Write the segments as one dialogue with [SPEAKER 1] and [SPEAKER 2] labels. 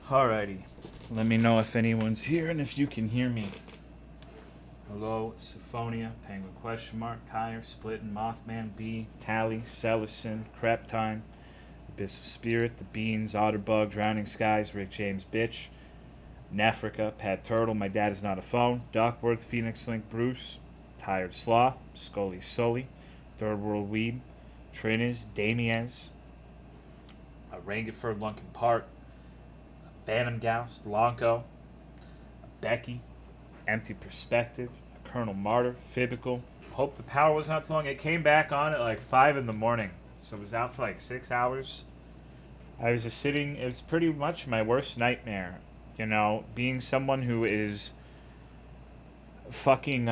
[SPEAKER 1] Alrighty. Let me know if anyone's here and if you can hear me. Hello, Symphonia, Penguin Question Mark, Kyre, Splittin, Mothman, B, Tally, Celestin, Crep Time, Abyss of Spirit, The Beans, Otterbug, Drowning Skies, Rick James Bitch, Nefrica, Pat Turtle, My Dad Is Not a Phone, Duckworth, Phoenix Link, Bruce, Tired Sloth, Scully Sully, Third World Weed, Triniz, Damiens, Rangeford, Lunkin Park, Phantom Gauss, Lonko, Becky, Empty Perspective, Colonel Martyr, Fibical. Hope the power wasn't out too long. It came back on at like 5 in the morning. So it was out for like 6 hours. I was just sitting. It was pretty much my worst nightmare. You know, being someone who is fucking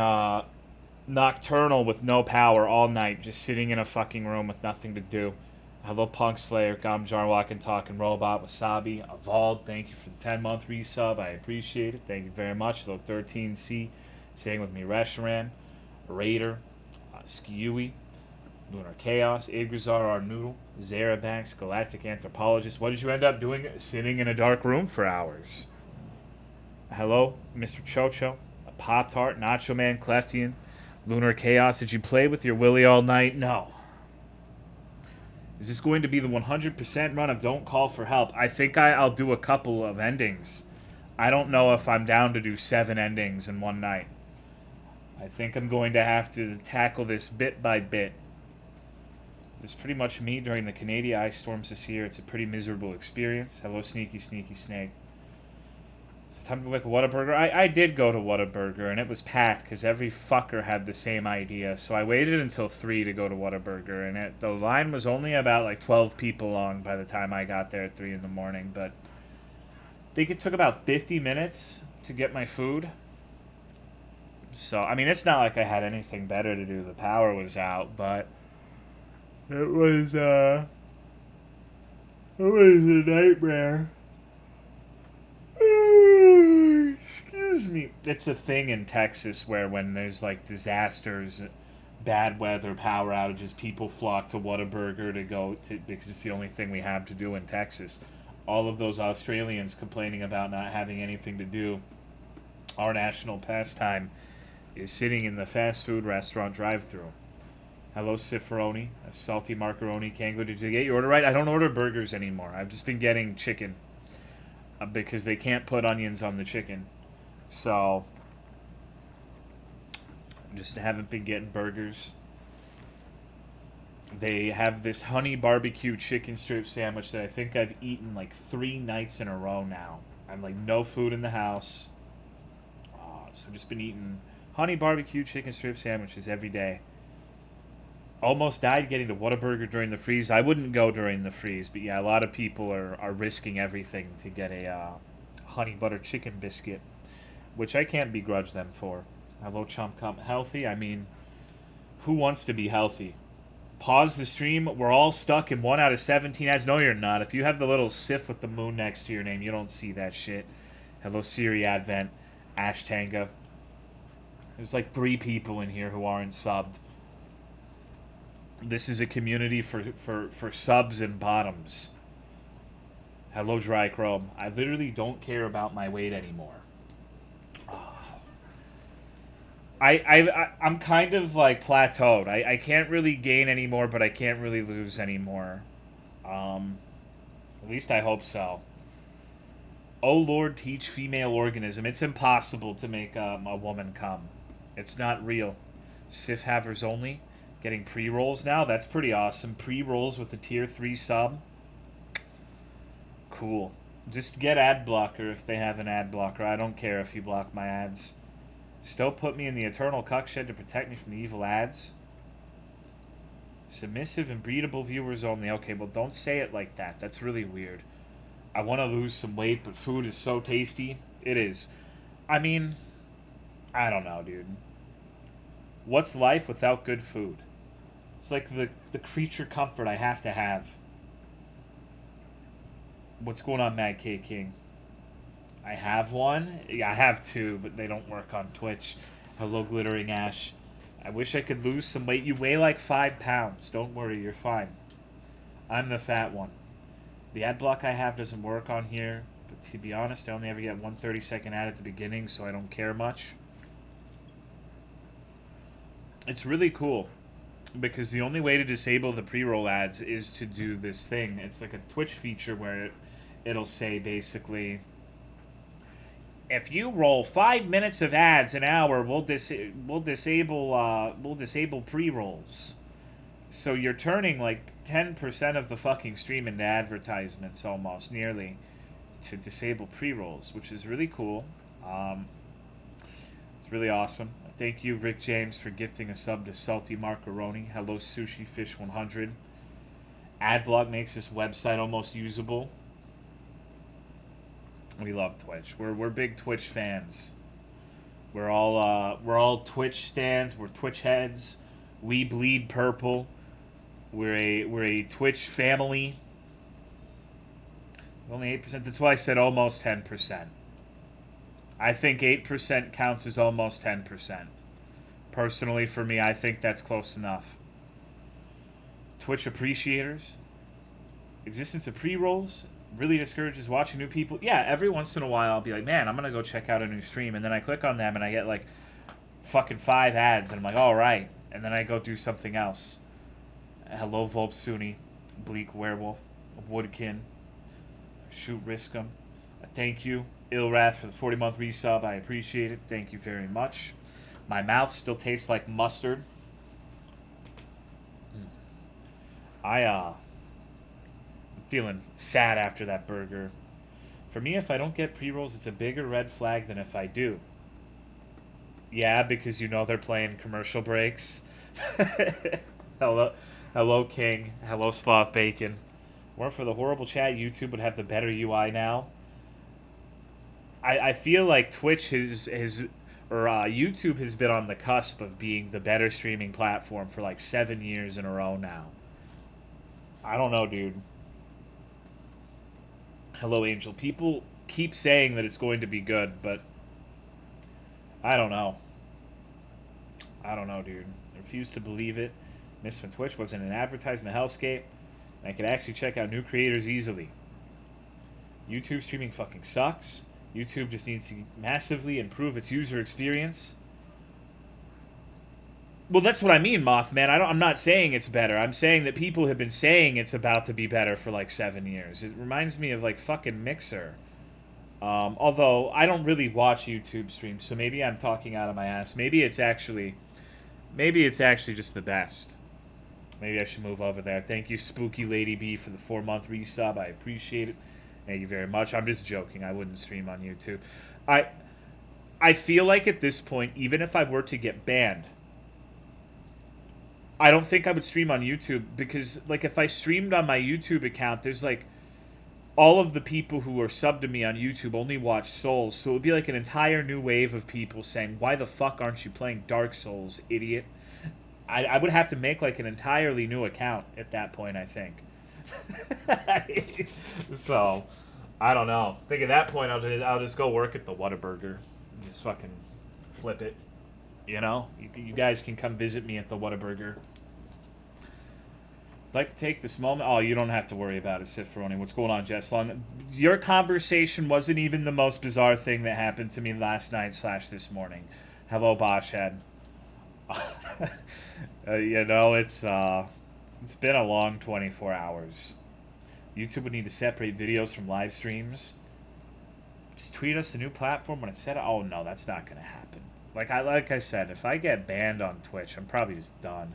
[SPEAKER 1] nocturnal with no power all night, just sitting in a fucking room with nothing to do. Hello, Punk Slayer, Gumjar, Walking, Talking Robot, Wasabi, Evolved. Thank you for the 10-month resub. I appreciate it. Thank you very much. Hello, 13C, staying with me, Resharan, Raider, Skiui, Lunar Chaos, Igrazar, our Noodle, Zarabax, Galactic Anthropologist. What did you end up doing? Sitting in a dark room for hours. Hello, Mr. Chocho, Pop Tart, Nacho Man, Cleftian, Lunar Chaos. Did you play with your Willy all night? No. Is this going to be the 100% run of Don't Call for Help? I think I'll do a couple of endings. I don't know if I'm down to do 7 endings in one night. I think I'm going to have to tackle this bit by bit. This is pretty much me during the Canadian ice storms this year. It's a pretty miserable experience. Hello, Sneaky Sneaky Snake. Time to go like Whataburger. I did go to Whataburger, and it was packed because every fucker had the same idea. So I waited until 3 to go to Whataburger, and the line was only about like 12 people long by the time I got there at 3 in the morning. But I think it took about 50 minutes to get my food. So, I mean, it's not like I had anything better to do. The power was out, but it was a nightmare. Excuse me. It's a thing in Texas where when there's like disasters, bad weather, power outages, people flock to Whataburger to go to because it's the only thing we have to do in Texas. All of those Australians complaining about not having anything to do. Our national pastime is sitting in the fast food restaurant drive-thru. Hello, Ciferoni, a salty macaroni, Kangler. Did you get your order right? I don't order burgers anymore. I've just been getting chicken. Because they can't put onions on the chicken. So, just haven't been getting burgers. They have this honey barbecue chicken strip sandwich that I think I've eaten like 3 nights in a row now. I'm like no food in the house. So I've just been eating honey barbecue chicken strip sandwiches every day. Almost died getting to Whataburger during the freeze. I wouldn't go during the freeze, but yeah, a lot of people are risking everything to get a honey butter chicken biscuit, which I can't begrudge them for. Hello, Chump Cup. Healthy? I mean, who wants to be healthy? Pause the stream. We're all stuck in 1 out of 17 ads. No, you're not. If you have the little sif with the moon next to your name, you don't see that shit. Hello, Siri Advent. Ashtanga. There's like 3 people in here who aren't subbed. This is a community for subs and bottoms. Hello, Dry Chrome. I literally don't care about my weight anymore. I'm kind of like plateaued. I can't really gain anymore, but I can't really lose anymore. At least I hope so. Oh Lord, teach female organism. It's impossible to make a woman come. It's not real. Sif havers only. Getting pre-rolls now? That's pretty awesome. Pre-rolls with a tier 3 sub. Cool. Just get ad blocker if they have an ad blocker. I don't care if you block my ads. Still put me in the eternal cuck shed to protect me from the evil ads. Submissive and breedable viewers only. Okay, well don't say it like that. That's really weird. I want to lose some weight, but food is so tasty. It is. I mean, I don't know, dude. What's life without good food? It's like the creature comfort I have to have. What's going on, Mad K King? I have one. Yeah, I have 2, but they don't work on Twitch. Hello, Glittering Ash. I wish I could lose some weight. You weigh like 5 pounds. Don't worry, you're fine. I'm the fat one. The ad block I have doesn't work on here, But to be honest, I only ever get 1 30-second ad at the beginning, so I don't care much. It's really cool, because the only way to disable the pre-roll ads is to do this thing. It's like a Twitch feature where it'll say basically, if you roll 5 minutes of ads an hour, we'll disable pre-rolls. So you're turning like 10% of the fucking stream into advertisements, almost nearly, to disable pre-rolls, which is really cool. It's really awesome. Thank you, Rick James, for gifting a sub to Salty Macaroni. Hello, Sushi Fish 100. Adblock makes this website almost usable. We love Twitch. We're big Twitch fans. We're all Twitch stands. We're Twitch heads. We bleed purple. We're a Twitch family. Only 8%. That's why I said almost 10%. I think 8% counts as almost 10%. Personally, for me, I think that's close enough. Twitch appreciators. Existence of pre-rolls really discourages watching new people. Yeah, every once in a while I'll be like, man, I'm going to go check out a new stream. And then I click on them and I get like fucking 5 ads. And I'm like, all right. And then I go do something else. Hello, Volpsuni. Bleak Werewolf. Woodkin. Shoot Riskum. Thank you. Ilrath for the 40-month resub. I appreciate it. Thank you very much. My mouth still tastes like mustard. I'm feeling fat after that burger. For me, if I don't get pre-rolls, it's a bigger red flag than if I do. Yeah, because you know they're playing commercial breaks. Hello, King. Hello, Sloth Bacon. Weren't for the horrible chat, YouTube would have the better UI now. I feel like Twitch YouTube has been on the cusp of being the better streaming platform for like 7 years in a row now. I don't know, dude. Hello, Angel. People keep saying that it's going to be good, but I don't know. I don't know, dude. I refuse to believe it. Miss when Twitch wasn't an advertisement hellscape, and I could actually check out new creators easily. YouTube streaming fucking sucks. YouTube just needs to massively improve its user experience. Well, that's what I mean, Mothman. I'm not saying it's better. I'm saying that people have been saying it's about to be better for like 7 years. It reminds me of like fucking Mixer. Although I don't really watch YouTube streams, so maybe I'm talking out of my ass. Maybe it's actually just the best. Maybe I should move over there. Thank you, Spooky Lady B, for the 4-month resub. I appreciate it. Thank you very much. I'm just joking. I wouldn't stream on YouTube. I feel like at this point, even if I were to get banned, I don't think I would stream on YouTube, because like if I streamed on my YouTube account, there's like all of the people who are subbed to me on YouTube only watch Souls, so it would be like an entire new wave of people saying, why the fuck aren't you playing Dark Souls, idiot? I would have to make like an entirely new account at that point, I think. So, I don't know. I think at that point I'll just go work at the Whataburger and just fucking flip it. You know? You guys can come visit me at the Whataburger. I'd like to take this moment. Oh, you don't have to worry about it, Sifroni. What's going on, Jesslon? Your conversation wasn't even the most bizarre thing that happened to me last night / this morning. Hello, Boshhead. You know, it's been a long 24 hours. YouTube would need to separate videos from live streams. Just tweet us the new platform when it's set up. Oh no, that's not gonna happen. Like I said, if I get banned on Twitch, I'm probably just done.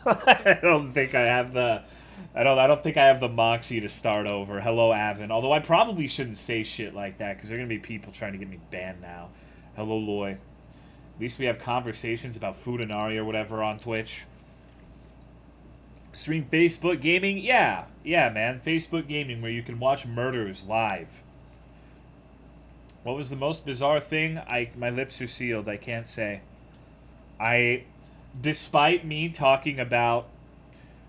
[SPEAKER 1] I don't think I have the moxie to start over. Hello, Avin. Although I probably shouldn't say shit like that, because there are gonna be people trying to get me banned now. Hello, Loy. At least we have conversations about Fudanari or whatever on Twitch. Stream Facebook gaming? Yeah, man. Facebook gaming, where you can watch murders live. What was the most bizarre thing? My lips are sealed. I can't say. Despite me talking about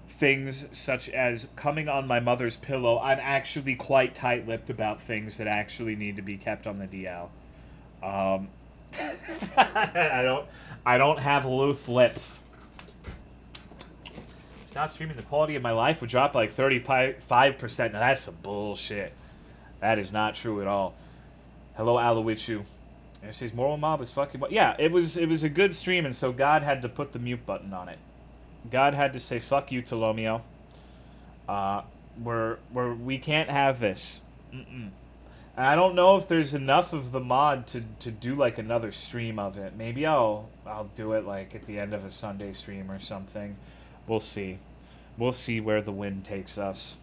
[SPEAKER 1] things such as coming on my mother's pillow, I'm actually quite tight-lipped about things that actually need to be kept on the DL. I don't have loose lips. Stop streaming. The quality of my life would drop by like 35%. Now that's some bullshit. That is not true at all. Hello, Aloichu. It says Moral Mob is fucking. Yeah, it was a good stream, and so God had to put the mute button on it. God had to say fuck you, Tolomeo. Uh, we can't have this. Mm-mm. And I don't know if there's enough of the mod to do like another stream of it. Maybe I'll do it like at the end of a Sunday stream or something. We'll see. We'll see where the wind takes us.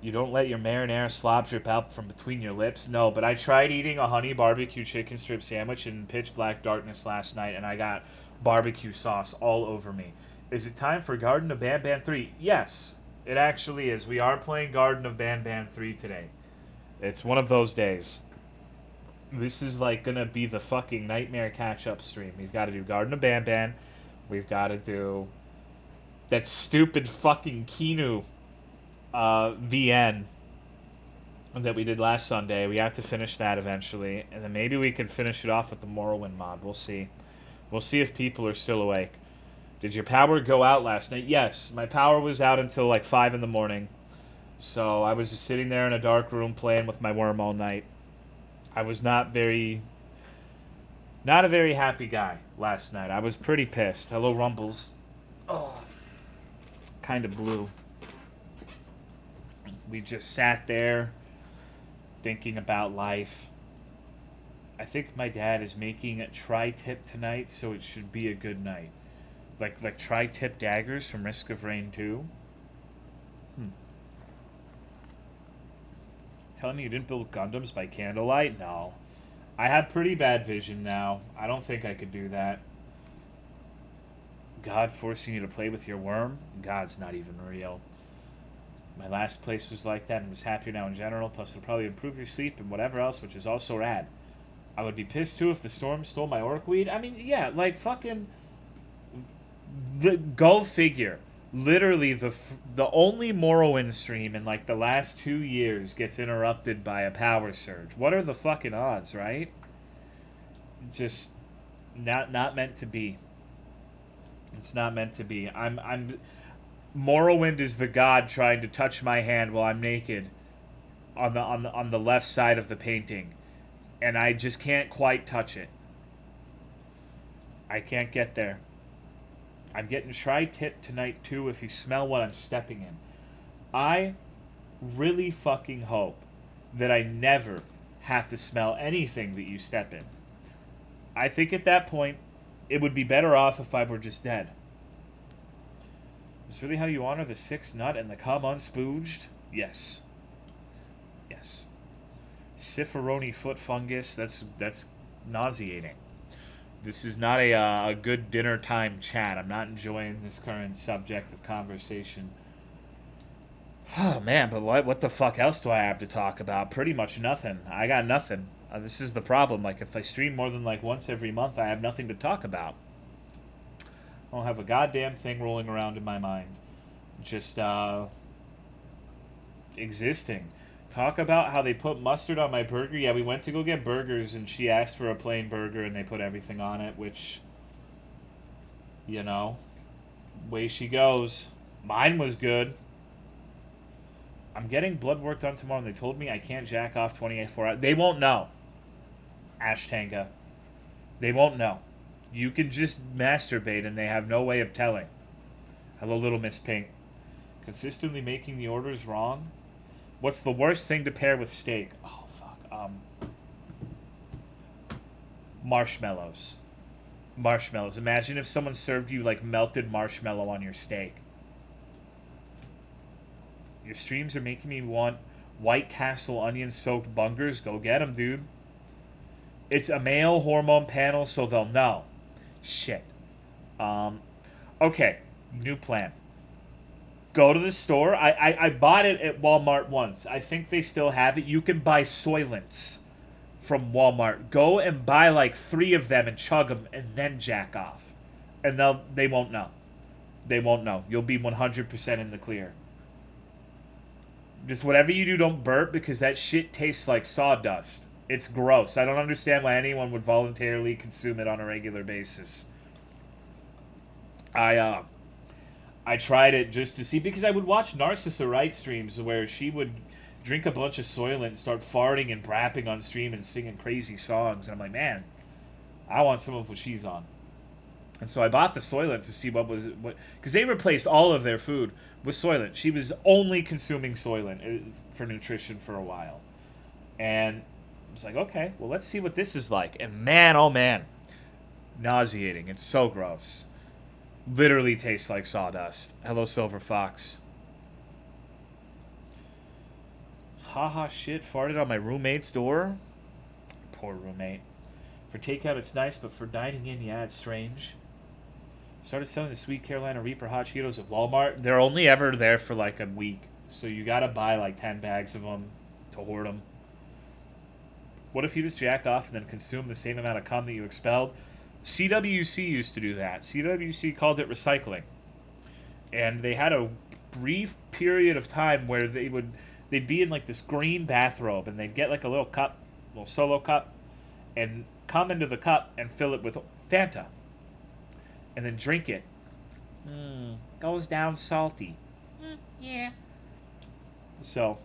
[SPEAKER 1] You don't let your marinara slop drip out from between your lips? No, but I tried eating a honey barbecue chicken strip sandwich in pitch black darkness last night, and I got barbecue sauce all over me. Is it time for Garten of Banban 3? Yes, it actually is. We are playing Garten of Banban 3 today. It's one of those days. This is like gonna be the fucking nightmare catch-up stream. We've got to do Garten of Banban. We've got to do that stupid fucking Kinu VN that we did last Sunday. We have to finish that eventually, and then maybe we can finish it off with the Morrowind mod. We'll see. We'll see if people are still awake. Did your power go out last night? Yes, my power was out until like 5 in the morning. So I was just sitting there in a dark room playing with my worm all night. I was not a very happy guy last night. I was pretty pissed. Hello, Rumbles. Oh, kind of blue. We just sat there thinking about life. I think my dad is making a tri-tip tonight, so it should be a good night. Like tri-tip daggers from Risk of Rain 2. Telling me you didn't build Gundams by candlelight? No. I have pretty bad vision now. I don't think I could do that. God forcing you to play with your worm? God's not even real. My last place was like that and was happier now in general, plus it'll probably improve your sleep and whatever else, which is also rad. I would be pissed too if the storm stole my orc weed. I mean, yeah, like fucking... Go figure. Literally, the only Morrowind stream in like the last 2 years gets interrupted by a power surge. What are the fucking odds, right? Just not meant to be. It's not meant to be. Morrowind is the god trying to touch my hand while I'm naked on the left side of the painting, and I just can't quite touch it. I can't get there. I'm getting tri-tip tonight too if you smell what I'm stepping in. I really fucking hope that I never have to smell anything that you step in. I think at that point it would be better off if I were just dead. Is this really how you honor the 6 nut and the cum unspooged? Yes. Yes. Ciferoni foot fungus, that's nauseating. This is not a good dinner time chat. I'm not enjoying this current subject of conversation. Oh, man, but what the fuck else do I have to talk about? Pretty much nothing. I got nothing. This is the problem. Like, if I stream more than, like, once every month, I have nothing to talk about. I don't have a goddamn thing rolling around in my mind. Just, existing. Talk about how they put mustard on my burger. Yeah, we went to go get burgers, and she asked for a plain burger, and they put everything on it, which, you know, way she goes. Mine was good. I'm getting blood work done tomorrow, and they told me I can't jack off 24 hours. They won't know. Ashtanga. They won't know. You can just masturbate, and they have no way of telling. Hello, Little Miss Pink. Consistently making the orders wrong? What's the worst thing to pair with steak? Oh, fuck. Marshmallows. Marshmallows. Imagine if someone served you, like, melted marshmallow on your steak. Your streams are making me want White Castle onion-soaked bungers. Go get them, dude. It's a male hormone panel, so they'll know. Shit. Okay. New plan. Go to the store. I bought it at Walmart once. I think they still have it. You can buy Soylents from Walmart. Go and buy like 3 of them and chug them and then jack off. And they won't know. They won't know. You'll be 100% in the clear. Just whatever you do, don't burp because that shit tastes like sawdust. It's gross. I don't understand why anyone would voluntarily consume it on a regular basis. I tried it just to see, because I would watch Narcissa Wright streams where she would drink a bunch of Soylent and start farting and brapping on stream and singing crazy songs. And I'm like, man, I want some of what she's on. And so I bought the Soylent to see what because they replaced all of their food with Soylent. She was only consuming Soylent for nutrition for a while. And I was like, okay, well, let's see what this is like. And man, oh man, nauseating. It's so gross. Literally tastes like sawdust. Hello, Silver Fox. Haha shit, farted on my roommate's door. Poor roommate. For takeout, it's nice, but for dining in, yeah, it's strange. Started selling the Sweet Carolina Reaper Hot Cheetos at Walmart. They're only ever there for like a week. So you gotta buy like 10 bags of them to hoard them. What if you just jack off and then consume the same amount of cum that you expelled? CWC used to do that. CWC called it recycling. And they had a brief period of time where they'd be in like this green bathrobe and they'd get like a little cup, little solo cup, and come into the cup and fill it with Fanta. And then drink it. Goes down salty. Yeah. So,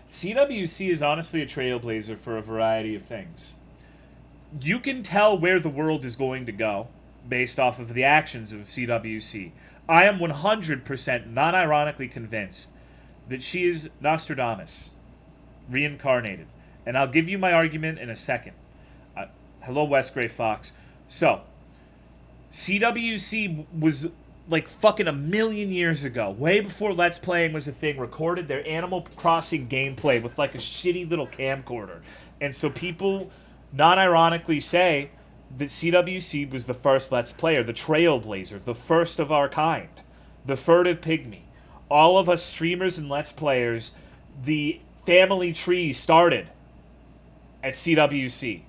[SPEAKER 1] CWC is honestly a trailblazer for a variety of things. You can tell where the world is going to go based off of the actions of CWC. I am 100% non-ironically convinced that she is Nostradamus, reincarnated. And I'll give you my argument in a second. Hello, West Gray Fox. So, CWC was like fucking a million years ago, way before Let's Playing was a thing, recorded their Animal Crossing gameplay with like a shitty little camcorder. And so people non-ironically say that CWC was the first Let's Player, the trailblazer, the first of our kind, the furtive pygmy. All of us streamers and Let's Players, the family tree started at CWC.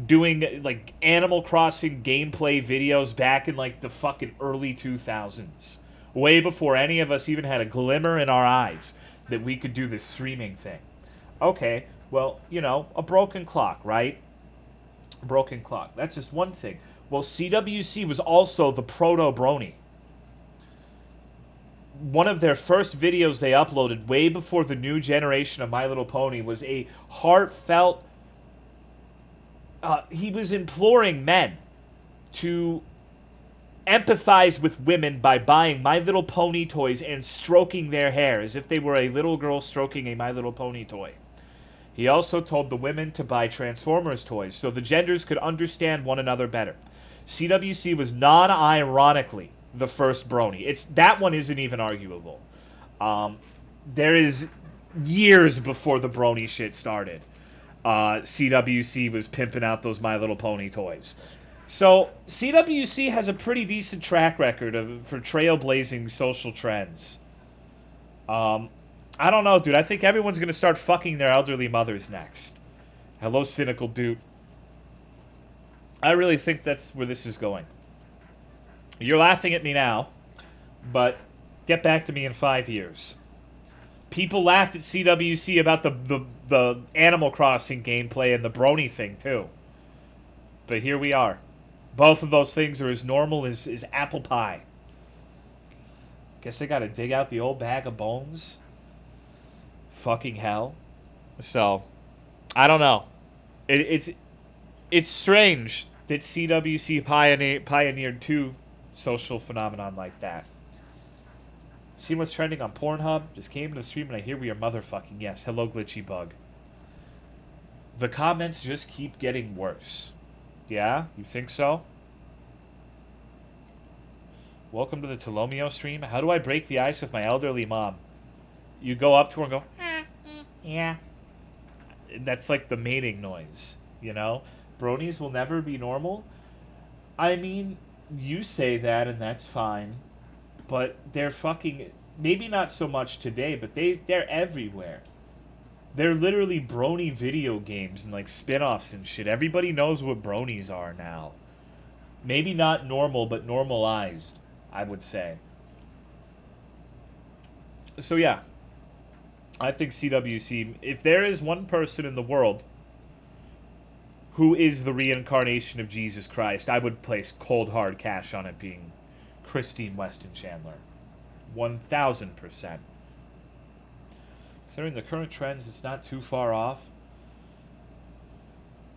[SPEAKER 1] Doing like Animal Crossing gameplay videos back in like the fucking early 2000s. Way before any of us even had a glimmer in our eyes that we could do this streaming thing. Okay, well, you know, a broken clock, right? Broken clock. That's just one thing. Well, CWC was also the proto-brony. One of their first videos they uploaded way before the new generation of My Little Pony was a heartfelt... he was imploring men to empathize with women by buying My Little Pony toys and stroking their hair as if they were a little girl stroking a My Little Pony toy. He also told the women to buy Transformers toys so the genders could understand one another better. CWC was non-ironically the first brony. That one isn't even arguable. There is years before the brony shit started. CWC was pimping out those My Little Pony toys. So, CWC has a pretty decent track record for trailblazing social trends. I don't know, dude. I think everyone's going to start fucking their elderly mothers next. Hello, cynical dude. I really think that's where this is going. You're laughing at me now, but get back to me in 5 years. People laughed at CWC about the Animal Crossing gameplay and the brony thing, too. But here we are. Both of those things are as normal as apple pie. Guess I gotta dig out the old bag of bones. Fucking hell. So, I don't know. It's strange that CWC pioneered two social phenomenon like that. See what's trending on Pornhub? Just came to the stream and I hear we are motherfucking. Yes, hello glitchy bug. The comments just keep getting worse. Yeah? You think so? Welcome to the Tolomeo stream. How do I break the ice with my elderly mom? You go up to her and go, yeah. That's like the mating noise, you know? Bronies will never be normal. I mean, you say that and that's fine. But they're fucking... Maybe not so much today, but they're everywhere. They're literally brony video games and like spin-offs and shit. Everybody knows what bronies are now. Maybe not normal, but normalized, I would say. So yeah. I think CWC... If there is one person in the world who is the reincarnation of Jesus Christ, I would place cold hard cash on it being Christine Weston Chandler. 1000%. Considering the current trends, it's not too far off.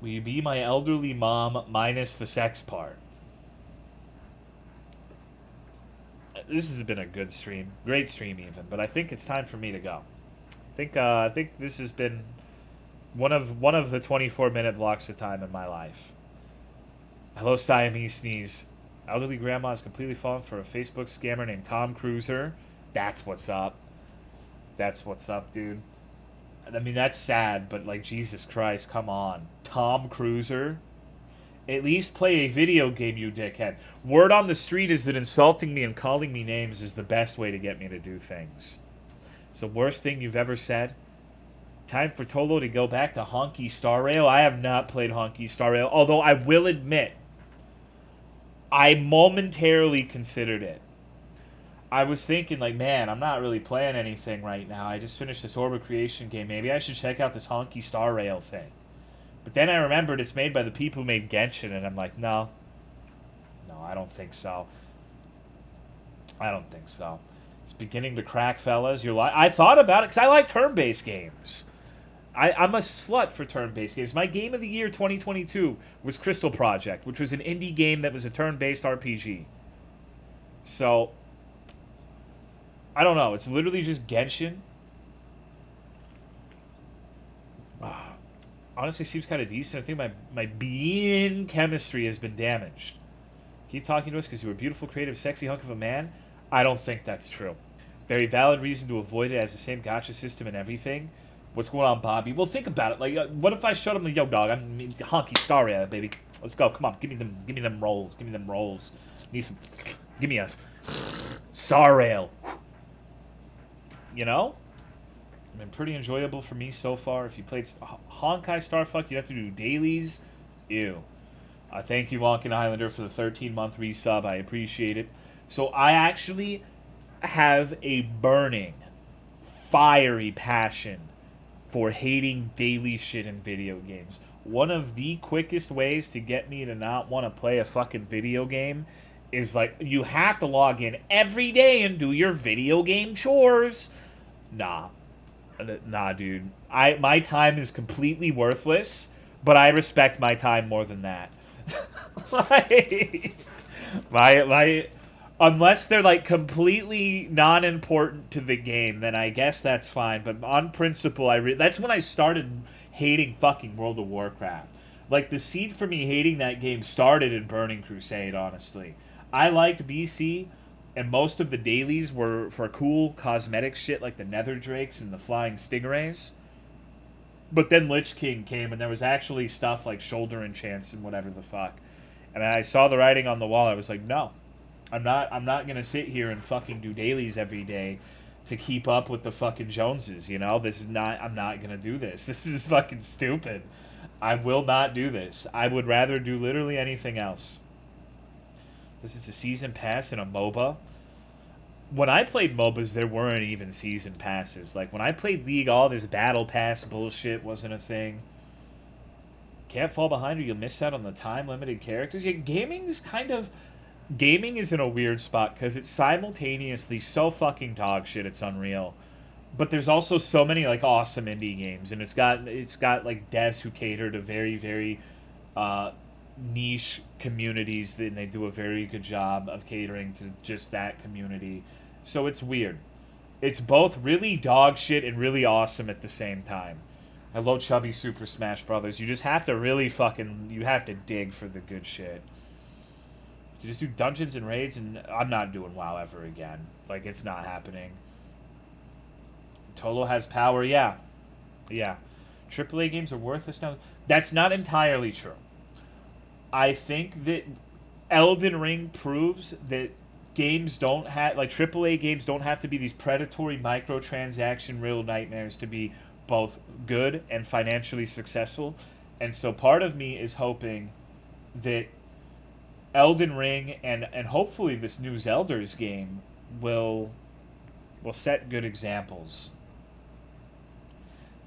[SPEAKER 1] Will you be my elderly mom minus the sex part? This has been a good stream. Great stream even, but I think it's time for me to go. I think this has been one of the 24-minute blocks of time in my life. Hello, Siamese Sneeze. Elderly grandma has completely fallen for a Facebook scammer named Tom Cruiser. That's what's up. That's what's up, dude. I mean, that's sad, but like, Jesus Christ, come on. Tom Cruiser? At least play a video game, you dickhead. Word on the street is that insulting me and calling me names is the best way to get me to do things. It's the worst thing you've ever said. Time for Tolo to go back to Honky Star Rail. I have not played Honky Star Rail, although I will admit, I momentarily considered it. I was thinking, like, man, I'm not really playing anything right now. I just finished this Orb of Creation game. Maybe I should check out this Honky Star Rail thing. But then I remembered it's made by the people who made Genshin, and I'm like, no. No, I don't think so. I don't think so. It's beginning to crack, fellas. I thought about it, because I like turn-based games. I'm a slut for turn-based games. My game of the year 2022 was Crystal Project, which was an indie game that was a turn-based RPG. So, I don't know. It's literally just Genshin. Honestly, seems kind of decent. I think my being chemistry has been damaged. Keep talking to us because you were a beautiful, creative, sexy hunk of a man. I don't think that's true. Very valid reason to avoid it as the same gotcha system and everything. What's going on, Bobby? Well, think about it. Like, what if I showed him the yo dog? I'm Honky Star Rail, baby. Let's go. Come on, give me them rolls. Give me them rolls. Need some. Give me a Star Rail. You know? Been pretty enjoyable for me so far. If you played Honkai Starfuck, you'd have to do dailies. Ew. Thank you, Lonkin Islander, for the 13-month resub. I appreciate it. So I actually have a burning, fiery passion for hating daily shit in video games. One of the quickest ways to get me to not want to play a fucking video game is, like, you have to log in every day and do your video game chores. Nah, dude. My time is completely worthless, but I respect my time more than that. my unless they're like completely non-important to the game, then I guess that's fine. But on principle, that's when I started hating fucking World of Warcraft. Like, the seed for me hating that game started in Burning Crusade, honestly. I liked BC, and most of the dailies were for cool cosmetic shit like the Nether Drakes and the Flying Stingrays. But then Lich King came, and there was actually stuff like shoulder enchants and whatever the fuck. And I saw the writing on the wall. I was like, no, I'm not gonna sit here and fucking do dailies every day to keep up with the fucking Joneses. You know, I'm not gonna do this. This is fucking stupid. I will not do this. I would rather do literally anything else. This is a season pass in a MOBA. When I played MOBAs, there weren't even season passes. Like, when I played League, all this battle pass bullshit wasn't a thing. Can't fall behind or you'll miss out on the time-limited characters. Yeah, gaming is in a weird spot because it's simultaneously so fucking dog shit, it's unreal. But there's also so many, like, awesome indie games, and it's got like devs who cater to very, very niche communities, and they do a very good job of catering to just that community. So it's weird. It's both really dog shit and really awesome at the same time. Hello, Chubby Super Smash Brothers. You just have to really you have to dig for the good shit. You just do dungeons and raids, and I'm not doing WoW ever again. Like, it's not happening. Tolo has power, yeah. Yeah. AAA games are worthless now. That's not entirely true. I think that Elden Ring proves that games don't have, like, AAA games don't have to be these predatory microtransaction real nightmares to be both good and financially successful. And so part of me is hoping that Elden Ring and hopefully this new Zelda's game will set good examples.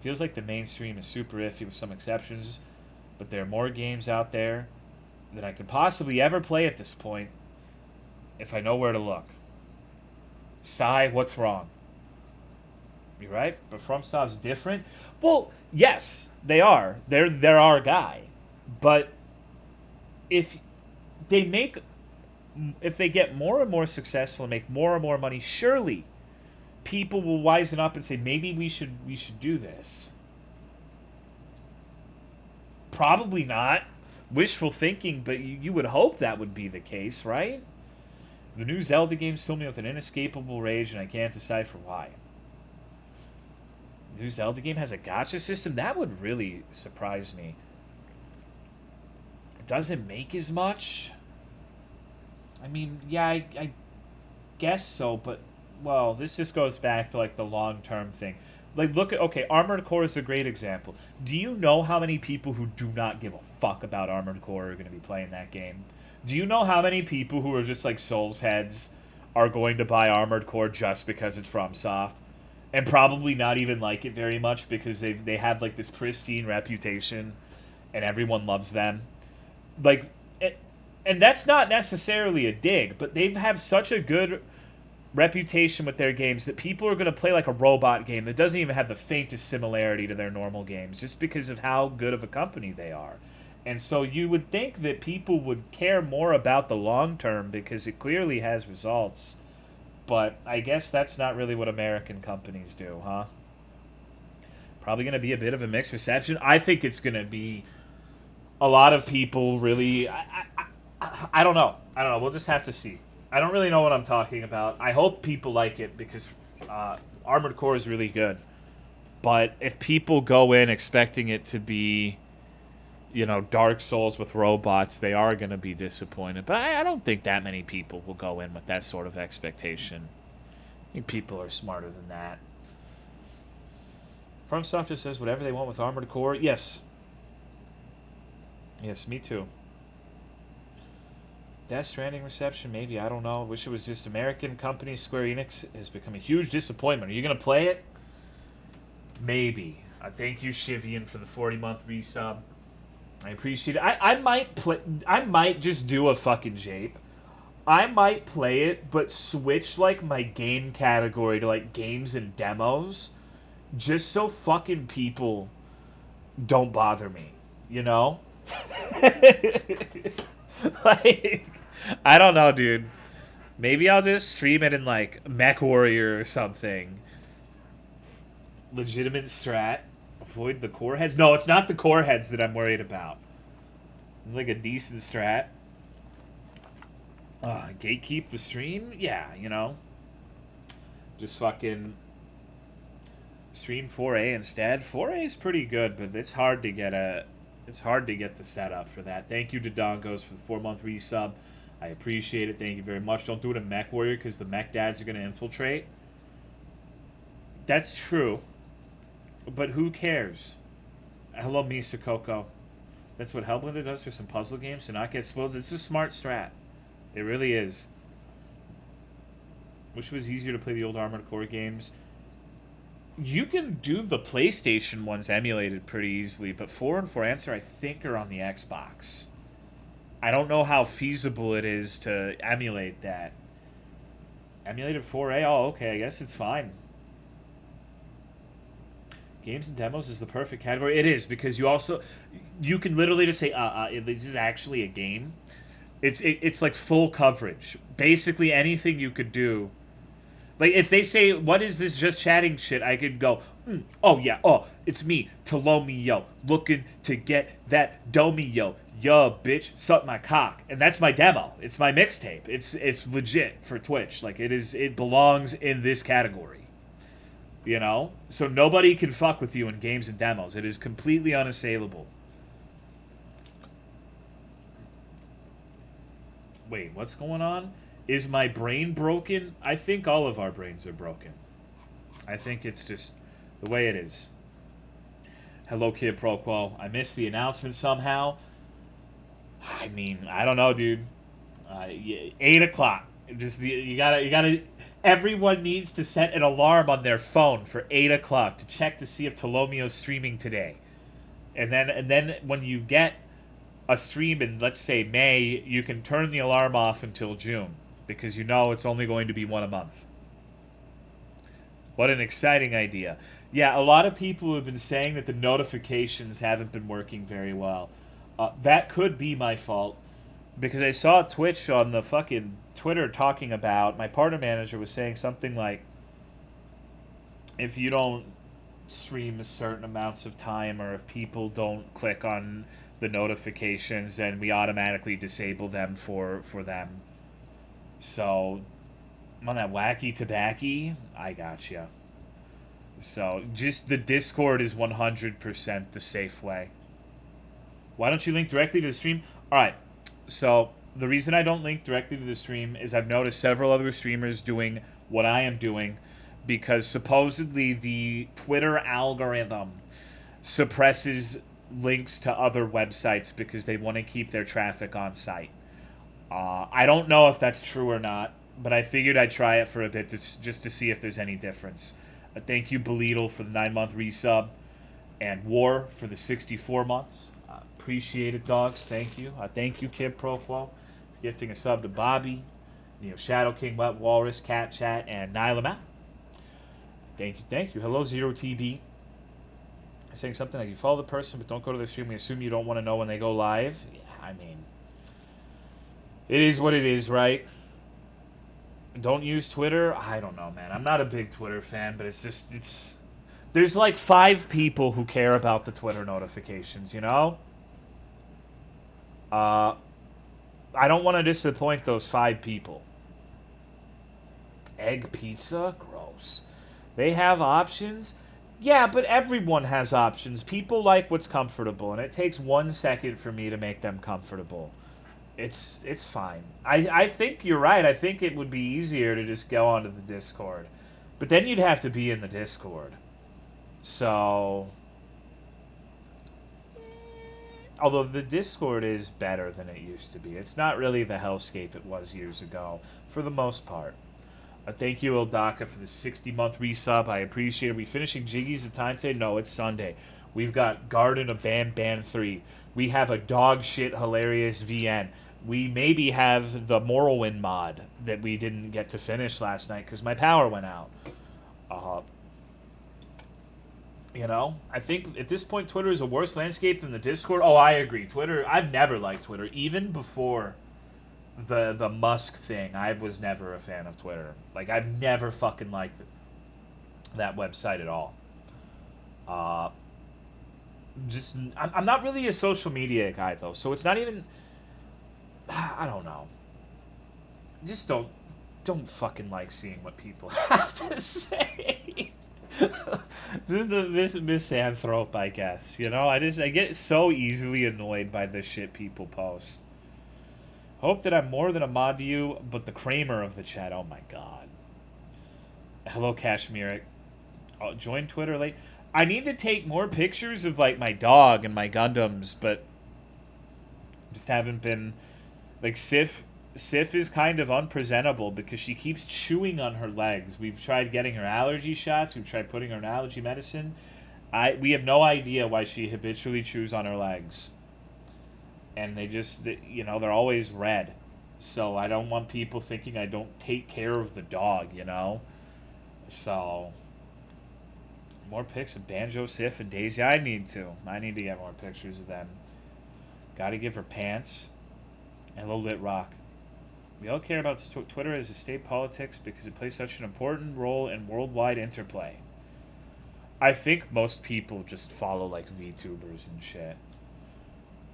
[SPEAKER 1] Feels like the mainstream is super iffy with some exceptions, but there are more games out there that I could possibly ever play at this point if I know where to look. Sigh, what's wrong? You're right, but FromSoft's different. Well, yes, they are. They're our guy, but if they make if they get more and more successful and make more and more money, surely people will wisen up and say maybe we should do this. Probably not. Wishful thinking, but you would hope that would be the case, right? The new Zelda games fill me with an inescapable rage, and I can't decipher why. The new Zelda game has a gacha system? That would really surprise me. It doesn't make as much. I mean, yeah, I guess so, but well, this just goes back to like the long term thing. Like, look at okay, Armored Core is a great example. Do you know how many people who do not give a fuck about Armored Core are going to be playing that game? Do you know how many people who are just like Souls heads are going to buy Armored Core just because it's from Soft, and probably not even like it very much because they have like this pristine reputation, and everyone loves them. Like, and that's not necessarily a dig, but they have such a good reputation with their games that people are going to play like a robot game that doesn't even have the faintest similarity to their normal games just because of how good of a company they are. And so you would think that people would care more about the long term because it clearly has results. But I guess that's not really what American companies do, huh? Probably going to be a bit of a mixed reception. I think it's going to be a lot of people really. I don't know. I don't know. We'll just have to see. I don't really know what I'm talking about. I hope people like it because Armored Core is really good. But if people go in expecting it to be, Dark Souls with robots, they are going to be disappointed. But I don't think that many people will go in with that sort of expectation. I think people are smarter than that. FromSoft just says whatever they want with Armored Core. Yes. Yes, me too. Death Stranding reception, maybe. I don't know. I wish it was just American company. Square Enix has become a huge disappointment. Are you going to play it? Maybe. Thank you, Shivian, for the 40-month resub. I appreciate it. I might play. I might just do a fucking jape. I might play it, but switch like my game category to like games and demos, just so fucking people don't bother me. You know? Like, I don't know, dude. Maybe I'll just stream it in like Mech Warrior or something. Legitimate strat. Avoid the core heads. No, it's not the core heads that I'm worried about. It's like a decent strat. Gatekeep the stream? Yeah, Just fucking stream 4A instead. 4A is pretty good, but it's hard to get the setup for that. Thank you to Dongos for the 4-month resub. I appreciate it. Thank you very much. Don't do it in Mech Warrior because the mech dads are going to infiltrate. That's true. But who cares? Hello, Misa Coco. That's what Hellblender does for some puzzle games to not get spoiled. It's a smart strat. It really is. Wish it was easier to play the old Armored Core games. You can do the PlayStation ones emulated pretty easily, but 4 and 4 Answer, I think, are on the Xbox. I don't know how feasible it is to emulate that. Emulated 4A? Oh, okay, I guess it's fine. Games and demos is the perfect category. It is, because you can literally just say, this is actually a game. It's like full coverage. Basically anything you could do. Like, if they say, what is this just chatting shit, I could go, oh, yeah, it's me, Tolomeo, looking to get that domio. Yo, bitch, suck my cock. And that's my demo. It's my mixtape. It's legit for Twitch. Like, it belongs in this category. So nobody can fuck with you in games and demos. It is completely unassailable. Wait, what's going on? Is my brain broken? I think all of our brains are broken. I think it's just the way it is. Hello, Kid Pro Quo. I missed the announcement somehow. I mean, I don't know, dude. 8 o'clock. You gotta. Everyone needs to set an alarm on their phone for 8 o'clock to check to see if Tolomeo's streaming today. And then when you get a stream in, let's say, May, you can turn the alarm off until June, because it's only going to be one a month. What an exciting idea. Yeah, a lot of people have been saying that the notifications haven't been working very well. That could be my fault because I saw Twitch on the fucking Twitter talking about my partner manager was saying something like if you don't stream certain amounts of time or if people don't click on the notifications then we automatically disable them for them. So I'm on that wacky tobacco. I gotcha. So just the Discord is 100% the safe way. Why don't you link directly to the stream? All right. So the reason I don't link directly to the stream is I've noticed several other streamers doing what I am doing because supposedly the Twitter algorithm suppresses links to other websites because they want to keep their traffic on site. I don't know if that's true or not, but I figured I'd try it for a bit just to see if there's any difference. Thank you, Belittle, for the 9-month resub, and War for the 64 months. Appreciate it, dogs. Thank you. Thank you, Kid Proflo, for gifting a sub to Bobby, Shadow King, Wet Walrus, Cat Chat, and Nyla Matt. Thank you, thank you. Hello, Zero TB. Saying something like you follow the person but don't go to their stream. We assume you don't want to know when they go live. Yeah, I mean, it is what it is, right? Don't use Twitter. I don't know, man. I'm not a big Twitter fan, but it's there's like 5 people who care about the Twitter notifications, you know? I don't want to disappoint those 5 people. Egg pizza? Gross. They have options? Yeah, but everyone has options. People like what's comfortable, and it takes 1 second for me to make them comfortable. It's fine. I think you're right. I think it would be easier to just go onto the Discord. But then you'd have to be in the Discord. So... although the Discord is better than it used to be. It's not really the hellscape it was years ago, for the most part. Thank you, Eldaka, for the 60-month resub. I appreciate it. Are we finishing Jiggies at time today? No, it's Sunday. We've got Garten of Banban III. We have a dog shit hilarious VN. We maybe have the Morrowind mod that we didn't get to finish last night because my power went out. I think at this point Twitter is a worse landscape than the Discord. Oh, I agree. Twitter, I've never liked Twitter. Even before the Musk thing, I was never a fan of Twitter. Like, I've never fucking liked that website at all. I'm not really a social media guy, though, so it's not even... I don't know. Just don't fucking like seeing what people have to say. This is a misanthrope, I guess. I get so easily annoyed by the shit people post. Hope that I'm more than a mod to you, but the Kramer of the chat. Oh my god. Hello, Kashmiric. Join Twitter late. I need to take more pictures of like my dog and my Gundams, but just haven't been. Like Sif is kind of unpresentable because she keeps chewing on her legs. We've tried getting her allergy shots. We've tried putting her on allergy medicine. We have no idea why she habitually chews on her legs. And they just, they're always red. So I don't want people thinking I don't take care of the dog, So, more pics of Banjo, Sif, and Daisy. I need to get more pictures of them. Gotta give her pants. Hello, Lit Rock. We all care about Twitter as a state politics because it plays such an important role in worldwide interplay. I think most people just follow, like, VTubers and shit.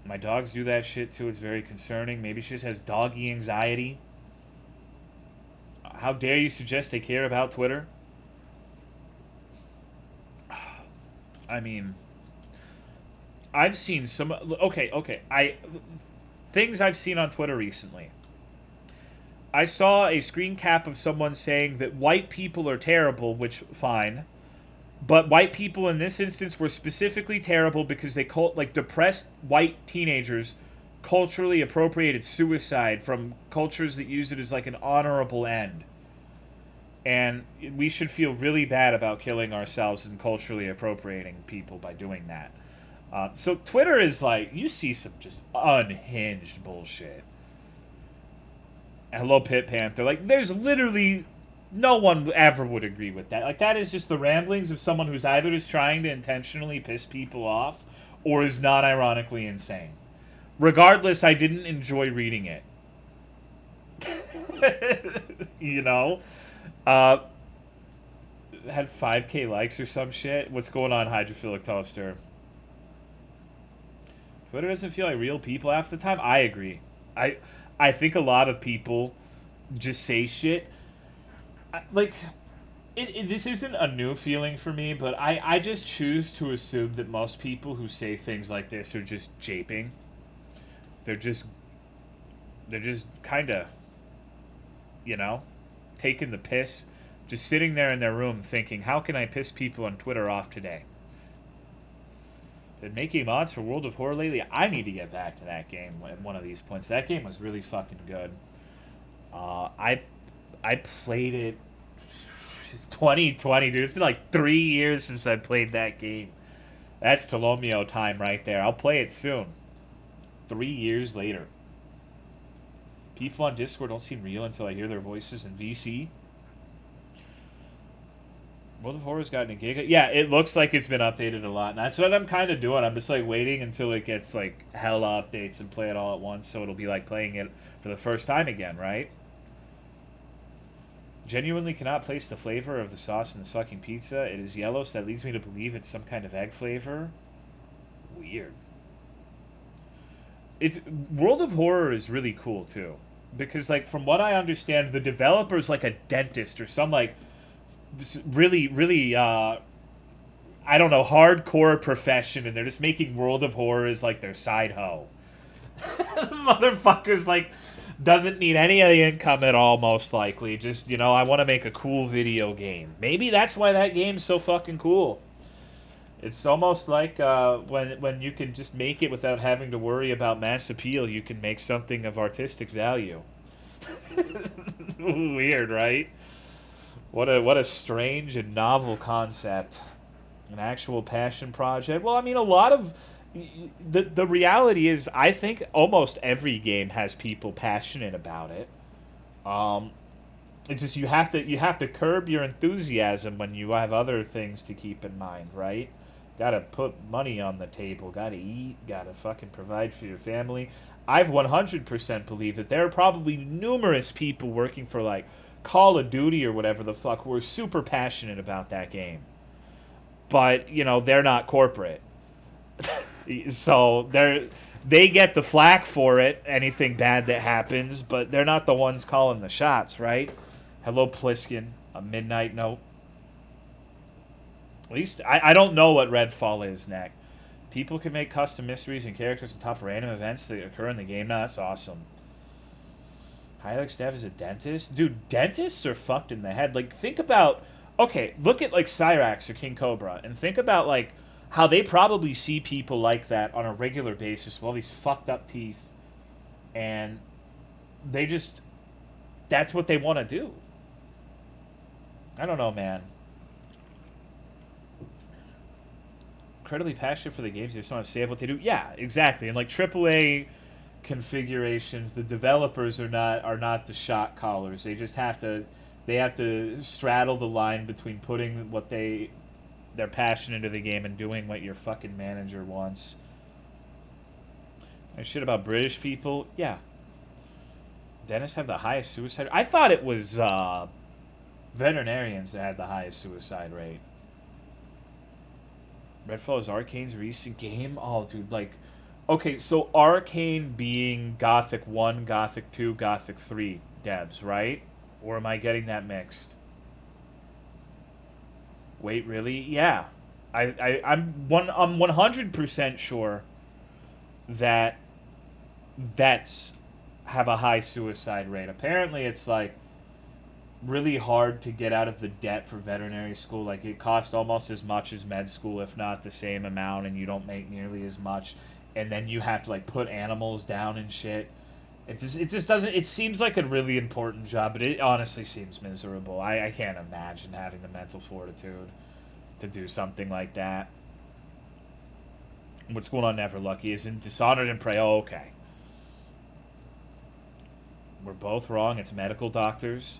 [SPEAKER 1] My dogs do that shit, too. It's very concerning. Maybe she just has doggy anxiety. How dare you suggest they care about Twitter? I mean... I've seen some... Okay. Things I've seen on Twitter recently. I saw a screen cap of someone saying that white people are terrible, which, fine. But white people in this instance were specifically terrible because they depressed white teenagers culturally appropriated suicide from cultures that use it as like an honorable end. And we should feel really bad about killing ourselves and culturally appropriating people by doing that. So Twitter is like, you see some just unhinged bullshit. Hello, Pit Panther. Like, there's literally No one ever would agree with that. Like, that is just the ramblings of someone who's either just trying to intentionally piss people off or is not ironically insane. Regardless, I didn't enjoy reading it. You know? Uh, had 5K likes or some shit. What's going on, Hydrophilic Toaster? Twitter doesn't feel like real people half the time. I agree. I I think a lot of people just say shit. Like, this isn't a new feeling for me, but I just choose to assume that most people who say things like this are just japing. They're just they're just kind of, you know, taking the piss, just sitting there in their room thinking, how can I piss people on Twitter off today? Been making mods for World of Horror lately. I need to get back to that game at one of these points. That game was really fucking good. I played it 2020, dude. It's been like 3 years since I played that game. That's Tolomeo time right there. I'll play it soon. 3 years later. People on Discord don't seem real until I hear their voices in VC. World of Horror's gotten a giga. Yeah, it looks like it's been updated a lot. And that's what I'm kind of doing. I'm just like waiting until it gets like hella updates and play it all at once, so it'll be like playing it for the first time again, right? Genuinely cannot place the flavor of the sauce in this fucking pizza. It is yellow, so that leads me to believe it's some kind of egg flavor. Weird. It's World of Horror is really cool too, because like from what I understand, the developer's like a dentist or some like really I don't know, hardcore profession, and they're just making World of Horror as like their side hoe. Motherfuckers like doesn't need any of the income at all, most likely. Just, I want to make a cool video game. Maybe that's why that game's so fucking cool. It's almost like when you can just make it without having to worry about mass appeal, you can make something of artistic value. Weird, right? What a strange and novel concept. An actual passion project. Well, I mean, a lot of the reality is, I think almost every game has people passionate about it. Um, it's just you have to curb your enthusiasm when you have other things to keep in mind, right? Gotta put money on the table. Gotta eat. Gotta fucking provide for your family. I've 100% believe that there are probably numerous people working for like Call of Duty or whatever the fuck who are super passionate about that game, but they're not corporate. So they get the flack for it, anything bad that happens, but they're not the ones calling the shots, right? Hello, Pliskin. A midnight note. At least I don't know what Redfall is next. People can make custom mysteries and characters on top of random events that occur in the game. Now that's awesome. Hylix Dev is a dentist? Dude, dentists are fucked in the head. Like, think about... Okay, look at, like, Cyrax or King Cobra, and think about, like, how they probably see people like that on a regular basis with all these fucked up teeth, and they just... That's what they want to do. I don't know, man. Incredibly passionate for the games. They just don't have to say what they do. Yeah, exactly. And, like, AAA... configurations, the developers are not the shot callers. They have to straddle the line between putting what their passion into the game and doing what your fucking manager wants. And shit about British people, yeah. Dentists have the highest suicide. I thought it was veterinarians that had the highest suicide rate. Redfall is Arcane's recent game. Oh, dude, like. Okay, so Arcane being Gothic 1, Gothic 2, Gothic 3 devs, right? Or am I getting that mixed? Wait, really? Yeah. I'm 100% sure that vets have a high suicide rate. Apparently it's like really hard to get out of the debt for veterinary school. Like, it costs almost as much as med school, if not the same amount, and you don't make nearly as much. And then you have to like put animals down and shit. It just doesn't. It seems like a really important job, but it honestly seems miserable. I can't imagine having the mental fortitude to do something like that. What's going on, Never Lucky? Isn't Dishonored and Prey? Oh, okay. We're both wrong. It's medical doctors.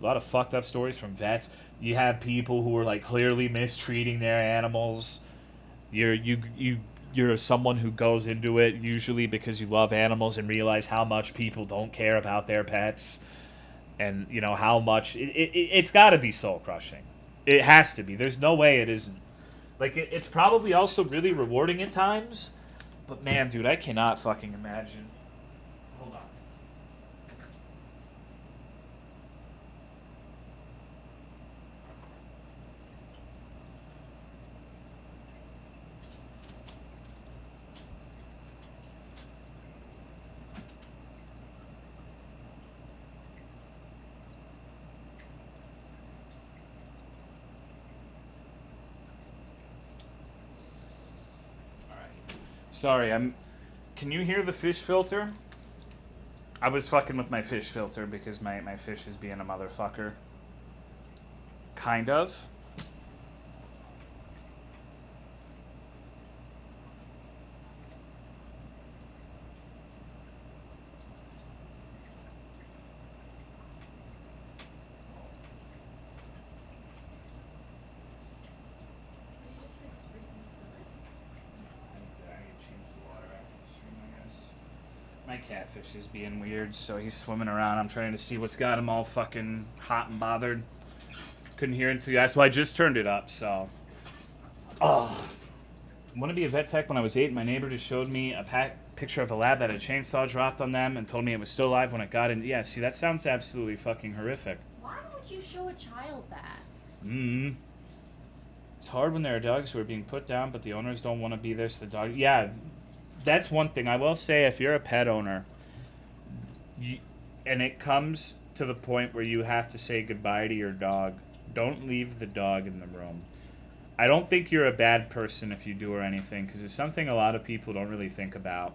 [SPEAKER 1] A lot of fucked up stories from vets. You have people who are like clearly mistreating their animals. You're someone who goes into it usually because you love animals and realize how much people don't care about their pets, and you know how much it's got to be soul crushing. It has to be. There's no way it isn't. Like it's probably also really rewarding at times, but man, dude, I cannot fucking imagine. Hold on. Sorry, I'm. Can you hear the fish filter? I was fucking with my fish filter because my fish is being a motherfucker. Kind of. My catfish is being weird, so he's swimming around. I'm trying to see what's got him all fucking hot and bothered. Couldn't hear until you asked. Well, I just turned it up, so. Oh. I want to be a vet tech when I was 8. My neighbor just showed me a picture of a lab that had a chainsaw dropped on them and told me it was still alive when it got in. Yeah, see, that sounds absolutely fucking horrific.
[SPEAKER 2] Why would you show a child that?
[SPEAKER 1] It's hard when there are dogs who are being put down, but the owners don't want to be there, so the dog. Yeah, that's one thing. I will say, if you're a pet owner, and it comes to the point where you have to say goodbye to your dog, don't leave the dog in the room. I don't think you're a bad person if you do or anything, because it's something a lot of people don't really think about.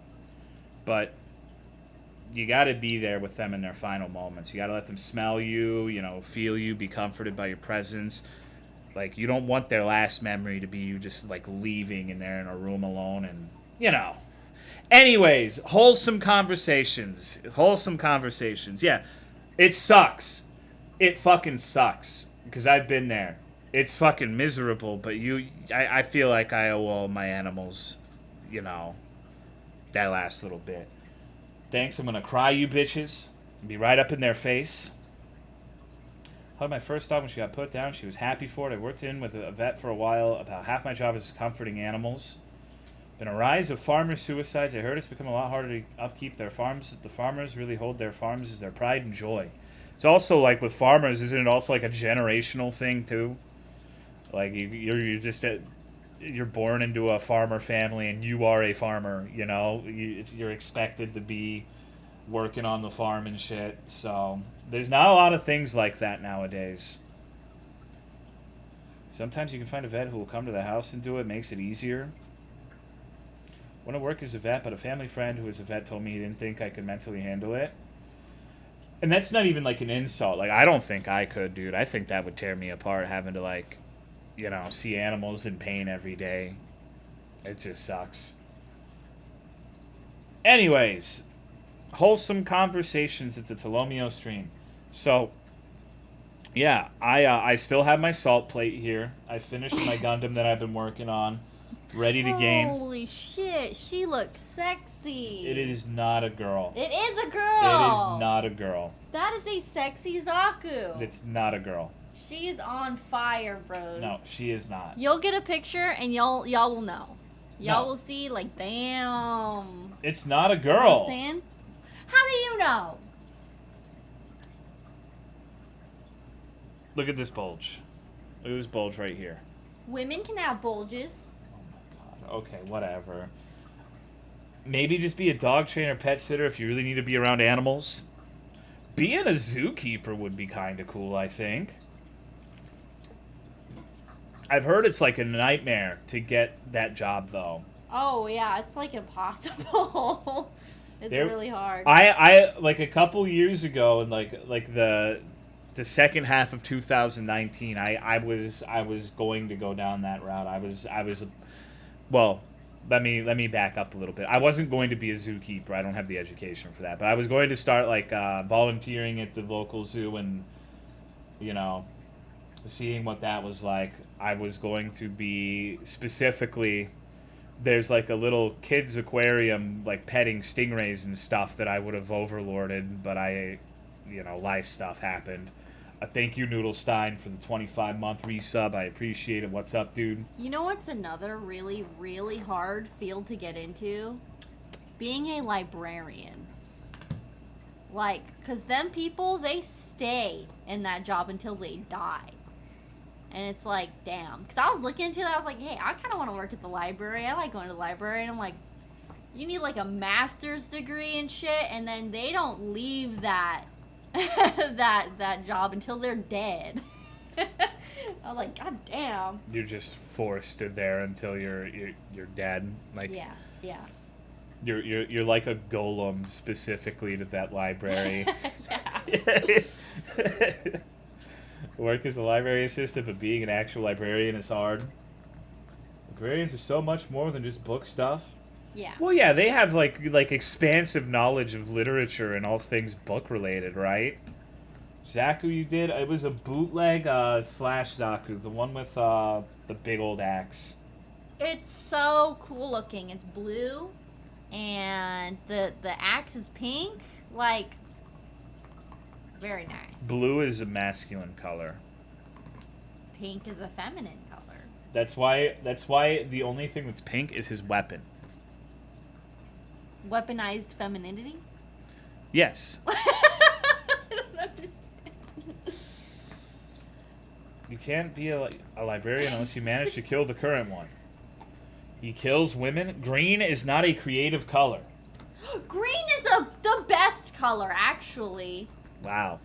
[SPEAKER 1] But you got to be there with them in their final moments. You got to let them smell you, feel you, be comforted by your presence. Like, you don't want their last memory to be you just, like, leaving and they're in a room alone and, Anyways, wholesome conversations. Yeah, it sucks. It fucking sucks, because I've been there. It's fucking miserable, but I feel like I owe my animals, that last little bit. Thanks, I'm gonna cry, you bitches, and be right up in their face. Hugged my first dog when she got put down. She was happy for it. I worked in with a vet for a while. About half my job is comforting animals. Been a rise of farmer suicides. I heard it's become a lot harder to upkeep their farms. The farmers really hold their farms as their pride and joy. It's also like with farmers, isn't it also like a generational thing too? Like you're born into a farmer family and you are a farmer. You're expected to be working on the farm and shit. So there's not a lot of things like that nowadays. Sometimes you can find a vet who will come to the house and do it. Makes it easier. I want to work as a vet, but a family friend who is a vet told me he didn't think I could mentally handle it. And that's not even like an insult. Like, I don't think I could, dude. I think that would tear me apart, having to see animals in pain every day. It just sucks. Anyways, wholesome conversations at the Tolomeo stream. So, yeah, I still have my salt plate here. I finished my Gundam that I've been working on. Ready to game.
[SPEAKER 2] Holy shit, she looks sexy.
[SPEAKER 1] It is not a girl.
[SPEAKER 2] It is a girl.
[SPEAKER 1] It is not a girl.
[SPEAKER 2] That is a sexy Zaku.
[SPEAKER 1] It's not a girl.
[SPEAKER 2] She is on fire, bros.
[SPEAKER 1] No, she is not.
[SPEAKER 2] You'll get a picture and y'all will know. Y'all will see, like, damn.
[SPEAKER 1] It's not a girl.
[SPEAKER 2] You know what I'm saying? How do you know?
[SPEAKER 1] Look at this bulge. Look at this bulge right here.
[SPEAKER 2] Women can have bulges.
[SPEAKER 1] Okay, whatever. Maybe just be a dog trainer, pet sitter if you really need to be around animals. Being a zookeeper would be kind of cool, I think. I've heard it's like a nightmare to get that job, though.
[SPEAKER 2] Oh, yeah, it's like impossible. It's really hard.
[SPEAKER 1] I like a couple years ago, in like the second half of 2019, I was going to go down that route. Well, let me back up a little bit. I wasn't going to be a zookeeper. I don't have the education for that. But I was going to start volunteering at the local zoo and you know, seeing what that was like. I was going to be specifically, there's like a little kids aquarium, like petting stingrays and stuff that I would have overlorded, but life stuff happened. Thank you, Noodle Stein, for the 25-month resub. I appreciate it. What's up, dude?
[SPEAKER 2] You know what's another really, really hard field to get into? Being a librarian. Like, because them people, they stay in that job until they die. And it's like, damn. Because I was looking into that, I was like, hey, I kind of want to work at the library. I like going to the library. And I'm like, you need like a master's degree and shit. And then they don't leave that that job until they're dead. I was like, god damn.
[SPEAKER 1] You're just forced to there until you're dead. Like,
[SPEAKER 2] Yeah.
[SPEAKER 1] You're like a golem specifically to that library. Work as a library assistant, but being an actual librarian is hard. Librarians are so much more than just book stuff.
[SPEAKER 2] Yeah.
[SPEAKER 1] Well, yeah, they have like expansive knowledge of literature and all things book related, right? Zaku, you did. It was a bootleg slash Zaku, the one with the big old axe.
[SPEAKER 2] It's so cool looking. It's blue, and the axe is pink. Like, very nice.
[SPEAKER 1] Blue is a masculine color.
[SPEAKER 2] Pink is a feminine color.
[SPEAKER 1] That's why the only thing that's pink is his weapon.
[SPEAKER 2] Weaponized femininity?
[SPEAKER 1] Yes.
[SPEAKER 2] I don't understand.
[SPEAKER 1] You can't be a librarian unless you manage to kill the current one. He kills women. Green is not a creative color.
[SPEAKER 2] Green is the best color, actually.
[SPEAKER 1] Wow.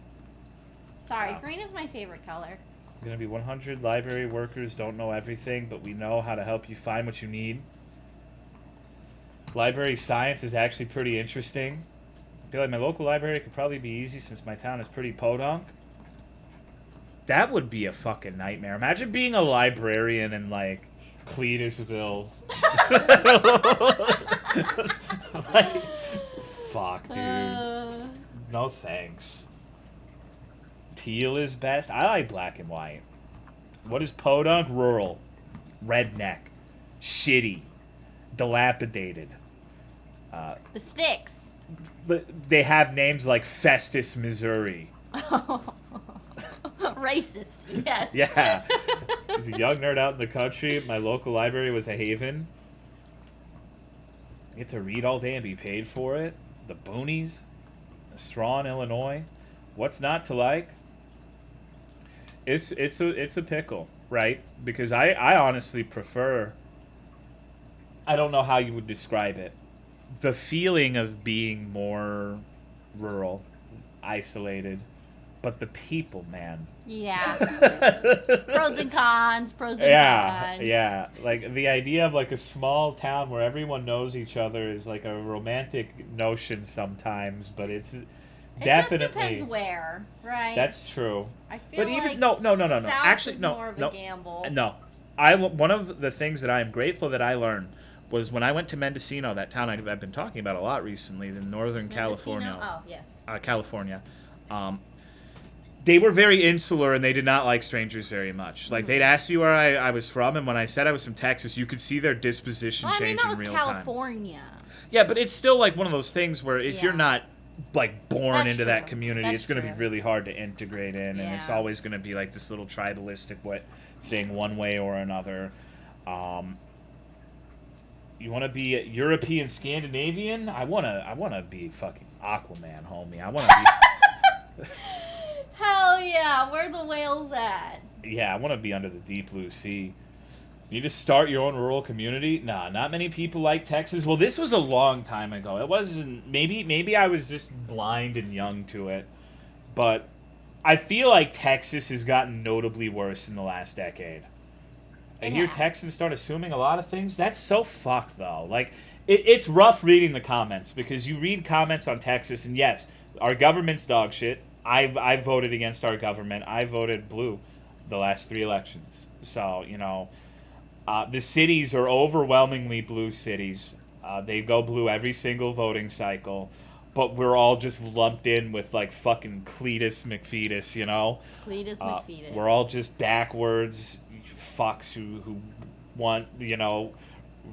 [SPEAKER 2] Sorry,
[SPEAKER 1] Wow.
[SPEAKER 2] green is my favorite color.
[SPEAKER 1] Going to be 100 library workers don't know everything, but we know how to help you find what you need. Library science is actually pretty interesting. I feel like my local library could probably be easy since my town is pretty podunk. That would be a fucking nightmare. Imagine being a librarian in, like, Cletusville. Like, fuck, dude. No thanks. Teal is best. I like black and white. What is podunk? Rural. Redneck. Shitty. Dilapidated.
[SPEAKER 2] The sticks.
[SPEAKER 1] They have names like Festus, Missouri.
[SPEAKER 2] Racist, yes.
[SPEAKER 1] Yeah. As a young nerd out in the country, my local library was a haven. I get to read all day and be paid for it. The boonies. Strawn, Illinois. What's not to like? It's a pickle, right? Because I honestly prefer, I don't know how you would describe it, the feeling of being more rural, isolated, but the people, man.
[SPEAKER 2] Yeah. Pros and cons.
[SPEAKER 1] Yeah. Like the idea of like a small town where everyone knows each other is like a romantic notion sometimes, but it's definitely.
[SPEAKER 2] It just depends where, right?
[SPEAKER 1] That's true.
[SPEAKER 2] I feel
[SPEAKER 1] but even
[SPEAKER 2] like
[SPEAKER 1] no.
[SPEAKER 2] South
[SPEAKER 1] Actually,
[SPEAKER 2] is
[SPEAKER 1] no.
[SPEAKER 2] more of
[SPEAKER 1] no.
[SPEAKER 2] a gamble.
[SPEAKER 1] No. One of the things that I am grateful that I learned was when I went to Mendocino, that town I've been talking about a lot recently, in Northern California.
[SPEAKER 2] Oh, yes.
[SPEAKER 1] California. They were very insular and they did not like strangers very much. Like, they'd ask me where I was from, and when I said I was from Texas, you could see their disposition change in real time.
[SPEAKER 2] California.
[SPEAKER 1] Yeah, but it's still like one of those things where if you're not like born
[SPEAKER 2] That's
[SPEAKER 1] into
[SPEAKER 2] true.
[SPEAKER 1] that community,
[SPEAKER 2] That's
[SPEAKER 1] it's going to be
[SPEAKER 2] true.
[SPEAKER 1] really hard to integrate in, and it's
[SPEAKER 2] Yeah.
[SPEAKER 1] always going to be like this little tribalistic thing one way or another. You want to be European Scandinavian? I want to be fucking Aquaman, homie. I want to be
[SPEAKER 2] Hell yeah! Where the whales at?
[SPEAKER 1] I want to be under the deep blue sea. You just start your own rural community? Nah, not many people like Texas. Well, this was a long time ago. It wasn't. Maybe I was just blind and young to it, but I feel like Texas has gotten notably worse in the last decade. I hear Texans start assuming a lot of things. That's so fucked, though. Like, it's rough reading the comments because you read comments on Texas, and yes, our government's dog shit. I voted against our government. I voted blue the last 3 elections. So, the cities are overwhelmingly blue cities. They go blue every single voting cycle. but we're all just lumped in with like fucking Cletus McFetus, you know?
[SPEAKER 2] Cletus McFetus.
[SPEAKER 1] We're all just backwards fucks who want, you know,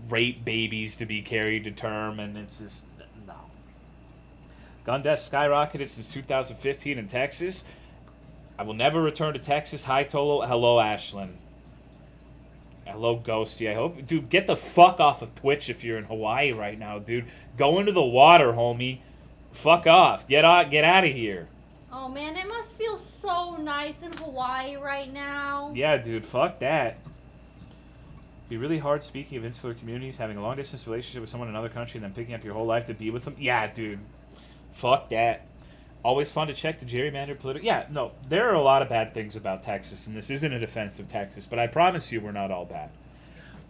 [SPEAKER 1] rape babies to be carried to term, and it's just, no. Gun deaths skyrocketed since 2015 in Texas. I will never return to Texas. Hi, Tolo. Hello, Ashlyn. Hello, Ghosty. I hope... Dude, get the fuck off of Twitch if you're in Hawaii right now, dude. Go into the water, homie. Fuck off. Get out of here.
[SPEAKER 2] Oh, man, it must feel so nice in Hawaii right now.
[SPEAKER 1] Yeah, dude. Fuck that. Be really hard, speaking of insular communities, having a long-distance relationship with someone in another country and then picking up your whole life to be with them. Yeah, dude. Fuck that. Always fun to check the gerrymandered political... Yeah, no, there are a lot of bad things about Texas, and this isn't a defense of Texas, but I promise you we're not all bad.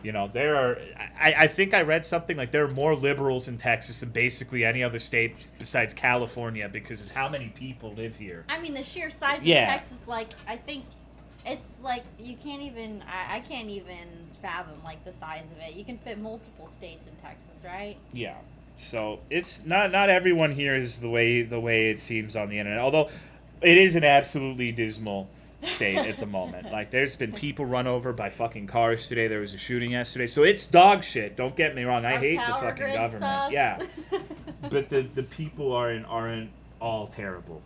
[SPEAKER 1] You know, there are... I think I read something like there are more liberals in Texas than basically any other state besides California because of how many people live here.
[SPEAKER 2] I mean, the sheer size of Texas, like, I think it's like you can't even... I can't even fathom, like, the size of it. You can fit multiple states in Texas, right?
[SPEAKER 1] Yeah. So it's not everyone here is the way it seems on the internet. Although it is an absolutely dismal state at the moment. Like there's been people run over by fucking cars today. There was a shooting yesterday. So it's dog shit. Don't get me wrong. I hate the fucking government.
[SPEAKER 2] Sucks.
[SPEAKER 1] Yeah. But the people aren't all terrible.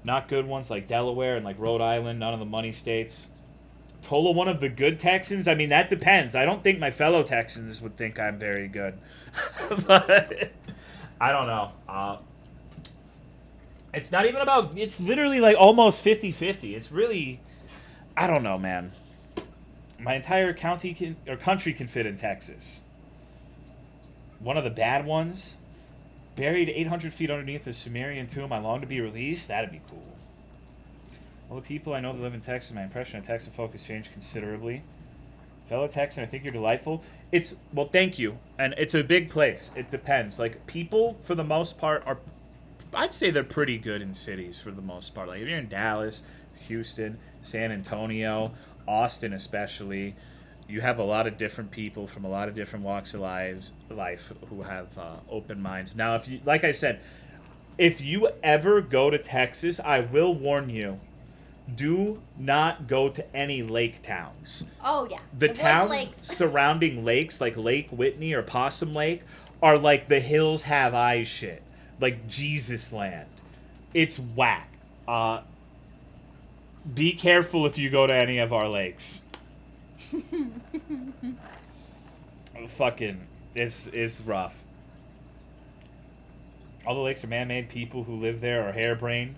[SPEAKER 1] Not good ones like Delaware and like Rhode Island. None of the money states. Tola, one of the good Texans? I mean, that depends. I don't think my fellow Texans would think I'm very good. But I don't know. It's not even about... It's literally like almost 50-50. It's really... I don't know, man. My entire country can fit in Texas. One of the bad ones. Buried 800 feet underneath the Sumerian tomb. I long to be released. That'd be cool. All the people I know that live in Texas, my impression of Texan folk has changed considerably. Fellow Texan, I think you're delightful. Well, thank you. And it's a big place. It depends. Like, people, for the most part, I'd say they're pretty good in cities for the most part. Like, if you're in Dallas, Houston, San Antonio, Austin especially, you have a lot of different people from a lot of different walks of life who have open minds. Now, if you, like I said, if you ever go to Texas, I will warn you, do not go to any lake towns.
[SPEAKER 2] Oh, yeah.
[SPEAKER 1] The towns surrounding lakes, like Lake Whitney or Possum Lake, are like the hills have eyes shit. Like Jesus land. It's whack. Be careful if you go to any of our lakes. Fucking, it's rough. All the lakes are man-made. People who live there are harebrained.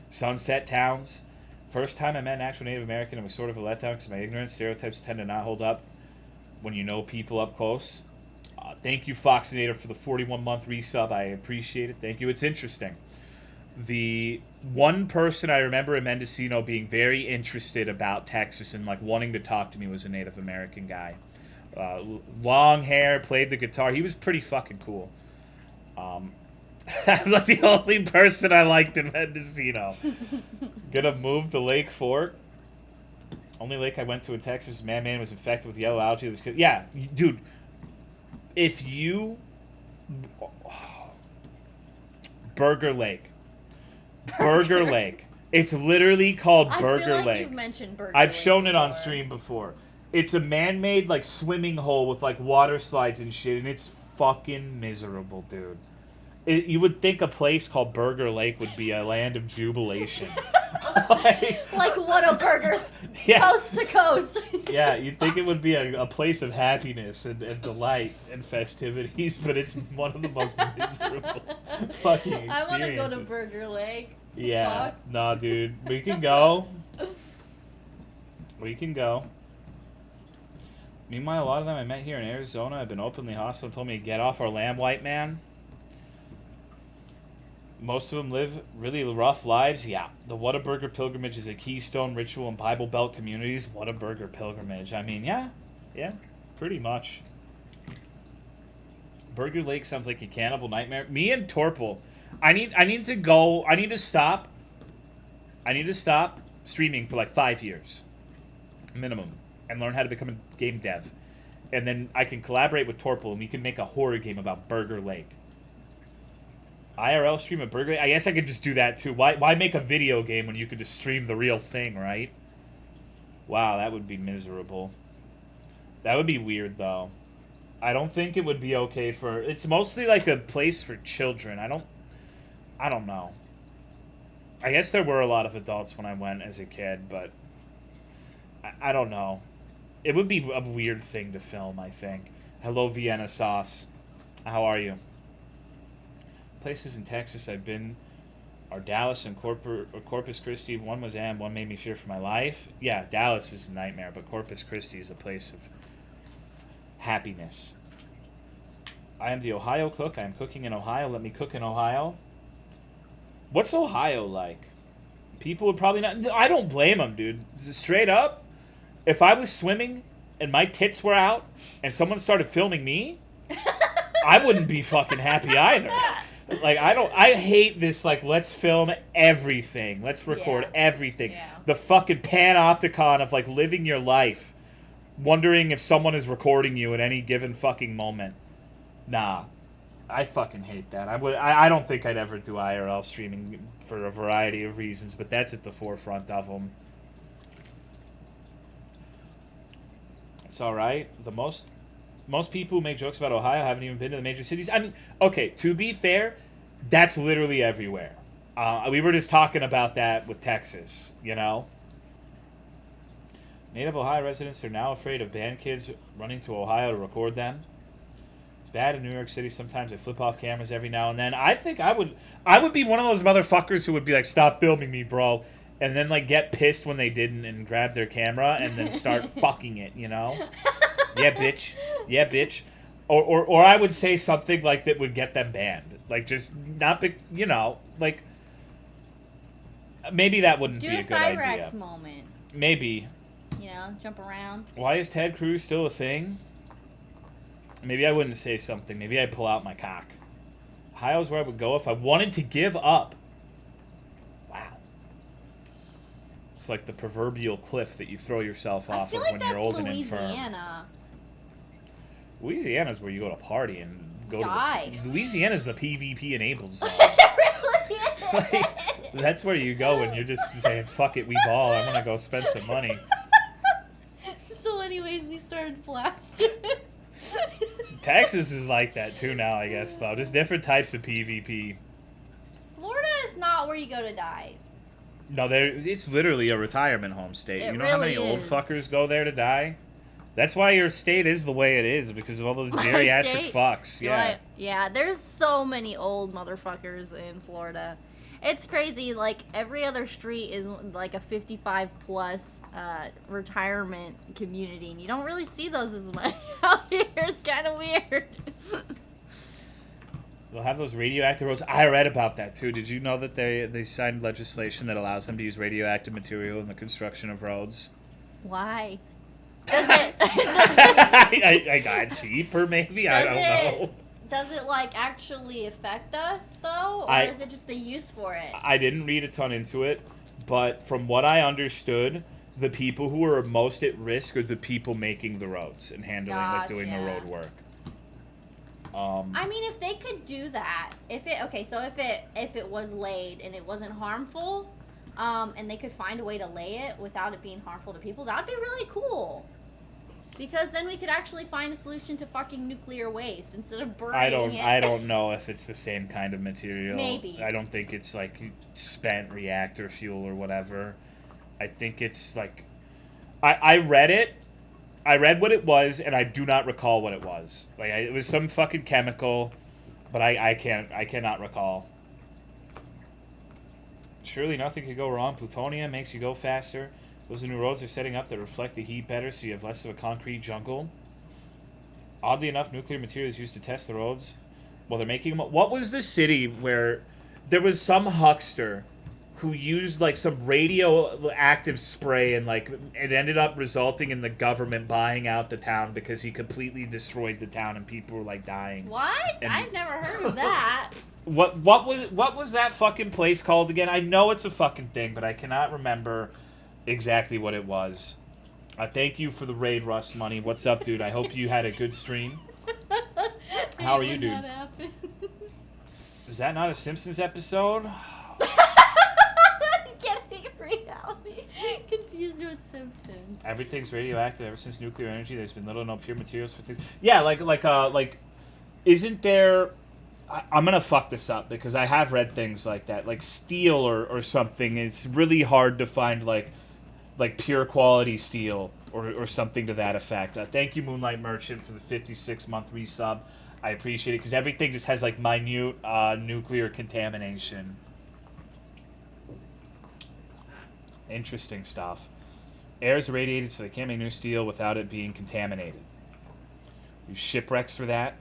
[SPEAKER 1] Sunset towns. First time I met an actual Native American, it was sort of a letdown because my ignorance stereotypes tend to not hold up when you know people up close. Thank you, Foxinator, for the 41-month resub. I appreciate it. Thank you. It's interesting. The one person I remember in Mendocino being very interested about Texas and like wanting to talk to me was a Native American guy. Long hair, played the guitar. He was pretty fucking cool. That's like the only person I liked in Mendocino. Gonna move to Lake Fork. Only lake I went to in Texas, man was infected with yellow algae. Yeah, dude. If you... Burger Lake. Burger Lake. It's literally called Burger
[SPEAKER 2] I feel like
[SPEAKER 1] Lake.
[SPEAKER 2] You've mentioned Burger
[SPEAKER 1] I've
[SPEAKER 2] Lake
[SPEAKER 1] shown it on
[SPEAKER 2] before.
[SPEAKER 1] stream before. It's a man-made like swimming hole with like water slides and shit, and it's fucking miserable, dude. You would think a place called Burger Lake would be a land of jubilation.
[SPEAKER 2] like Whataburgers,
[SPEAKER 1] yeah.
[SPEAKER 2] coast to coast.
[SPEAKER 1] Yeah, you'd think it would be a place of happiness and delight and festivities, but it's one of the most miserable fucking experiences.
[SPEAKER 2] I want to go to Burger Lake.
[SPEAKER 1] Yeah, nah, dude. We can go. We can go. Meanwhile, a lot of them I met here in Arizona have been openly hostile and told me to get off our land, white man. Most of them live really rough lives. Yeah, the Whataburger pilgrimage is a keystone ritual in Bible Belt communities. Whataburger pilgrimage. I mean, yeah, pretty much. Burger Lake sounds like a cannibal nightmare. Me and Torpal, I need to go. I need to stop. I need to stop streaming for like 5 years, minimum, and learn how to become a game dev, and then I can collaborate with Torpal and we can make a horror game about Burger Lake. IRL stream a burger. I guess I could just do that too. Why make a video game when you could just stream the real thing, right? Wow, that would be miserable. That would be weird though. I don't think it would be okay for. It's mostly like a place for children. I don't know. I guess there were a lot of adults when I went as a kid, but I don't know. It would be a weird thing to film, I think. Hello, Vienna sauce. How are you? Places in Texas I've been are Dallas and Corpus Christi. One was one made me fear for my life. Yeah, Dallas is a nightmare, but Corpus Christi is a place of happiness. I am the Ohio cook. I am cooking in Ohio. Let me cook in Ohio. What's Ohio like? People would probably not. I don't blame them, dude. Straight up, if I was swimming and my tits were out and someone started filming me, I wouldn't be fucking happy either. Like, I hate this, like, let's film everything. Let's record everything.
[SPEAKER 2] Yeah.
[SPEAKER 1] The fucking panopticon of, like, living your life, wondering if someone is recording you at any given fucking moment. Nah. I fucking hate that. I don't think I'd ever do IRL streaming for a variety of reasons, but that's at the forefront of them. It's all right. Most people who make jokes about Ohio haven't even been to the major cities. I mean, okay, to be fair, that's literally everywhere. We were just talking about that with Texas, you know? Native Ohio residents are now afraid of band kids running to Ohio to record them. Bad in New York City. Sometimes I flip off cameras every now and then. I think I would be one of those motherfuckers who would be like, stop filming me, bro, and then like get pissed when they didn't and grab their camera and then start fucking it, you know? Yeah, bitch. Or I would say something like that would get them banned. Like, just not big, you know, like, maybe that wouldn't be a good idea.
[SPEAKER 2] Do a Cyrex moment.
[SPEAKER 1] Maybe.
[SPEAKER 2] You know, jump around.
[SPEAKER 1] Why is Ted Cruz still a thing? Maybe I wouldn't say something. Maybe I'd pull out my cock. Ohio's where I would go if I wanted to give up. Wow. It's like the proverbial cliff that you throw yourself off of when you're old and infirm.
[SPEAKER 2] Louisiana.
[SPEAKER 1] Louisiana's where you go to party and go
[SPEAKER 2] Die.
[SPEAKER 1] to the... Louisiana's the PvP enabled zone.
[SPEAKER 2] Really?
[SPEAKER 1] Like, that's where you go when you're just saying, fuck it, we ball. I'm going to go spend some money.
[SPEAKER 2] So anyways, we started blasting.
[SPEAKER 1] Texas is like that too now, I guess, though. Just different types of PvP.
[SPEAKER 2] Florida is not where you go to die.
[SPEAKER 1] No, it's literally a retirement home state.
[SPEAKER 2] It
[SPEAKER 1] You know how many
[SPEAKER 2] really
[SPEAKER 1] old
[SPEAKER 2] is.
[SPEAKER 1] fuckers go there to die? That's why your state is the way it is, because of all those geriatric
[SPEAKER 2] state?
[SPEAKER 1] fucks. Yeah.
[SPEAKER 2] Yeah, there's so many old motherfuckers in Florida. It's crazy. Like, every other street is like a 55 plus retirement community, and you don't really see those as much out here. It's kind of weird.
[SPEAKER 1] They'll have those radioactive roads. I read about that too. Did you know that they signed legislation that allows them to use radioactive material in the construction of roads?
[SPEAKER 2] Why? Does it?
[SPEAKER 1] I got cheaper, maybe. I don't know.
[SPEAKER 2] Does it like actually affect us though, or is it just a use for it?
[SPEAKER 1] I didn't read a ton into it, but from what I understood, the people who are most at risk are the people making the roads and handling, like doing the road work.
[SPEAKER 2] I mean, if they could do that, if it was laid and it wasn't harmful, and they could find a way to lay it without it being harmful to people, that would be really cool. Because then we could actually find a solution to fucking nuclear waste instead of burning it.
[SPEAKER 1] I don't know if it's the same kind of material.
[SPEAKER 2] Maybe.
[SPEAKER 1] I don't think it's like spent reactor fuel or whatever. I think it's like... I read it. I read what it was, and I do not recall what it was. Like, it was some fucking chemical, but I cannot recall. Surely nothing could go wrong. Plutonium makes you go faster. Those new roads are setting up that reflect the heat better, so you have less of a concrete jungle. Oddly enough, nuclear material is used to test the roads while they're making them. What was the city where there was some huckster who used like some radioactive spray and like it ended up resulting in the government buying out the town because he completely destroyed the town and people were like dying?
[SPEAKER 2] What?
[SPEAKER 1] And
[SPEAKER 2] I've never heard of that.
[SPEAKER 1] What was that fucking place called again? I know it's a fucking thing, but I cannot remember exactly what it was. Thank you for the raid, Russ money. What's up, dude? I hope you had a good stream. How are you, dude? Is that not a Simpsons episode?
[SPEAKER 2] Getting reality confused with Simpsons.
[SPEAKER 1] Everything's radioactive ever since nuclear energy. There's been little or no pure materials for things. Yeah, like, isn't there? I'm gonna fuck this up because I have read things like that. Like steel or something. It's really hard to find like pure quality steel or something to that effect. Thank you, Moonlight Merchant, for the 56-month resub. I appreciate it because everything just has like minute nuclear contamination. Interesting stuff. Air is irradiated, so they can't make new steel without it being contaminated. Use shipwrecks for that.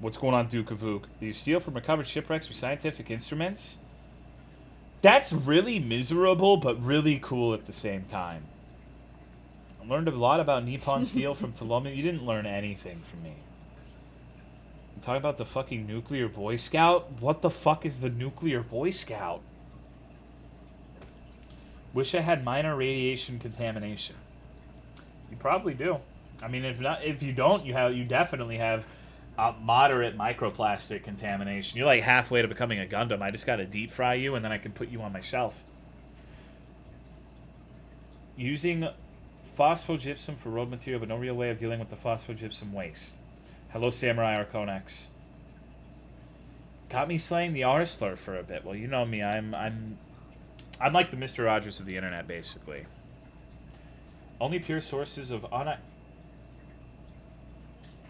[SPEAKER 1] What's going on, Duke of Vuk? They use steel from recovered shipwrecks for scientific instruments. That's really miserable, but really cool at the same time. I learned a lot about Nippon steel from Tolomeo. You didn't learn anything from me. You talk about the fucking nuclear Boy Scout? What the fuck is the nuclear Boy Scout? Wish I had minor radiation contamination. You probably do. I mean, if you don't, you definitely have moderate microplastic contamination. You're like halfway to becoming a Gundam. I just gotta deep fry you, and then I can put you on my shelf. Using phosphogypsum for road material, but no real way of dealing with the phosphogypsum waste. Hello, Samurai Arconex. Got me slaying the R-slur for a bit. Well, you know me. I'm like the Mr. Rogers of the internet, basically. Only pure sources of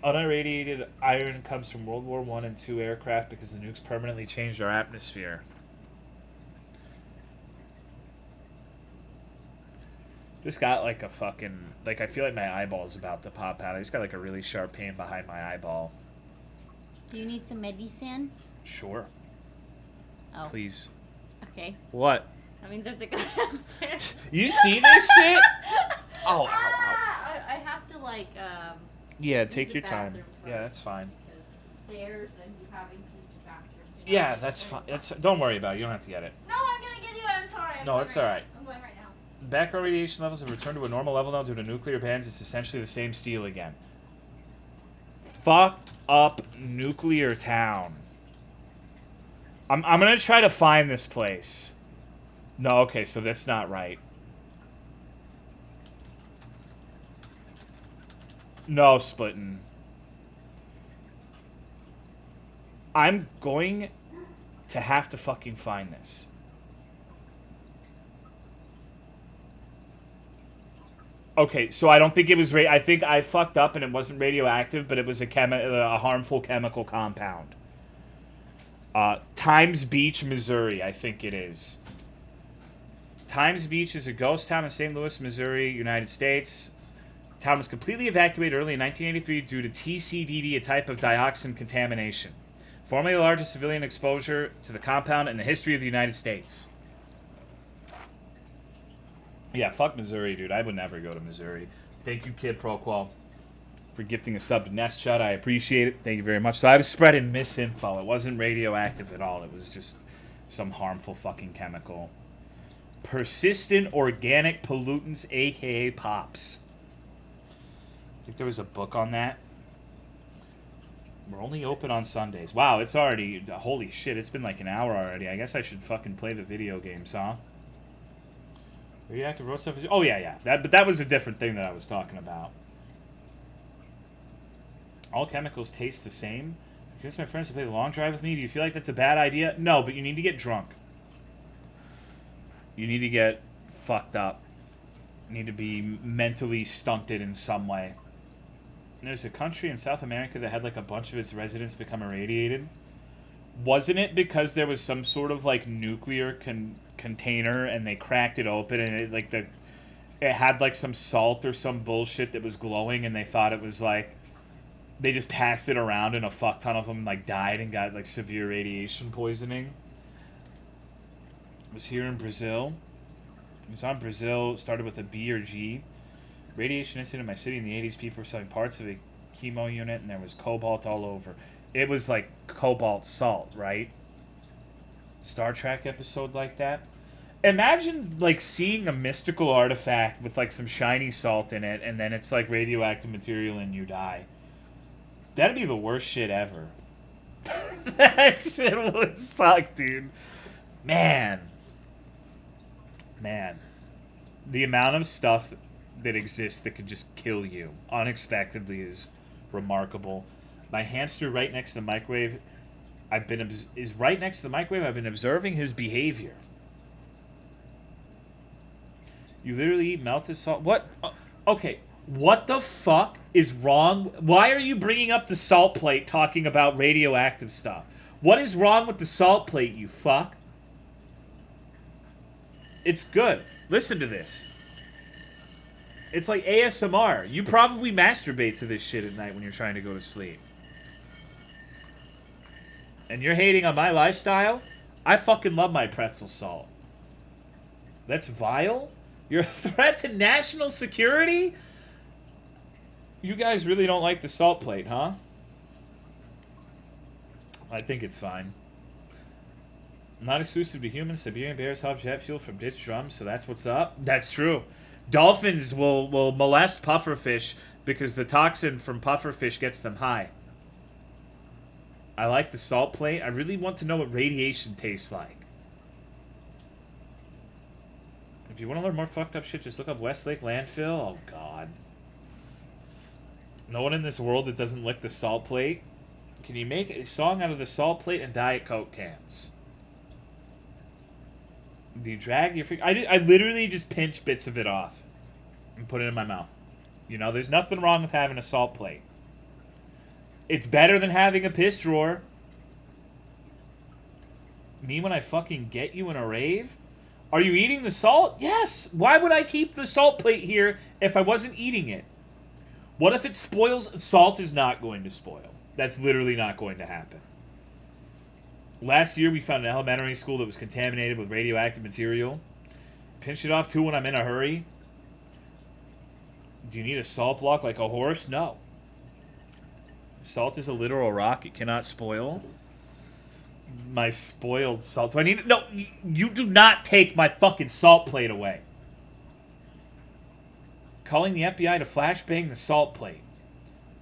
[SPEAKER 1] unirradiated iron comes from World War I and II aircraft because the nukes permanently changed our atmosphere. Just got like a fucking... Like, I feel like my eyeball is about to pop out. I just got like a really sharp pain behind my eyeball.
[SPEAKER 2] Do you need some medicine?
[SPEAKER 1] Sure.
[SPEAKER 2] Oh.
[SPEAKER 1] Please.
[SPEAKER 2] Okay.
[SPEAKER 1] What?
[SPEAKER 2] That means I have to go downstairs.
[SPEAKER 1] You see this shit? Oh, ow, ow.
[SPEAKER 2] I have to, like,
[SPEAKER 1] Yeah,
[SPEAKER 2] use
[SPEAKER 1] take
[SPEAKER 2] the
[SPEAKER 1] your time.
[SPEAKER 2] bathroom first,
[SPEAKER 1] Yeah, that's fine.
[SPEAKER 2] because stairs and you having to use the bathroom.
[SPEAKER 1] Yeah, that's fine. Don't worry about it. You don't have to get it.
[SPEAKER 2] No, I'm gonna get you. I'm sorry.
[SPEAKER 1] No, it's alright.
[SPEAKER 2] I'm going right now.
[SPEAKER 1] Background radiation levels have returned to a normal level now due to nuclear bans. It's essentially the same steel again. Fucked up nuclear town. I'm gonna try to find this place. No, okay, so that's not right. No, splitting. I'm going to have to fucking find this. Okay, so I don't think it was... I think I fucked up and it wasn't radioactive, but it was a harmful chemical compound. Times Beach, Missouri, I think it is. Times Beach is a ghost town in St. Louis, Missouri, United States. The town was completely evacuated early in 1983 due to TCDD, a type of dioxin contamination. Formerly the largest civilian exposure to the compound in the history of the United States. Yeah, fuck Missouri, dude. I would never go to Missouri. Thank you, Kid Proqual, for gifting a sub to Nest Chud. I appreciate it. Thank you very much. So I was spreading misinfo. It wasn't radioactive at all. It was just some harmful fucking chemical. Persistent organic pollutants, a.k.a. POPs. I think there was a book on that. We're only open on Sundays. Wow, it's already... Holy shit, it's been like an hour already. I guess I should fucking play the video games, huh? Radioactive road stuff is... Oh, yeah. But that was a different thing that I was talking about. All chemicals taste the same. If you ask my friends to play the long drive with me, do you feel like that's a bad idea? No, but you need to get drunk. You need to get fucked up. You need to be mentally stunted in some way. And there's a country in South America that had like a bunch of its residents become irradiated. Wasn't it because there was some sort of like nuclear container and they cracked it open and it had like some salt or some bullshit that was glowing and they thought it was like they just passed it around and a fuck ton of them like died and got like severe radiation poisoning. It was here in Brazil. It was on Brazil. Started with a B or G. Radiation incident in my city in the 80s. People were selling parts of a chemo unit and there was cobalt all over. It was like cobalt salt, right? Star Trek episode like that. Imagine like seeing a mystical artifact with like some shiny salt in it and then it's like radioactive material and you die. That'd be the worst shit ever. That shit would suck, dude. Man. The amount of stuff that exists that could just kill you unexpectedly is remarkable. My hamster right next to the microwave, is right next to the microwave. I've been observing his behavior. You literally eat melted salt. What? Okay. What the fuck is wrong? Why are you bringing up the salt plate talking about radioactive stuff? What is wrong with the salt plate, you fuck? It's good. Listen to this. It's like ASMR. You probably masturbate to this shit at night when you're trying to go to sleep. And you're hating on my lifestyle? I fucking love my pretzel salt. That's vile? You're a threat to national security? You guys really don't like the salt plate, huh? I think it's fine. Not exclusive to humans. Siberian bears have jet fuel from ditch drums, so that's what's up. That's true. Dolphins will molest pufferfish because the toxin from pufferfish gets them high. I like the salt plate. I really want to know what radiation tastes like. If you want to learn more fucked up shit, just look up Westlake landfill. Oh, God. No one in this world that doesn't lick the salt plate. Can you make a song out of the salt plate and Diet Coke cans? Do you drag your finger? I literally just pinch bits of it off and put it in my mouth. You know, there's nothing wrong with having a salt plate. It's better than having a piss drawer. Me when I fucking get you in a rave? Are you eating the salt? Yes! Why would I keep the salt plate here if I wasn't eating it? What if it spoils? Salt is not going to spoil. That's literally not going to happen. Last year, we found an elementary school that was contaminated with radioactive material. Pinch it off, too, when I'm in a hurry. Do you need a salt block like a horse? No. Salt is a literal rock. It cannot spoil. My spoiled salt. Do I need it? No, you do not take my fucking salt plate away. Calling the FBI to flashbang the salt plate.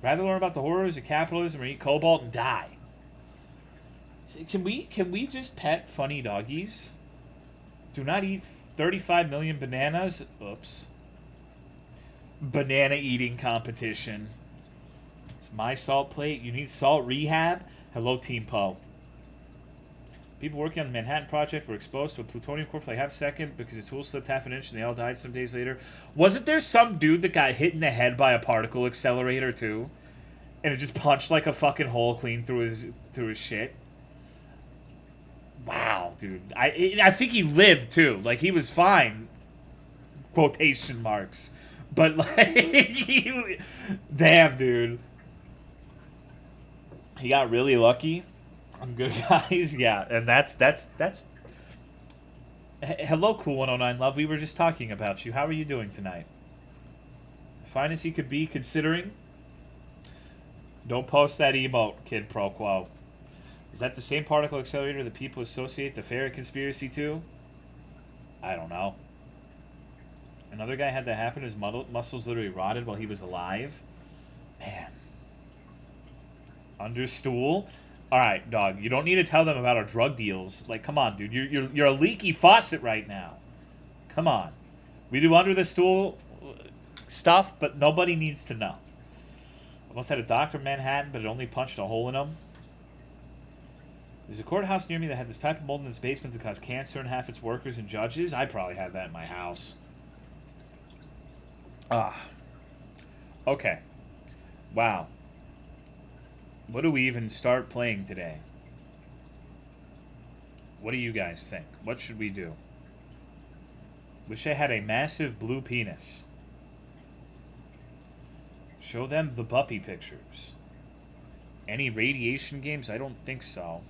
[SPEAKER 1] Rather learn about the horrors of capitalism or eat cobalt and die. Can we just pet funny doggies? Do not eat 35 million bananas. Oops. Banana eating competition. It's my salt plate. You need salt rehab? Hello, Team Poe. People working on the Manhattan Project were exposed to a plutonium core for like half a second because the tool slipped half an inch and they all died some days later. Wasn't there some dude that got hit in the head by a particle accelerator too? And it just punched like a fucking hole clean through his shit? Wow, dude. I think he lived too. Like, he was fine. Quotation marks. But like damn, dude. He got really lucky. I'm good, guys. Yeah, and that's hello, Cool 109 Love. We were just talking about you. How are you doing tonight? Fine as he could be, considering. Don't post that emote, Kid Pro Quo. Is that the same particle accelerator that people associate the ferret conspiracy to? I don't know. Another guy had that happen. His muscles literally rotted while he was alive. Man. Under stool? Alright, dog. You don't need to tell them about our drug deals. Like, come on, dude. You're a leaky faucet right now. Come on. We do under the stool stuff, but nobody needs to know. Almost had a doctor in Manhattan, but it only punched a hole in him. There's a courthouse near me that had this type of mold in its basement that caused cancer in half its workers and judges. I probably had that in my house. Okay. Wow. What do we even start playing today? What do you guys think? What should we do? Wish I had a massive blue penis. Show them the puppy pictures. Any radiation games? I don't think so.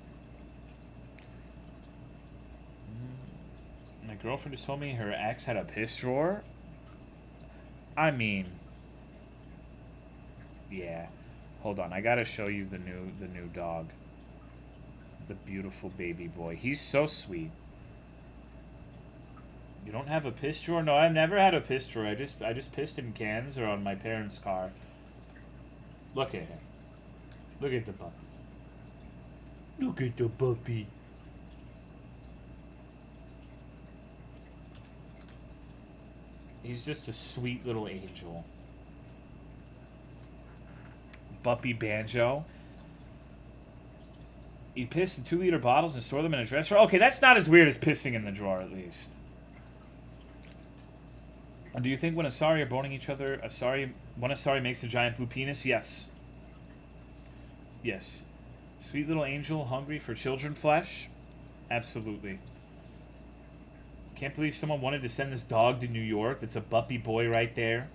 [SPEAKER 1] My girlfriend just told me her ex had a piss drawer. I mean, yeah. Hold on, I gotta show you the new dog. The beautiful baby boy. He's so sweet. You don't have a piss drawer? No, I've never had a piss drawer. I just pissed in cans or on my parents' car. Look at him. Look at the puppy. Look at the puppy. He's just a sweet little angel. Buppy Banjo. You piss in 2-liter bottles and store them in a dresser? Okay, that's not as weird as pissing in the drawer, at least. And do you think when Asari are boning each other, one Asari makes a giant blue penis? Yes. Yes. Sweet little angel, hungry for children flesh? Absolutely. Can't believe someone wanted to send this dog to New York. That's a Buppy boy right there.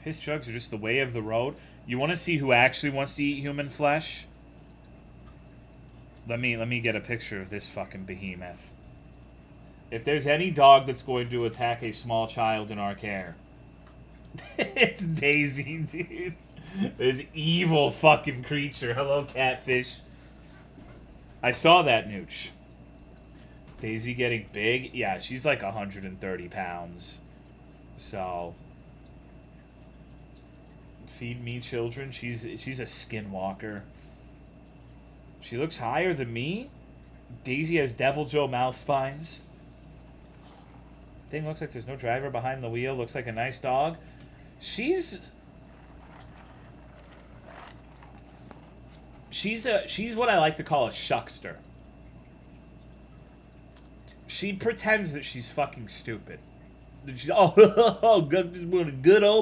[SPEAKER 1] Piss jugs are just the way of the road. You want to see who actually wants to eat human flesh? Let me get a picture of this fucking behemoth. If there's any dog that's going to attack a small child in our care, it's Daisy, dude. This evil fucking creature. Hello, catfish. I saw that nooch. Daisy getting big? Yeah, she's like 130 pounds. So, feed me children. She's a skinwalker. She looks higher than me. Daisy has Devil Joe mouth spines. Thing looks like there's no driver behind the wheel. Looks like a nice dog. She's what I like to call a shuckster. She pretends that she's fucking stupid. Good old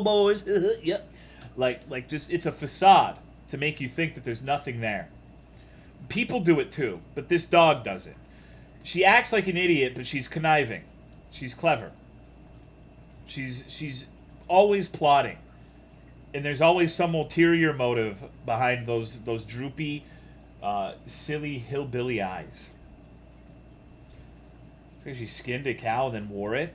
[SPEAKER 1] boys. Yep. Like just it's a facade to make you think that there's nothing there. People do it too, but this dog does it. She acts like an idiot, but she's conniving. She's clever. She's always plotting. And there's always some ulterior motive behind those droopy, silly hillbilly eyes. She skinned a cow and then wore it.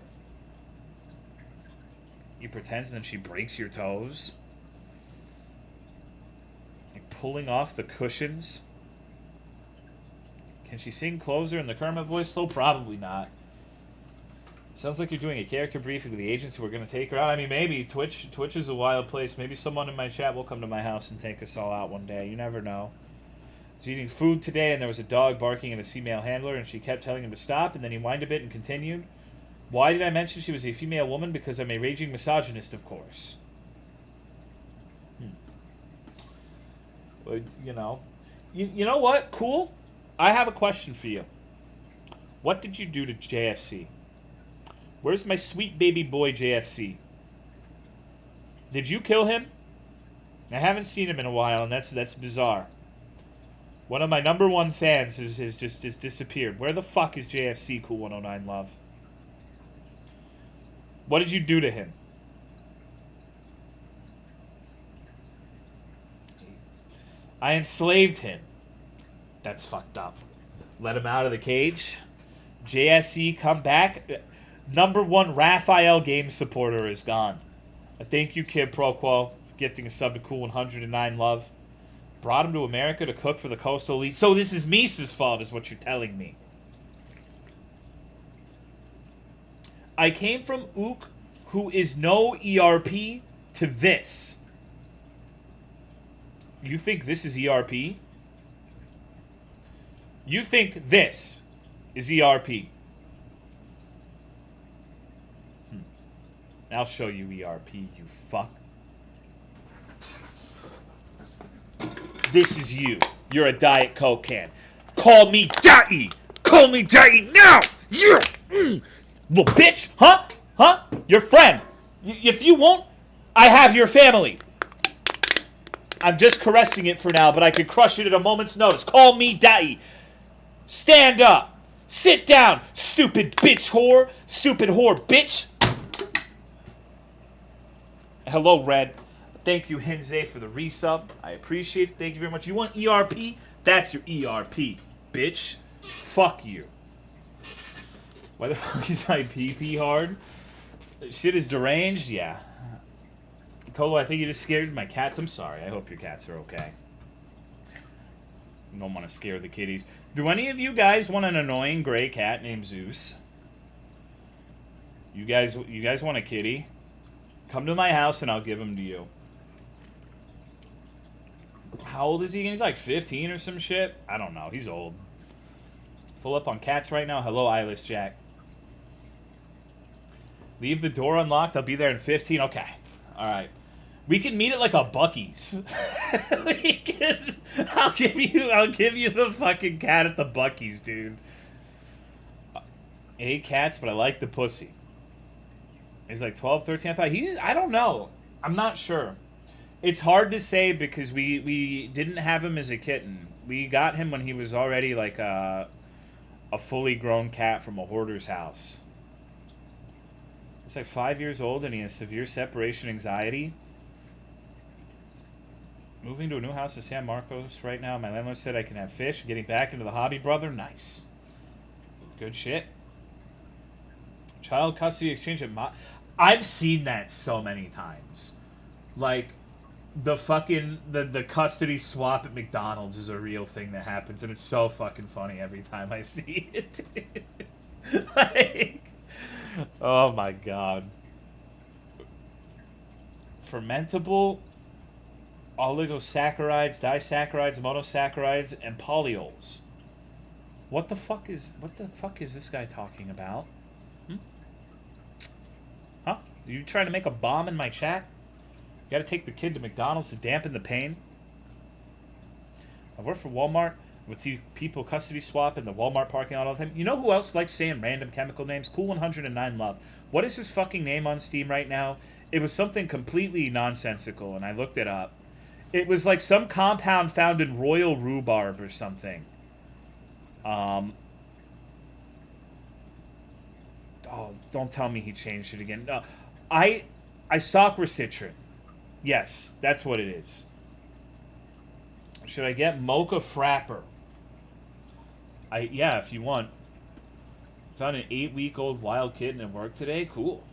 [SPEAKER 1] You pretend and then she breaks your toes. Like pulling off the cushions. Can she sing Closer in the Kermit voice though? Probably not. Sounds like you're doing a character briefing with the agents who are going to take her out. I mean, maybe. Twitch is a wild place. Maybe someone in my chat will come to my house and take us all out one day. You never know. I was eating food today, and there was a dog barking at his female handler, and she kept telling him to stop, and then he whined a bit and continued. Why did I mention she was a female woman? Because I'm a raging misogynist, of course. Well, you know. You know what? Cool. I have a question for you. What did you do to JFC? Where's my sweet baby boy JFC? Did you kill him? I haven't seen him in a while, and that's bizarre. One of my number one fans has just disappeared. Where the fuck is JFC, Cool 109 Love? What did you do to him? I enslaved him. That's fucked up. Let him out of the cage. JFC, come back. Number one Raphael game supporter is gone. Thank you, Kid Pro Quo, for gifting a sub to Cool 109 Love. Brought him to America to cook for the Coastal Elite. So this is Misa's fault, is what you're telling me. I came from Ook, who is no ERP, to this. You think this is ERP? You think this is ERP? I'll show you ERP, you fuck. This is you. You're a Diet Coke can. Call me Daddy! Call me Daddy now! Yeah! Little bitch! Huh? Huh? Your friend. If you won't, I have your family. I'm just caressing it for now, but I could crush it at a moment's notice. Call me Daddy. Stand up. Sit down, stupid bitch whore. Stupid whore bitch. Hello, Red. Thank you, Hinze, for the resub. I appreciate it. Thank you very much. You want ERP? That's your ERP, bitch. Fuck you. Why the fuck is my PP hard? Shit is deranged? Yeah. Tolo, I think you just scared my cats. I'm sorry. I hope your cats are okay. I don't want to scare the kitties. Do any of you guys want an annoying gray cat named Zeus? You guys want a kitty? Come to my house and I'll give him to you. How old is he again? He's like 15 or some shit. I don't know. He's old. Full up on cats right now. Hello, Eyeless Jack. Leave the door unlocked. I'll be there in 15. Okay. All right. We can meet at like a Buc-ee's. I'll give you the fucking cat at the Buc-ee's, dude. 8 cats, but I like the pussy. He's like 12, 13. I don't know. I'm not sure. It's hard to say because we didn't have him as a kitten. We got him when he was already like a fully grown cat from a hoarder's house. He's like 5 years old and he has severe separation anxiety. Moving to a new house in San Marcos right now. My landlord said I can have fish. Getting back into the hobby, brother. Nice. Good shit. Child custody exchange at I've seen that so many times. Like, the fucking... The custody swap at McDonald's is a real thing that happens, and it's so fucking funny every time I see it. Like... Oh my god. Fermentable... oligosaccharides, disaccharides, monosaccharides, and polyols. What the fuck is this guy talking about? Huh? Are you trying to make a bomb in my chat? You gotta take the kid to McDonald's to dampen the pain? I work for Walmart. I would see people custody swap in the Walmart parking lot all the time. You know who else likes saying random chemical names? Cool109 Love. What is his fucking name on Steam right now? It was something completely nonsensical, and I looked it up. It was like some compound found in royal rhubarb or something. Oh, don't tell me he changed it again. Isocracitrin. Yes, that's what it is. Should I get Mocha Frapper? Yeah, if you want. Found an 8-week-old wild kitten at work today. Cool.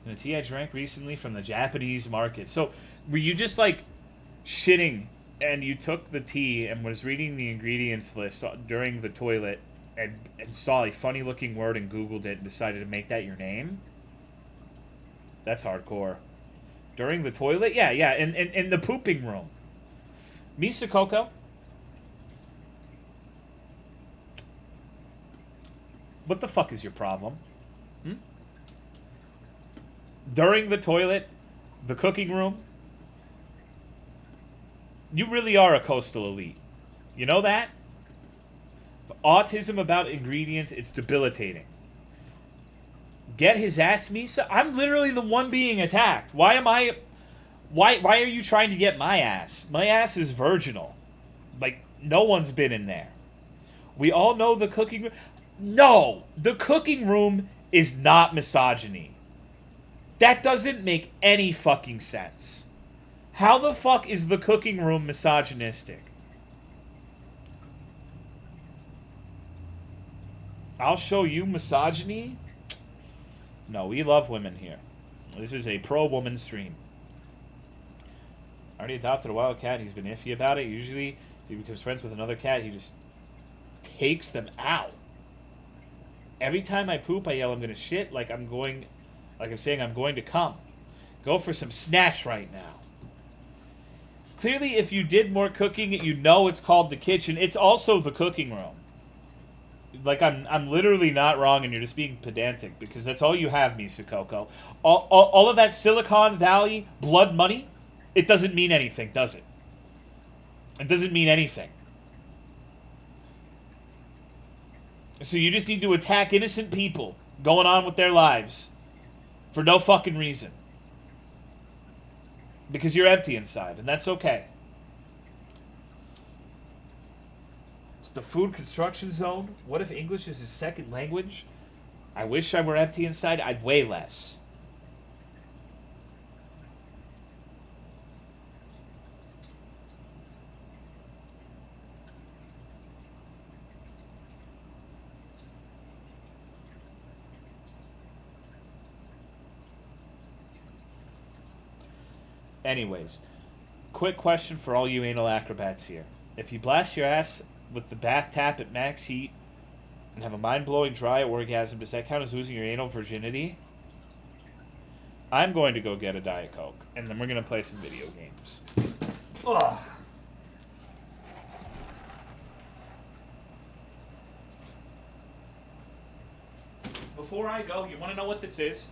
[SPEAKER 1] And a tea I drank recently from the Japanese market. So, were you just like shitting and you took the tea and was reading the ingredients list during the toilet and saw a funny looking word and Googled it and decided to make that your name? That's hardcore. During the toilet? Yeah, in the pooping room. Misa Coco. What the fuck is your problem? During the toilet, the cooking room. You really are a coastal elite. You know that? Autism about ingredients, it's debilitating. Get his ass, Misa? I'm literally the one being attacked. Why are you trying to get my ass? My ass is virginal. Like, no one's been in there. We all know the cooking room. No! The cooking room is not misogyny. That doesn't make any fucking sense. How the fuck is the cooking room misogynistic? I'll show you misogyny? No, we love women here. This is a pro-woman stream. I already adopted a wild cat. He's been iffy about it. Usually, if he becomes friends with another cat, he just takes them out. Every time I poop, I yell, I'm gonna shit, like I'm saying I'm going to come. Go for some snatch right now. Clearly, if you did more cooking, you know it's called the kitchen. It's also the cooking room. Like, I'm literally not wrong, and you're just being pedantic, because that's all you have, Misa Coco. All of that Silicon Valley blood money, it doesn't mean anything, does it? It doesn't mean anything. So you just need to attack innocent people going on with their lives for no fucking reason. Because you're empty inside, and that's okay. It's the food construction zone. What if English is his second language? I wish I were empty inside. I'd weigh less. Anyways, quick question for all you anal acrobats here. If you blast your ass with the bath tap at max heat and have a mind-blowing dry orgasm, does that count as losing your anal virginity? I'm going to go get a Diet Coke, and then we're going to play some video games. Ugh. before I go, you want to know what this is?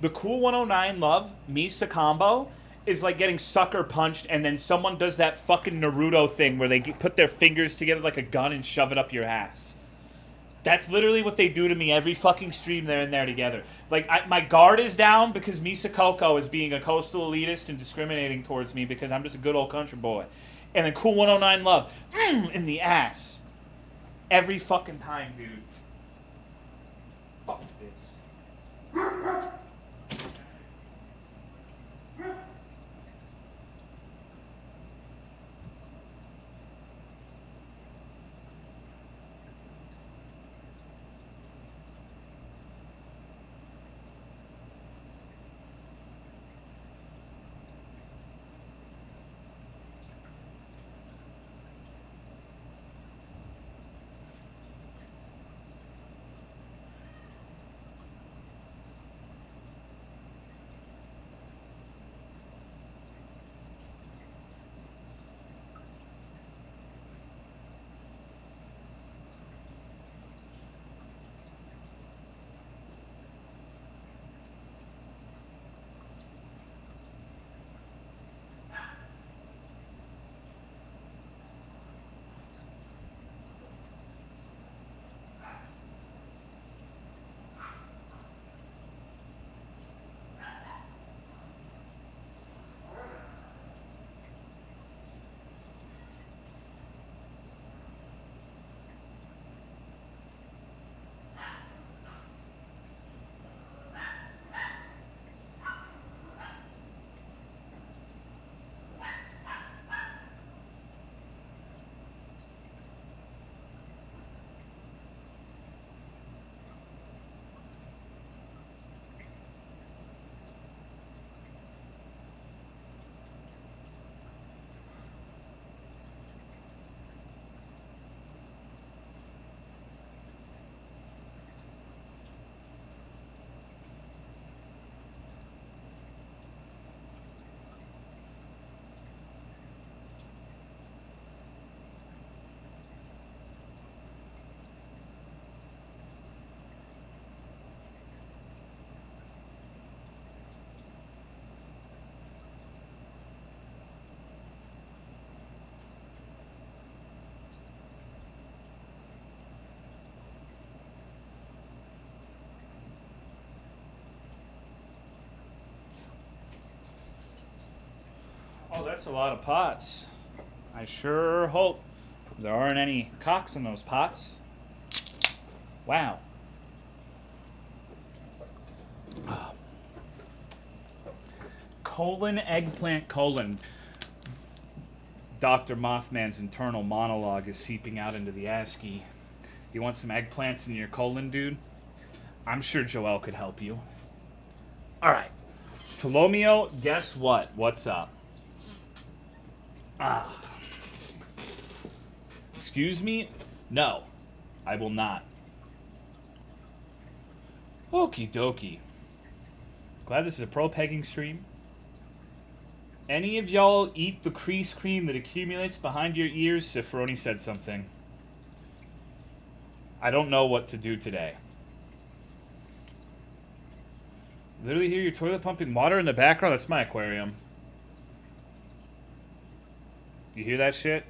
[SPEAKER 1] The Cool 109 Love Misa combo is like getting sucker punched, and then someone does that fucking Naruto thing where they put their fingers together like a gun and shove it up your ass. That's literally what they do to me every fucking stream. They're in there together. Like, my guard is down because Misa Coco is being a coastal elitist and discriminating towards me because I'm just a good old country boy. And then Cool 109 Love in the ass. Every fucking time, dude. Fuck this. Oh, that's a lot of pots. I sure hope there aren't any cocks in those pots. Wow. Colon, eggplant, colon. Dr. Mothman's internal monologue is seeping out into the ASCII. You want some eggplants in your colon, dude? I'm sure Joel could help you. Alright. Tolomeo, guess what? What's up? Excuse me? No, I will not. Okie dokie. Glad this is a pro pegging stream. Any of y'all eat the crease cream that accumulates behind your ears? Sifroni said something. I don't know what to do today. Literally hear your toilet pumping water in the background? That's my aquarium. You hear that shit?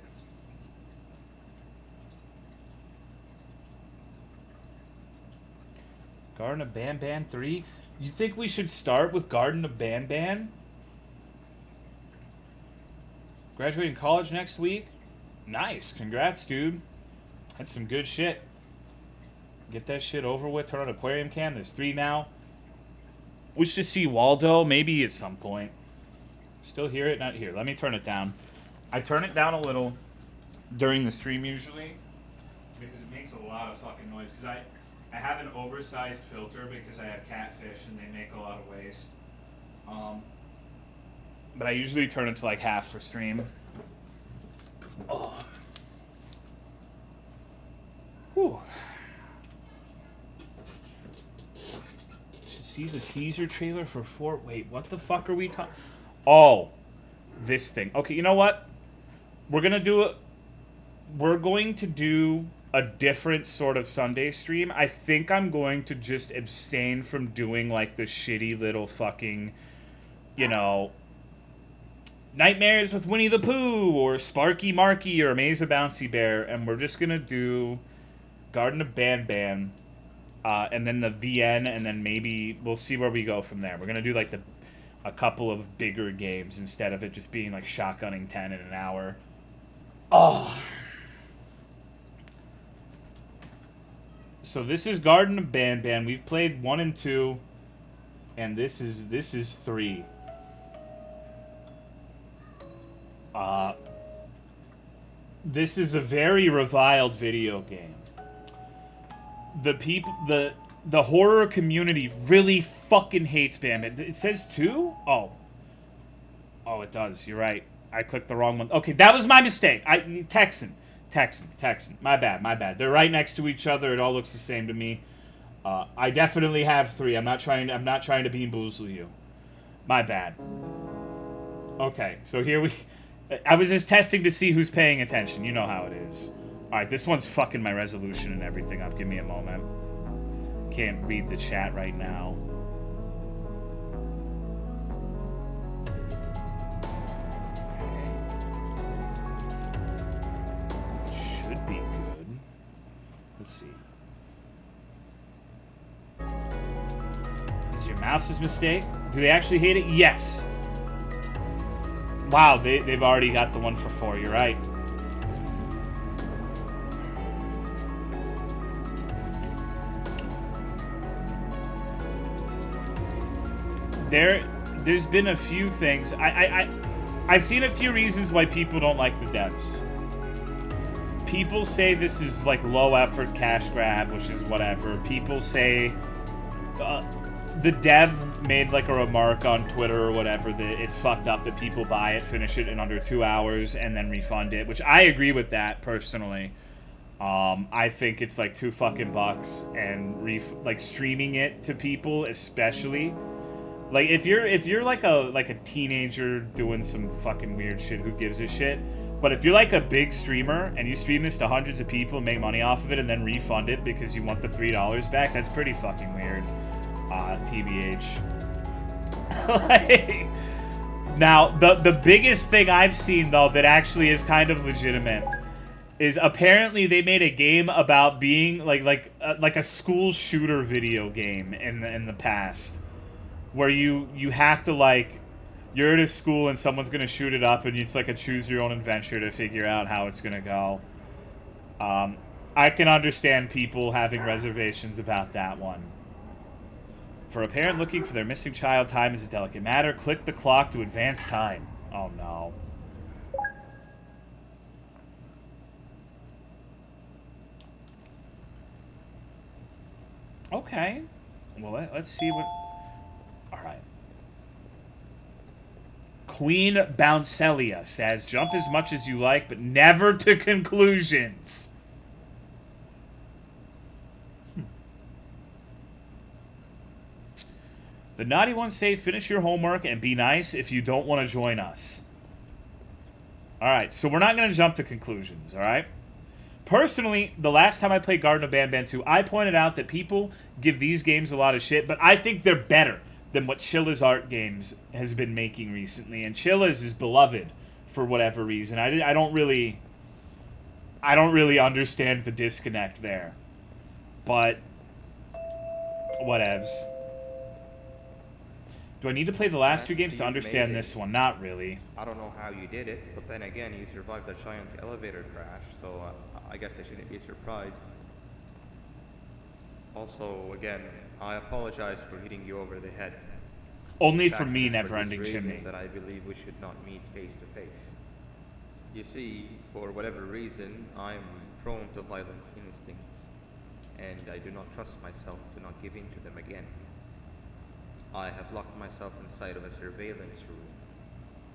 [SPEAKER 1] Garten of Banban III? You think we should start with Garten of Banban? Graduating college next week? Nice. Congrats, dude. That's some good shit. Get that shit over with. Turn on aquarium cam. There's 3 now. Wish to see Waldo. Maybe at some point. Still hear it? Not here. Let me turn it down. I turn it down a little during the stream usually because it makes a lot of fucking noise. Because I have an oversized filter because I have catfish and they make a lot of waste. But I usually turn it to like half for stream. Oh. Whew. Should see the teaser trailer for Fort. Wait, what the fuck are we talking? Oh, this thing. Okay, you know what? We're going to do a different sort of Sunday stream. I think I'm going to just abstain from doing like the shitty little fucking, you know, Nightmares with Winnie the Pooh or Sparky Marky or Maze of Bouncy Bear, and we're just gonna do Garden of Banban, and then the VN, and then maybe we'll see where we go from there. We're gonna do like a couple of bigger games instead of it just being like shotgunning 10 in an hour. Oh. So this is Garden of Banban. We've played 1 and 2, and this is 3. This is a very reviled video game. The horror community really fucking hates Banban. It says 2? Oh, it does. You're right. I clicked the wrong one. Okay, that was my mistake. Texan. My bad. They're right next to each other. It all looks the same to me. I definitely have 3. I'm not trying to bean boozle you. My bad. Okay, so here we. I was just testing to see who's paying attention. You know how it is. All right, this one's fucking my resolution and everything up. Give me a moment. Can't read the chat right now. Should be good. Let's see. Is your mouse's mistake? Do they actually hate it? Yes. Wow, they've already got the 1 for 4. You're right. There's been a few things. I've seen a few reasons why people don't like the devs. People say this is like low effort cash grab, which is whatever. People say the dev made like a remark on Twitter or whatever that it's fucked up that people buy it, finish it in under 2 hours, and then refund it, which I agree with that personally. I think it's like $2 and like streaming it to people, especially like if you're like a teenager doing some fucking weird shit, who gives a shit? But if you're like a big streamer and you stream this to hundreds of people and make money off of it and then refund it because you want the $3 back, that's pretty fucking weird. TBH. Now, the biggest thing I've seen, though, that actually is kind of legitimate is apparently they made a game about being like a school shooter video game in the past, where you have to like you're at a school and someone's gonna shoot it up and it's like a choose your own adventure to figure out how it's gonna go. I can understand people having reservations about that one. For a parent looking for their missing child, time is a delicate matter. Click the clock to advance time. Oh, no. Okay. Well, let's see what... All right. Queen Bouncelia says, jump as much as you like, but never to conclusions. The naughty ones say, finish your homework and be nice if you don't want to join us. Alright, so we're not going to jump to conclusions, alright? Personally, the last time I played Garten of Banban 2, I pointed out that people give these games a lot of shit, but I think they're better than what Chilla's Art Games has been making recently. And Chilla's is beloved for whatever reason. I don't really understand the disconnect there. But whatevs. Do I need to play the last 2 games to understand this one? Not really.
[SPEAKER 3] I don't know how you did it, but then again, you survived that giant elevator crash, so I guess I shouldn't be surprised. Also, again, I apologize for hitting you over the head.
[SPEAKER 1] Only for me, Never-Ending Chimney.
[SPEAKER 3] That I believe we should not meet face to face. You see, for whatever reason, I'm prone to violent instincts, and I do not trust myself to not give in to them again. I have locked myself inside of a surveillance room.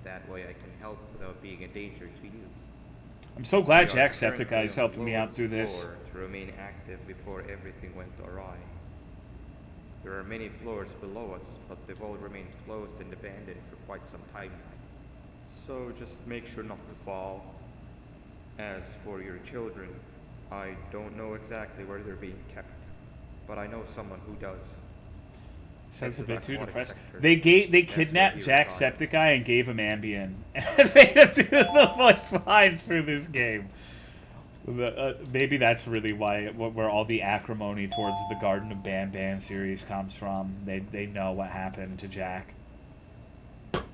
[SPEAKER 3] That way I can help without being a danger to you.
[SPEAKER 1] I'm so glad Jacksepticeye is helping me out through this.
[SPEAKER 3] To remain active before everything went awry. There are many floors below us, but they've all remained closed and abandoned for quite some time now. So just make sure not to fall. As for your children, I don't know exactly where they're being kept, but I know someone who does.
[SPEAKER 1] Sounds a
[SPEAKER 3] Head to
[SPEAKER 1] bit
[SPEAKER 3] the
[SPEAKER 1] too
[SPEAKER 3] aquatic
[SPEAKER 1] depressed.
[SPEAKER 3] sector.
[SPEAKER 1] They
[SPEAKER 3] That's where
[SPEAKER 1] kidnapped
[SPEAKER 3] he resides.
[SPEAKER 1] Jacksepticeye and gave him Ambien and made him do the voice lines for this game. Maybe that's really where all the acrimony towards the Garten of Banban series comes from. They know what happened to Jack. Okay.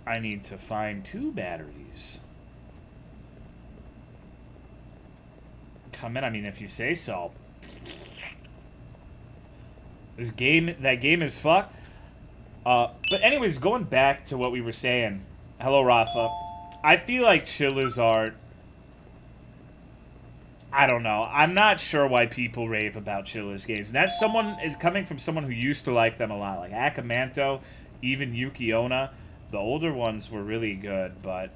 [SPEAKER 1] I need to find 2 batteries. Come in, I mean, if you say so. That game is fucked. But anyways, going back to what we were saying. Hello, Rafa. I feel like Chillizart... I don't know. I'm not sure why people rave about Chilla's games. And that's coming from someone who used to like them a lot. Like Akamanto, even Yukiona. The older ones were really good, but...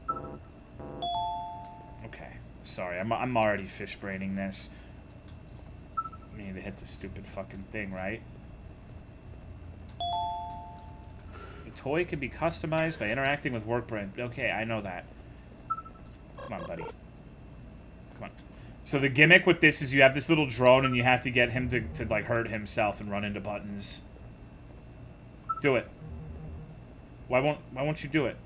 [SPEAKER 1] Okay. Sorry, I'm already fish-braining this. I need to hit the stupid fucking thing, right? The toy can be customized by interacting with Workbench. Okay, I know that. Come on, buddy. Come on. So the gimmick with this is you have this little drone and you have to get him to like, hurt himself and run into buttons. Do it. Why won't you do it?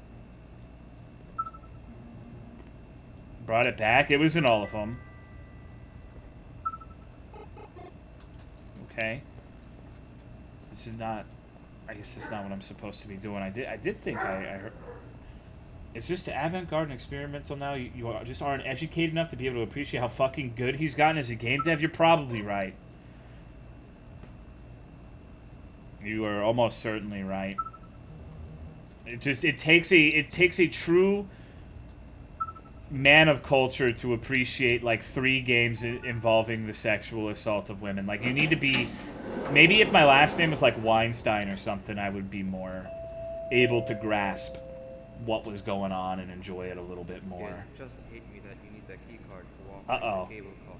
[SPEAKER 1] Brought it back? It was in all of them. Okay. This is not... I guess that's not what I'm supposed to be doing. I did think I heard... It's just avant-garde and experimental now. You just aren't educated enough to be able to appreciate how fucking good he's gotten as a game dev. You're probably right. You are almost certainly right. It takes a true man of culture to appreciate like 3 games involving the sexual assault of women. Like you need to be... Maybe if my last name was like Weinstein or something, I would be more able to grasp what was going on and enjoy it a little bit more.
[SPEAKER 3] It just hit me that you need that key card to walk
[SPEAKER 1] Uh-oh.
[SPEAKER 3] the cable car.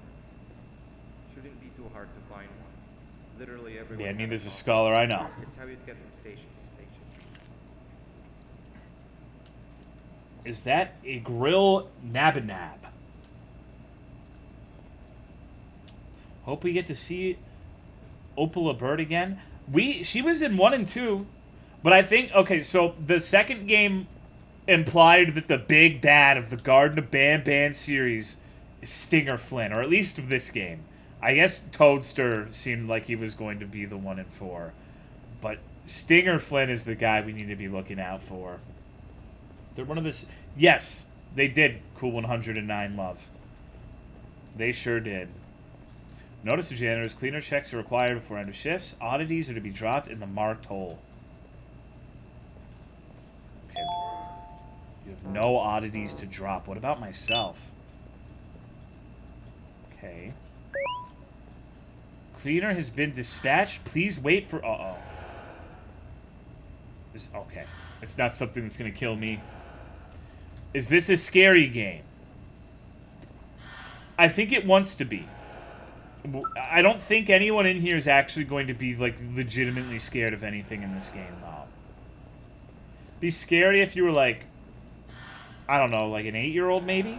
[SPEAKER 3] Shouldn't be too hard to find one. Literally everyone.
[SPEAKER 1] Yeah, I mean,
[SPEAKER 3] has
[SPEAKER 1] there's a
[SPEAKER 3] one.
[SPEAKER 1] scholar, I know.
[SPEAKER 3] It's how you get from station to station.
[SPEAKER 1] Is that a grill nabinab? Hope we get to see Opala Bird again. She was in 1 and 2, but I think, okay, so the second game implied that the big bad of the Garten of Banban series is Stinger Flynn, or at least of this game. I guess Toadster seemed like he was going to be the 1 and 4, but Stinger Flynn is the guy we need to be looking out for. They're one of this... Yes, they did, Cool 109 Love. They sure did. Notice the janitors, cleaner checks are required before end of shifts. Oddities are to be dropped in the marked hole. Okay. You have no oddities to drop. What about myself? Okay. Cleaner has been dispatched. Please wait for... Uh-oh. Okay. It's not something that's going to kill me. Is this a scary game? I think it wants to be. I don't think anyone in here is actually going to be, like, legitimately scared of anything in this game, though. Be scary if you were, like... I don't know, like an 8-year-old, maybe?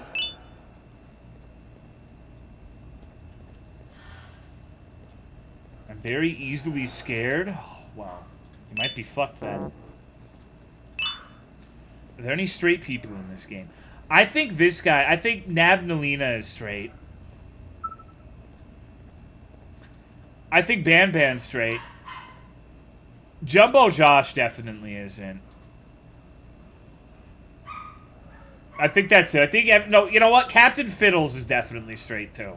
[SPEAKER 1] I'm very easily scared? Oh, well, you might be fucked then. Are there any straight people in this game? I think Nabnalina is straight. I think Banban's straight. Jumbo Josh definitely isn't. I think that's it. I think... No, you know what? Captain Fiddles is definitely straight, too.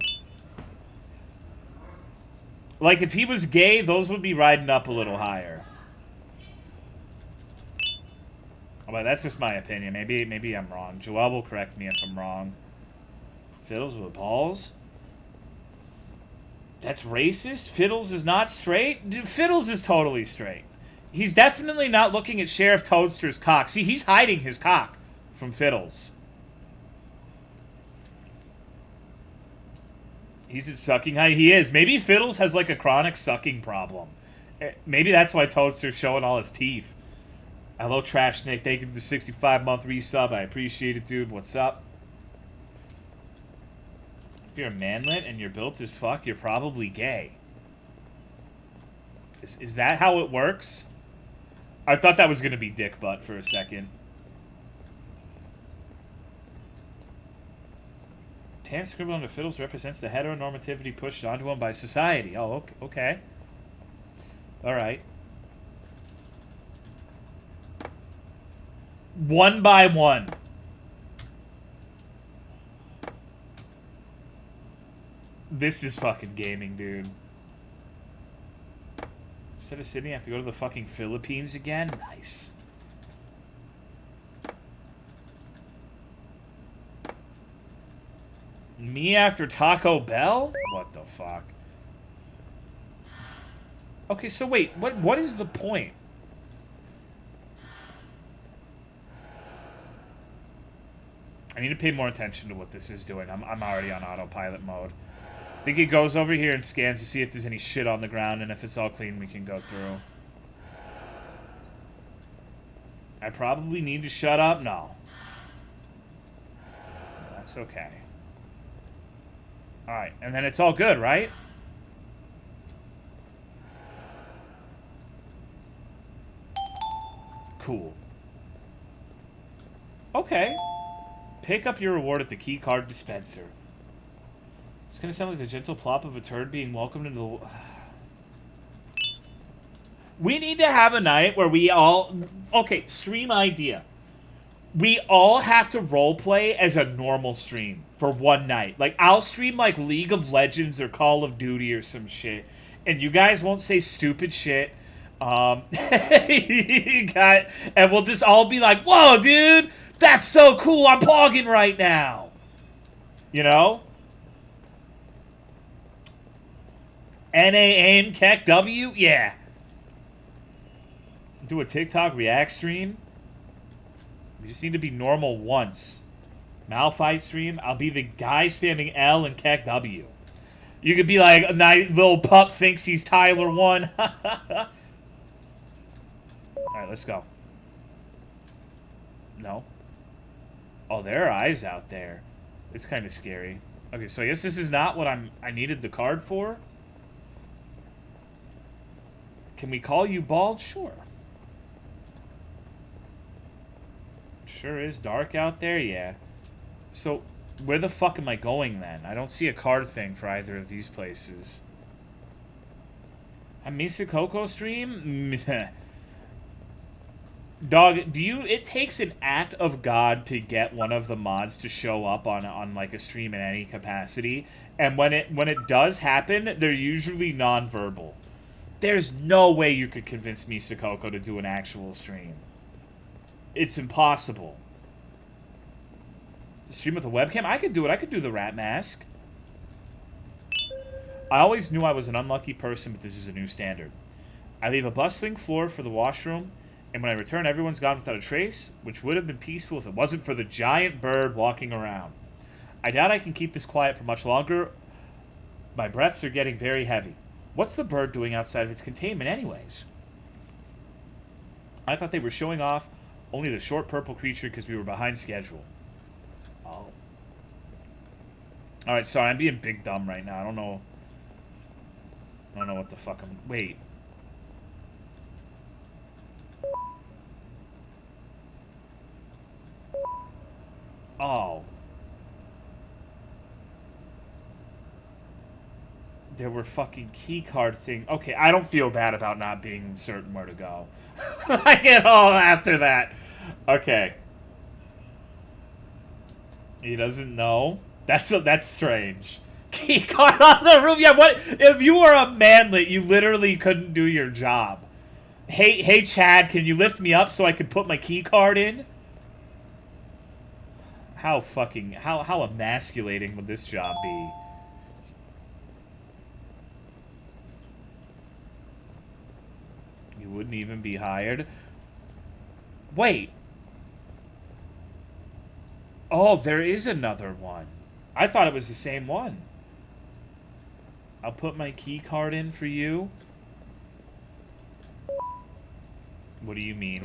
[SPEAKER 1] Like, if he was gay, those would be riding up a little higher. Well, that's just my opinion. Maybe I'm wrong. Joel will correct me if I'm wrong. Fiddles with balls? That's racist? Fiddles is not straight? Dude, Fiddles is totally straight. He's definitely not looking at Sheriff Toadster's cock. See, he's hiding his cock from Fiddles. He's at sucking height. He is. Maybe Fiddles has like a chronic sucking problem. Maybe that's why Toadster's showing all his teeth. Hello, Trash Snake. Thank you for the 65-month resub. I appreciate it, dude. What's up? If you're a manlet and you're built as fuck, you're probably gay. Is that how it works? I thought that was going to be dick butt for a second. Pan scribbled on the fiddles represents the heteronormativity pushed onto him by society. Oh, okay. All right. One by one. This is fucking gaming, dude. Instead of Sydney, I have to go to the fucking Philippines again? Nice. Me after Taco Bell? What the fuck? Okay, so wait, what is the point? I need to pay more attention to what this is doing. I'm already on autopilot mode. I think it goes over here and scans to see if there's any shit on the ground, and if it's all clean, we can go through. I probably need to shut up? No. That's okay. Alright, and then it's all good, right? Cool. Okay. Pick up your reward at the key card dispenser. It's gonna sound like the gentle plop of a turd being welcomed into the... We need to have a night where we all... Okay, stream idea. We all have to roleplay as a normal stream for one night. Like, I'll stream, like, League of Legends or Call of Duty or some shit. And you guys won't say stupid shit. And we'll just all be like, whoa, dude! That's so cool! I'm pogging right now! You know? NAAIM Keck W? Yeah. Do a TikTok React stream? We just need to be normal once. Malphite stream? I'll be the guy spamming L and Keck W. You could be like, a nice little pup thinks he's Tyler 1. Alright, let's go. No. Oh, there are eyes out there. It's kind of scary. Okay, so I guess this is not what I needed the card for. Can we call you bald? Sure. Sure is dark out there, yeah. So, where the fuck am I going then? I don't see a card thing for either of these places. A Misa Coco stream? Dog, do you... It takes an act of God to get one of the mods to show up on like, a stream in any capacity. And when it does happen, they're usually non-verbal. There's no way you could convince Misa Coco to do an actual stream. It's impossible. To stream with a webcam? I could do it. I could do the rat mask. I always knew I was an unlucky person, but this is a new standard. I leave a bustling floor for the washroom, and when I return, everyone's gone without a trace, which would have been peaceful if it wasn't for the giant bird walking around. I doubt I can keep this quiet for much longer. My breaths are getting very heavy. What's the bird doing outside of its containment anyways? I thought they were showing off only the short purple creature because we were behind schedule. Oh. Alright, sorry, I'm being big dumb right now. I don't know what the fuck I'm... Wait. Oh. There were fucking keycard thing. Okay, I don't feel bad about not being certain where to go. I get all after that. Okay. He doesn't know. That's strange. Keycard on the roof. Yeah, what if you were a manlet? You literally couldn't do your job. Hey, Chad, can you lift me up so I can put my keycard in? How emasculating would this job be? You wouldn't even be hired. Wait. Oh, there is another one. I thought it was the same one. I'll put my key card in for you. What do you mean?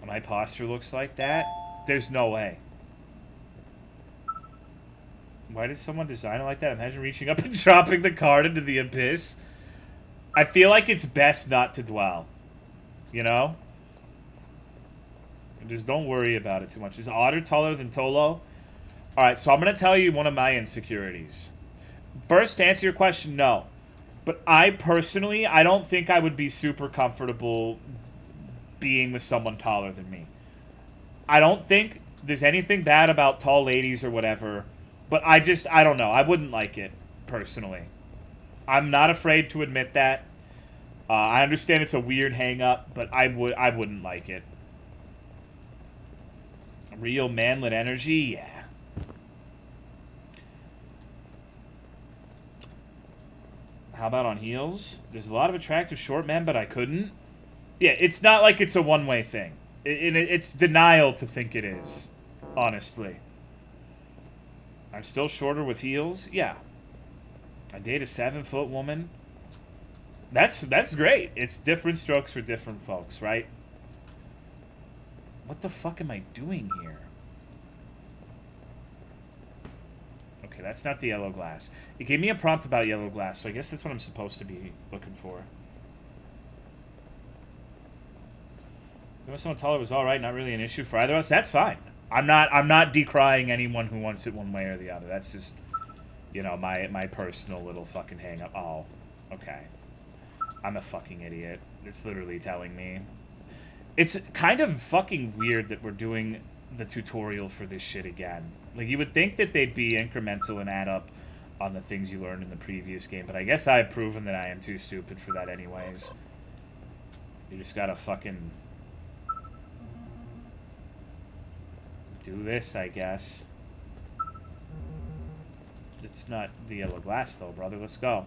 [SPEAKER 1] My posture looks like that? There's no way. Why did someone design it like that? Imagine reaching up and dropping the card into the abyss. I feel like it's best not to dwell. You know? Just don't worry about it too much. Is Otter taller than Tolo? Alright, so I'm going to tell you one of my insecurities. First, to answer your question, no. But I personally, I don't think I would be super comfortable being with someone taller than me. I don't think there's anything bad about tall ladies or whatever, but I don't know. I wouldn't like it, personally. I'm not afraid to admit that. I understand it's a weird hang-up, but I wouldn't like it. Real manlet energy? Yeah. How about on heels? There's a lot of attractive short men, but I couldn't. Yeah, it's not like it's a one-way thing. It's denial to think it is, honestly. I'm still shorter with heels? Yeah. I date a 7-foot woman? That's great. It's different strokes for different folks, right? What the fuck am I doing here? Okay, that's not the yellow glass. It gave me a prompt about yellow glass, so I guess that's what I'm supposed to be looking for. If someone taller was alright, not really an issue for either of us, that's fine. I'm not decrying anyone who wants it one way or the other. That's just, you know, my personal little fucking hang up. Oh, okay. I'm a fucking idiot. It's literally telling me. It's kind of fucking weird that we're doing the tutorial for this shit again. Like, you would think that they'd be incremental and add up on the things you learned in the previous game, but I guess I've proven that I am too stupid for that anyways. You just gotta fucking do this, I guess. It's not the yellow glass, though, brother. Let's go.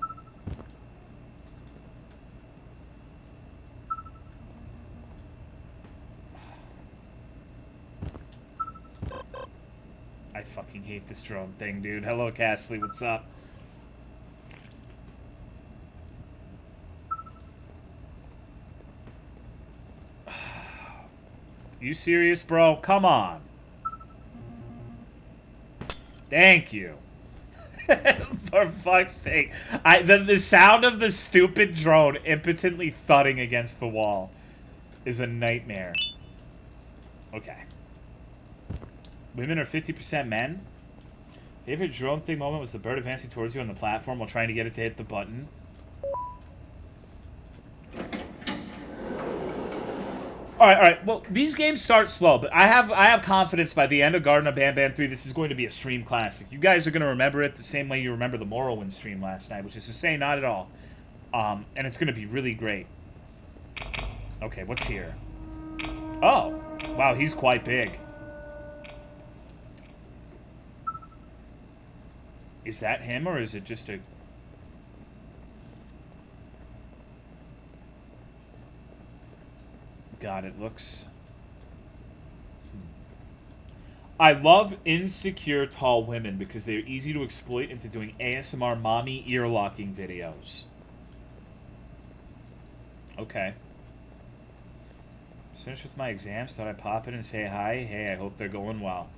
[SPEAKER 1] I fucking hate this drone thing, dude. Hello, Castley. What's up? You serious, bro? Come on. Thank you. For fuck's sake. The sound of the stupid drone impotently thudding against the wall is a nightmare. Okay. Women are 50% men? Favorite drone thing moment was the bird advancing towards you on the platform while trying to get it to hit the button. Alright. Well, these games start slow, but I have confidence by the end of Garten of Banban 3, this is going to be a stream classic. You guys are going to remember it the same way you remember the Morrowind stream last night, which is to say, not at all. And it's going to be really great. Okay, what's here? Oh! Wow, he's quite big. Is that him, or is it just a... God, it looks... I love insecure tall women because they're easy to exploit into doing ASMR mommy ear-locking videos. Okay. Just finished with my exams. Thought I'd pop in and say hi. Hey, I hope they're going well.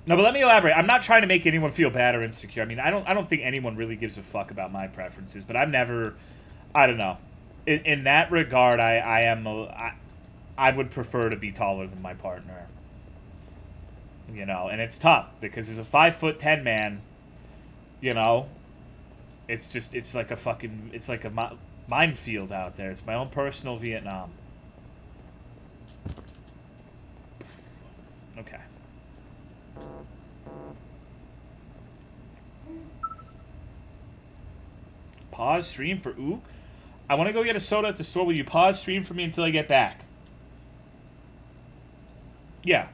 [SPEAKER 1] No, but let me elaborate. I'm not trying to make anyone feel bad or insecure. I mean, I don't think anyone really gives a fuck about my preferences, but I've never... I don't know. In that regard, I would prefer to be taller than my partner. You know, and it's tough because as a 5'10" man, you know, it's like a fucking, it's like a minefield out there. It's my own personal Vietnam. Okay. Pause stream for Ook. I want to go get a soda at the store. Will you pause stream for me until I get back? Yeah.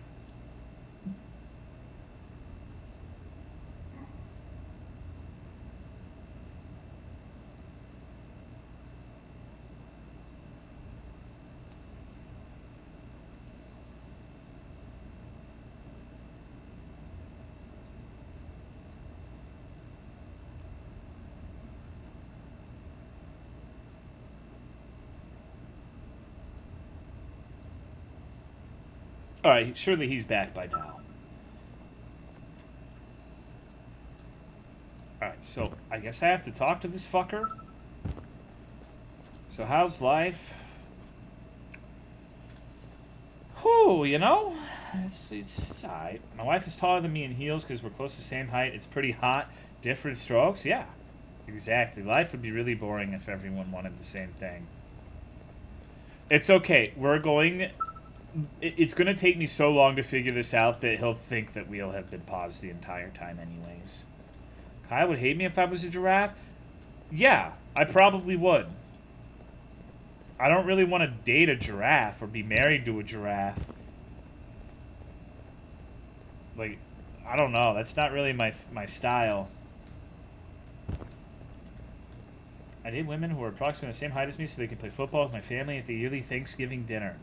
[SPEAKER 1] Alright, surely he's back by now. Alright, so I guess I have to talk to this fucker? So how's life? Whew, you know? It's alright. My wife is taller than me in heels because we're close to the same height. It's pretty hot. Different strokes? Yeah. Exactly. Life would be really boring if everyone wanted the same thing. It's okay. We're going... It's going to take me so long to figure this out that he'll think that we'll have been paused the entire time anyways. Kyle would hate me if I was a giraffe? Yeah, I probably would. I don't really want to date a giraffe or be married to a giraffe. Like, I don't know. That's not really my style. I date women who are approximately the same height as me so they can play football with my family at the yearly Thanksgiving dinner.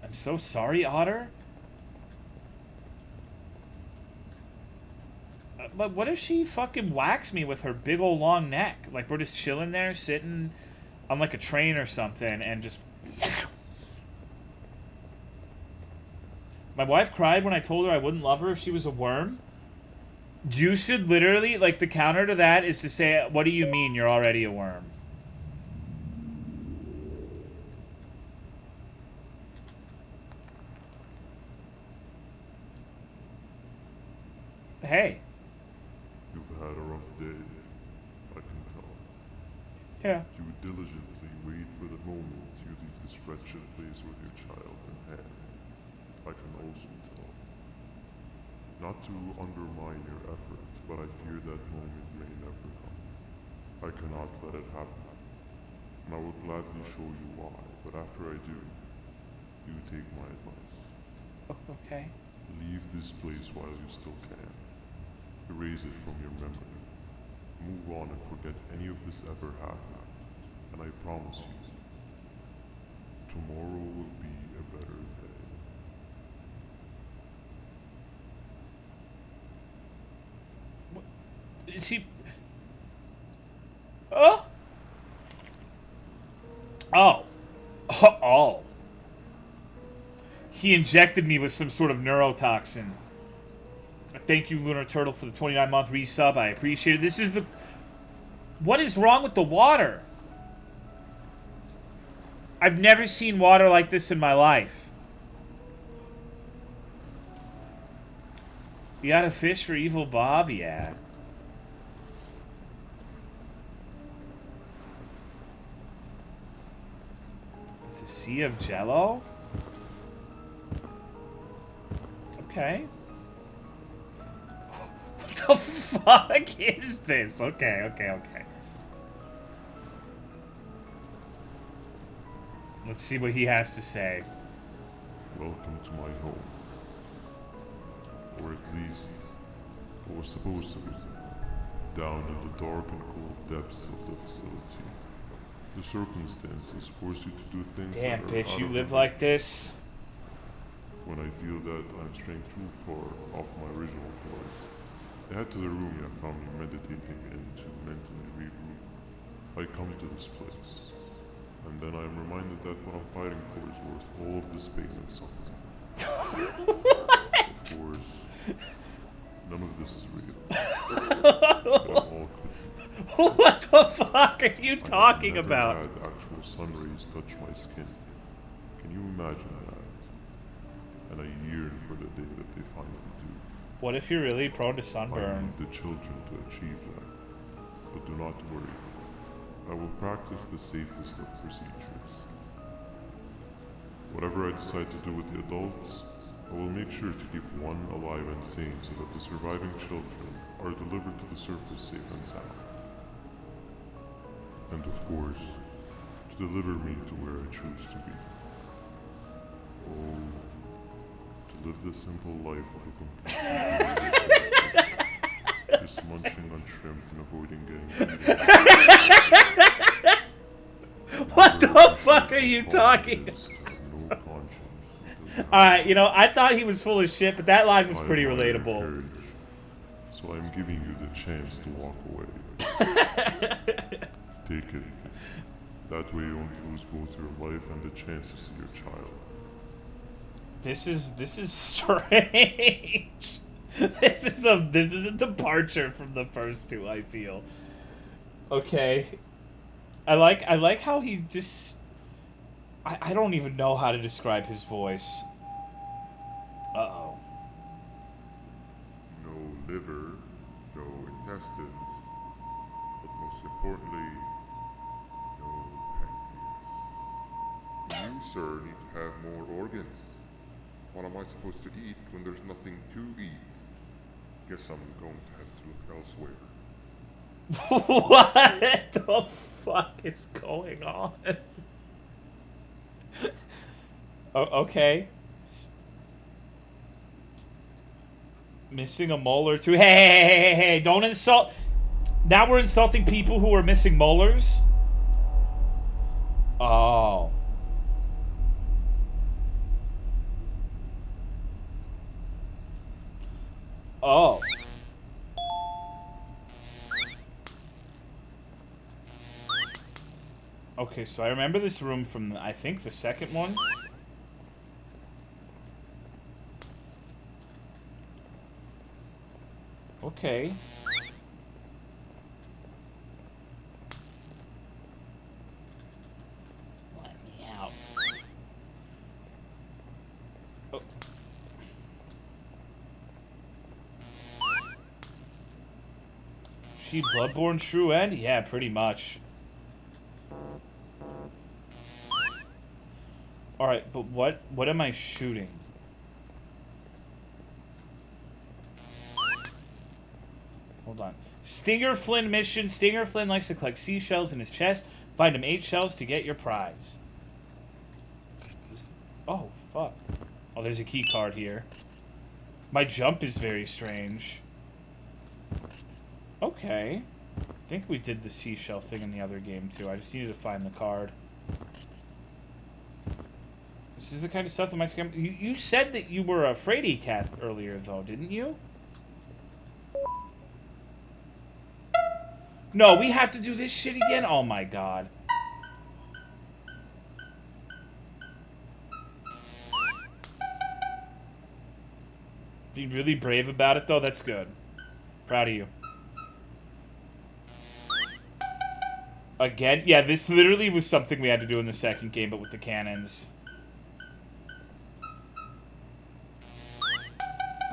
[SPEAKER 1] I'm so sorry, Otter. But what if she fucking whacks me with her big old long neck? Like, we're just chilling there, sitting on, like, a train or something, and just... My wife cried when I told her I wouldn't love her if she was a worm. You should literally, like, the counter to that is to say, what do you mean you're already a worm? Hey.
[SPEAKER 4] You've had a rough day, I can tell.
[SPEAKER 1] Yeah.
[SPEAKER 4] You would diligently wait for the moment you leave this wretched place with your child in hand. I can also tell. Not to undermine your efforts, but I fear that moment may never come. I cannot let it happen. And I will gladly show you why, but after I do, you take my advice.
[SPEAKER 1] Okay.
[SPEAKER 4] Leave this place while you still can. Erase it from your memory. Move on and forget any of this ever happened. And I promise you, tomorrow will be a better day.
[SPEAKER 1] What? Is he... Oh? Oh. Oh. He injected me with some sort of neurotoxin. Thank you, Lunar Turtle, for the 29-month resub. I appreciate it. This is the... What is wrong with the water? I've never seen water like this in my life. You got a fish for Evil Bob? Yeah. It's a sea of jello? Okay. What the fuck is this? Okay. Let's see what he has to say.
[SPEAKER 4] Welcome to my home. Or at least, what was supposed to be. Down in the dark and cold depths of the facility. The circumstances force you to do things
[SPEAKER 1] Damn,
[SPEAKER 4] that are
[SPEAKER 1] bitch,
[SPEAKER 4] out
[SPEAKER 1] you
[SPEAKER 4] of
[SPEAKER 1] live
[SPEAKER 4] your
[SPEAKER 1] like
[SPEAKER 4] reach.
[SPEAKER 1] this?
[SPEAKER 4] When I feel that I'm straying too far off my original course, I head to the room you have found me meditating in to mentally regroup. I come to this place, and then I am reminded that what I'm fighting for is worth all of this pain and suffering. Of course, none of this is real. But I'm all could be.
[SPEAKER 1] What the fuck are you talking
[SPEAKER 4] I've
[SPEAKER 1] about?
[SPEAKER 4] never had actual sun rays touch my skin. Can you imagine that? And I yearn for the day that they finally do.
[SPEAKER 1] What if you're really prone to
[SPEAKER 4] I
[SPEAKER 1] sunburn?
[SPEAKER 4] need the children to achieve that. But do not worry. I will practice the safest of procedures. Whatever I decide to do with the adults, I will make sure to keep one alive and sane so that the surviving children are delivered to the surface safe and sound. And of course, to deliver me to where I choose to be. Oh, to live the simple life of a complete just munching on shrimp and avoiding getting eaten.
[SPEAKER 1] What the fuck are you talking
[SPEAKER 4] about? No conscience.
[SPEAKER 1] Alright, you know, I thought he was full of shit, but that line was pretty
[SPEAKER 4] I admire your
[SPEAKER 1] relatable.
[SPEAKER 4] courage, so I'm giving you the chance to walk away. Take it. That way you won't lose both your life and the chance to see your child.
[SPEAKER 1] This is strange. This is a departure from the first two, I feel. Okay. I like how he just I don't even know how to describe his voice. Uh-oh.
[SPEAKER 4] No liver, no intestines, but most importantly, no pancreas. You, sir, need to have more organs. What am I supposed to eat when there's nothing to eat? Guess I'm going to have to look elsewhere.
[SPEAKER 1] What the fuck is going on? Okay. Missing a mole or two. Hey, don't insult. Now we're insulting people who are missing molars? Oh. Oh. Okay, so I remember this room from, I think, the second one. Okay. Let me out. Oh. She Bloodborne true end? Yeah, pretty much. Alright, but what am I shooting? Hold on. Stinger Flynn mission. Stinger Flynn likes to collect seashells in his chest. Find him 8 shells to get your prize. Oh, fuck. Oh, there's a key card here. My jump is very strange. Okay. I think we did the seashell thing in the other game, too. I just needed to find the card. This is the kind of stuff that might scam. You said that you were a fraidy cat earlier, though, didn't you? No, we have to do this shit again? Oh my god. Being really brave about it, though, that's good. Proud of you. Again? Yeah, this literally was something we had to do in the second game, but with the cannons.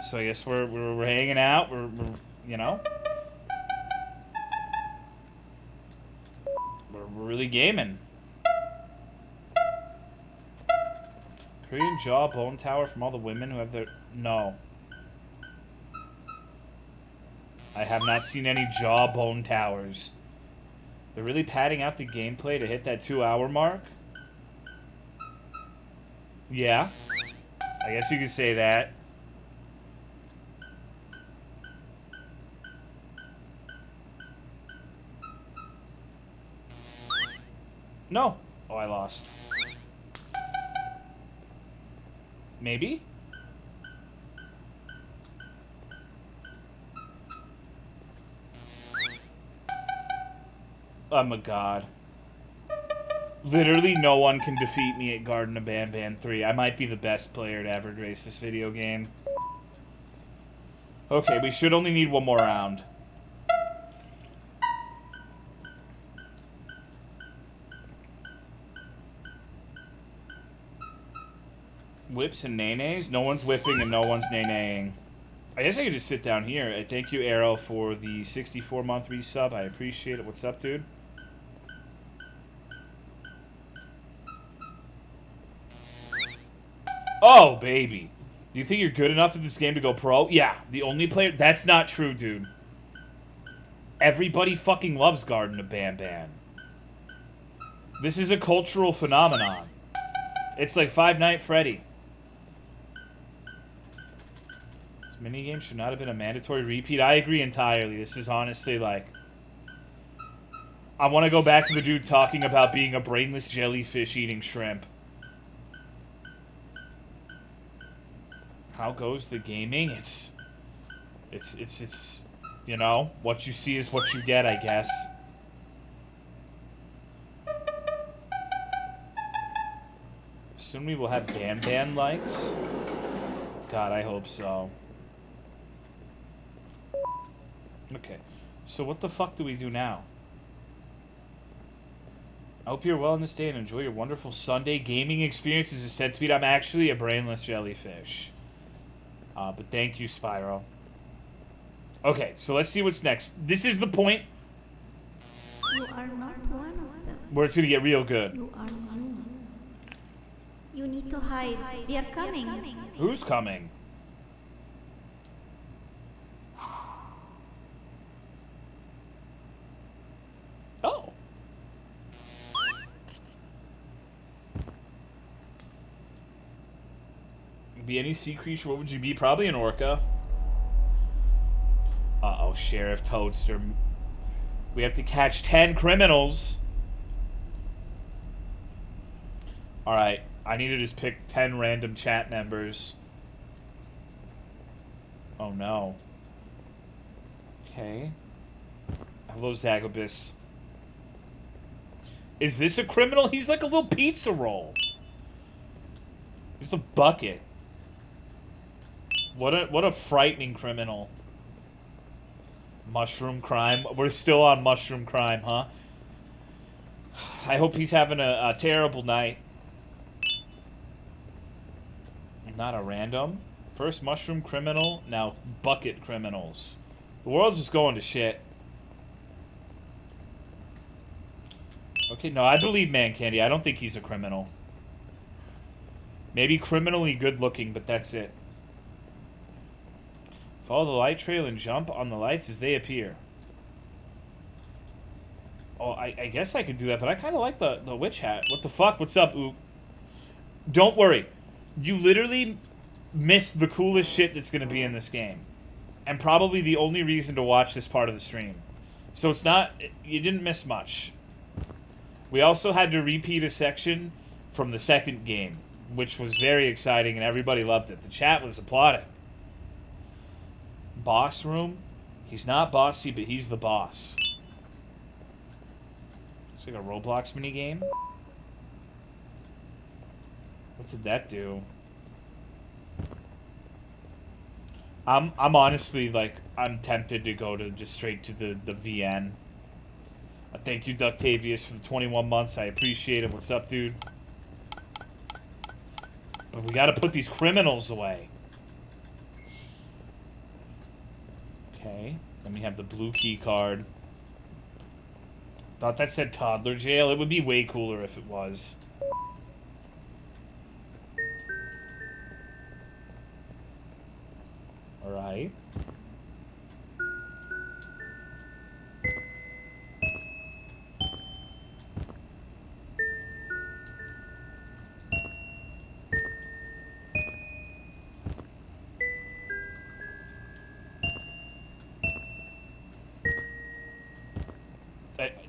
[SPEAKER 1] So I guess we're hanging out. We're you know. We're really gaming. Korean jawbone tower from all the women who have their... No. I have not seen any jawbone towers. They're really padding out the gameplay to hit that 2-hour mark? Yeah. I guess you could say that. No. Oh, I lost. Maybe? I'm a god. Literally no one can defeat me at Garten of Banban 3. I might be the best player to ever grace this video game. Okay, we should only need one more round. Whips and nays? No one's whipping and no one's nay-naying. I guess I could just sit down here. Thank you, Arrow, for the 64-month resub. I appreciate it. What's up, dude? Oh, baby. Do you think you're good enough at this game to go pro? Yeah, the only player... That's not true, dude. Everybody fucking loves Garten of Banban. This is a cultural phenomenon. It's like Five Nights at Freddy. This minigame should not have been a mandatory repeat. I agree entirely. This is honestly like... I want to go back to the dude talking about being a brainless jellyfish eating shrimp. How goes the gaming? It's you know, what you see is what you get, I guess. Soon we will have Banban likes. God, I hope so. Okay. So what the fuck do we do now? I hope you're well on this day and enjoy your wonderful Sunday gaming experiences at Centipede. I'm actually a brainless jellyfish. But thank you, Spyro. Okay, so let's see what's next. This is the point
[SPEAKER 5] You are not one of them.
[SPEAKER 1] where it's going to get real good.
[SPEAKER 5] You are human. You need to hide. They are coming.
[SPEAKER 1] Who's coming? Oh. Be any sea creature, what would you be? Probably an orca. Uh-oh, Sheriff Toadster. We have to catch 10 criminals. Alright, I need to just pick 10 random chat members. Oh no. Okay. Hello, Zagabus. Is this a criminal? He's like a little pizza roll. He's a bucket. What a frightening criminal. Mushroom crime. We're still on mushroom crime, huh? I hope he's having a terrible night. Not a random. First mushroom criminal, now bucket criminals. The world's just going to shit. Okay, no, I believe Man Candy. I don't think he's a criminal. Maybe criminally good looking, but that's it. Follow the light trail and jump on the lights as they appear. Oh, I guess I could do that, but I kind of like the witch hat. What the fuck? What's up, Ook? Don't worry. You literally missed the coolest shit that's going to be in this game. And probably the only reason to watch this part of the stream. So it's not... You didn't miss much. We also had to repeat a section from the second game, which was very exciting and everybody loved it. The chat was applauding. Boss room? He's not bossy, but he's the boss. It's like a Roblox minigame. What did that do? I'm honestly, like, I'm tempted to go to just straight to the VN. Thank you, Ductavius, for the 21 months. I appreciate it. What's up, dude? But we gotta put these criminals away. Okay. Then we have the blue key card. Thought that said toddler jail. It would be way cooler if it was. Alright.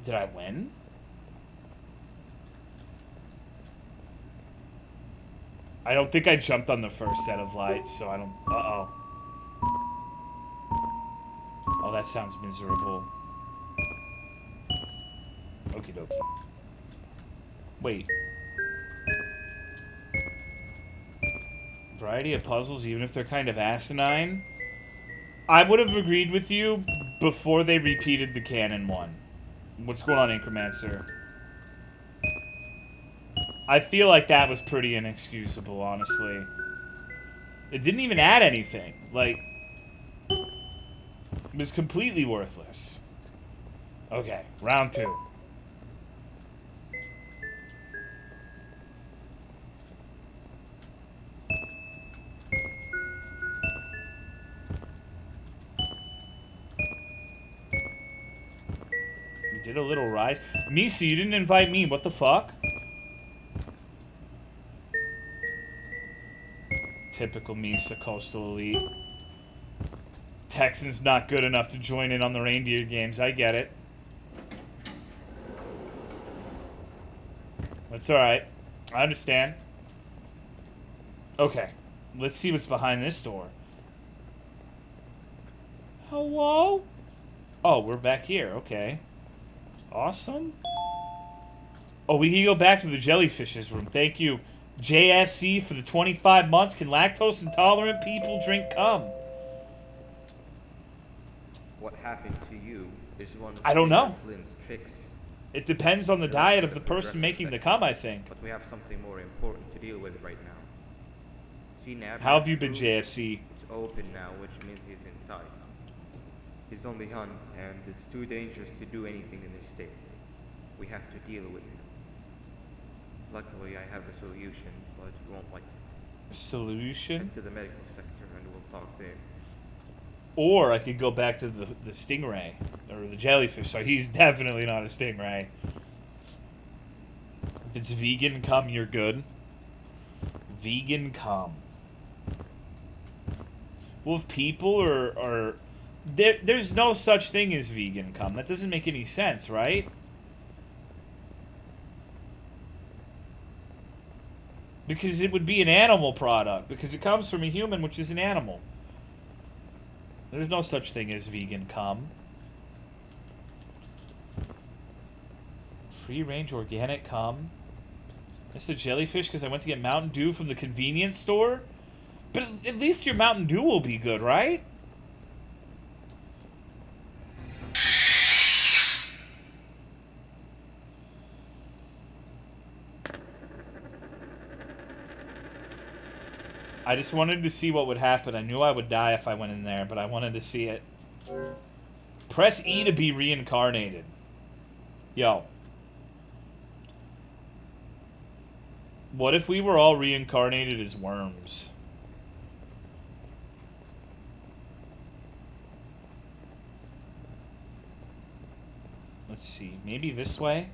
[SPEAKER 1] Did I win? I don't think I jumped on the first set of lights, so I don't... Uh-oh. Oh, that sounds miserable. Okie dokie. Wait. Variety of puzzles, even if they're kind of asinine? I would have agreed with you before they repeated the canon one. What's going on, Incromancer? I feel like that was pretty inexcusable, honestly. It didn't even add anything. Like, it was completely worthless. Okay, round 2. Did a little rise. Misa, you didn't invite me. What the fuck? Typical Misa, Coastal Elite. Texan's not good enough to join in on the reindeer games. I get it. That's alright. I understand. Okay. Let's see what's behind this door. Hello? Oh, we're back here. Okay. Awesome. Oh, we can go back to the jellyfish's room. Thank you, JFC for the 25 months. Can lactose intolerant people drink cum?
[SPEAKER 3] What happened to you is one of
[SPEAKER 1] I don't know.
[SPEAKER 3] Flynn's tricks.
[SPEAKER 1] It depends on the
[SPEAKER 3] It
[SPEAKER 1] diet
[SPEAKER 3] left
[SPEAKER 1] of the
[SPEAKER 3] a
[SPEAKER 1] person
[SPEAKER 3] progressive
[SPEAKER 1] making the
[SPEAKER 3] sector.
[SPEAKER 1] cum, I think.
[SPEAKER 3] But we have something more important to deal with right now. See, Nab,
[SPEAKER 1] How have you been,
[SPEAKER 3] room,
[SPEAKER 1] JFC?
[SPEAKER 3] It's open now, which means he's inside. He's on the hunt, and it's too dangerous to do anything in this state. We have to deal with him. Luckily, I have a solution, but you won't like it.
[SPEAKER 1] Solution?
[SPEAKER 3] Head to the medical sector, and we'll talk there.
[SPEAKER 1] Or I could go back to the stingray. Or the jellyfish. So he's definitely not a stingray. If it's vegan cum, you're good. Vegan cum. Well, if people are there's no such thing as vegan cum. That doesn't make any sense, right? Because it would be an animal product. Because it comes from a human, which is an animal. There's no such thing as vegan cum. Free-range organic cum. It's the jellyfish because I went to get Mountain Dew from the convenience store. But at least your Mountain Dew will be good, right? I just wanted to see what would happen. I knew I would die if I went in there, but I wanted to see it. Press E to be reincarnated. Yo. What if we were all reincarnated as worms? Let's see. Maybe this way?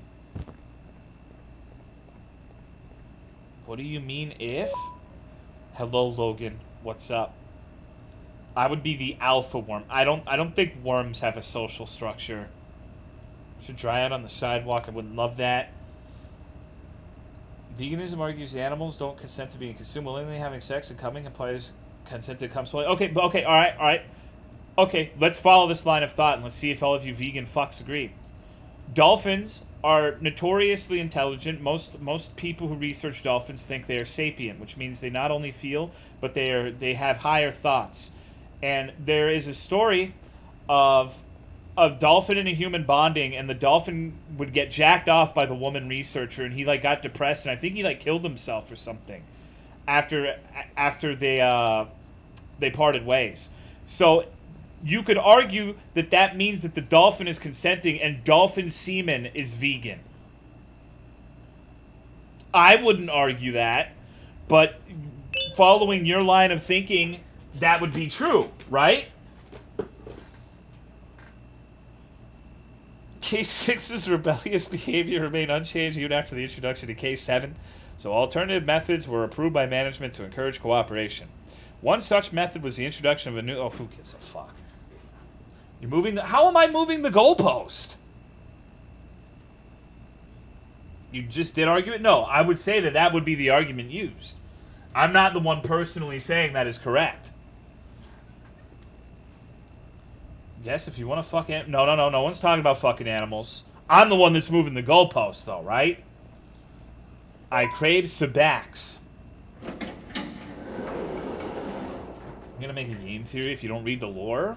[SPEAKER 1] What do you mean if? Hello, Logan. What's up? I would be the alpha worm. I don't think worms have a social structure. Should dry out on the sidewalk. I wouldn't love that. Veganism argues animals don't consent to being consumed willingly, having sex, and coming implies consent to come slowly. Okay, all right. Okay, let's follow this line of thought and let's see if all of you vegan fucks agree. Dolphins are notoriously intelligent. Most people who research dolphins think they are sapient, which means they not only feel, but they have higher thoughts. And there is a story of a dolphin and a human bonding, and the dolphin would get jacked off by the woman researcher, and he like got depressed, and I think he like killed himself or something after they parted ways. So you could argue that that means that the dolphin is consenting and dolphin semen is vegan. I wouldn't argue that, but following your line of thinking, that would be true, right? Case 6's rebellious behavior remained unchanged even after the introduction to Case 7, so alternative methods were approved by management to encourage cooperation. One such method was the introduction of a new... Oh, who gives a fuck? You're moving the... How am I moving the goalpost? You just did argue it? No, I would say that that would be the argument used. I'm not the one personally saying that is correct. Yes, if you want to fuck... No one's talking about fucking animals. I'm the one that's moving the goalpost, though, right? I crave Sabax. I'm gonna make a game theory if you don't read the lore.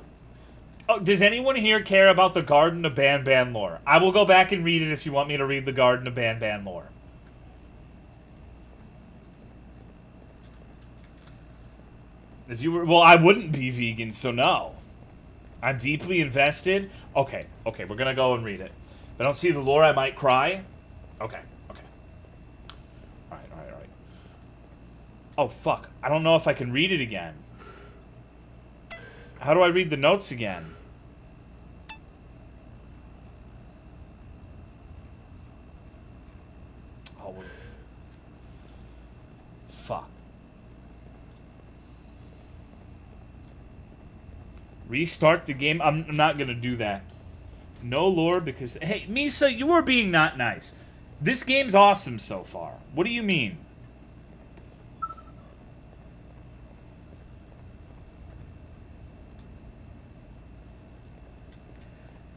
[SPEAKER 1] Oh, does anyone here care about the Garten of Banban lore? I will go back and read it if you want me to read the Garten of Banban lore. If you were... Well, I wouldn't be vegan, so no. I'm deeply invested. Okay, we're gonna go and read it. If I don't see the lore, I might cry. Okay. Alright. Oh, fuck. I don't know if I can read it again. How do I read the notes again? Oh, fuck. Restart the game? I'm not gonna do that. No lore because... Hey, Misa, you were being not nice. This game's awesome so far. What do you mean?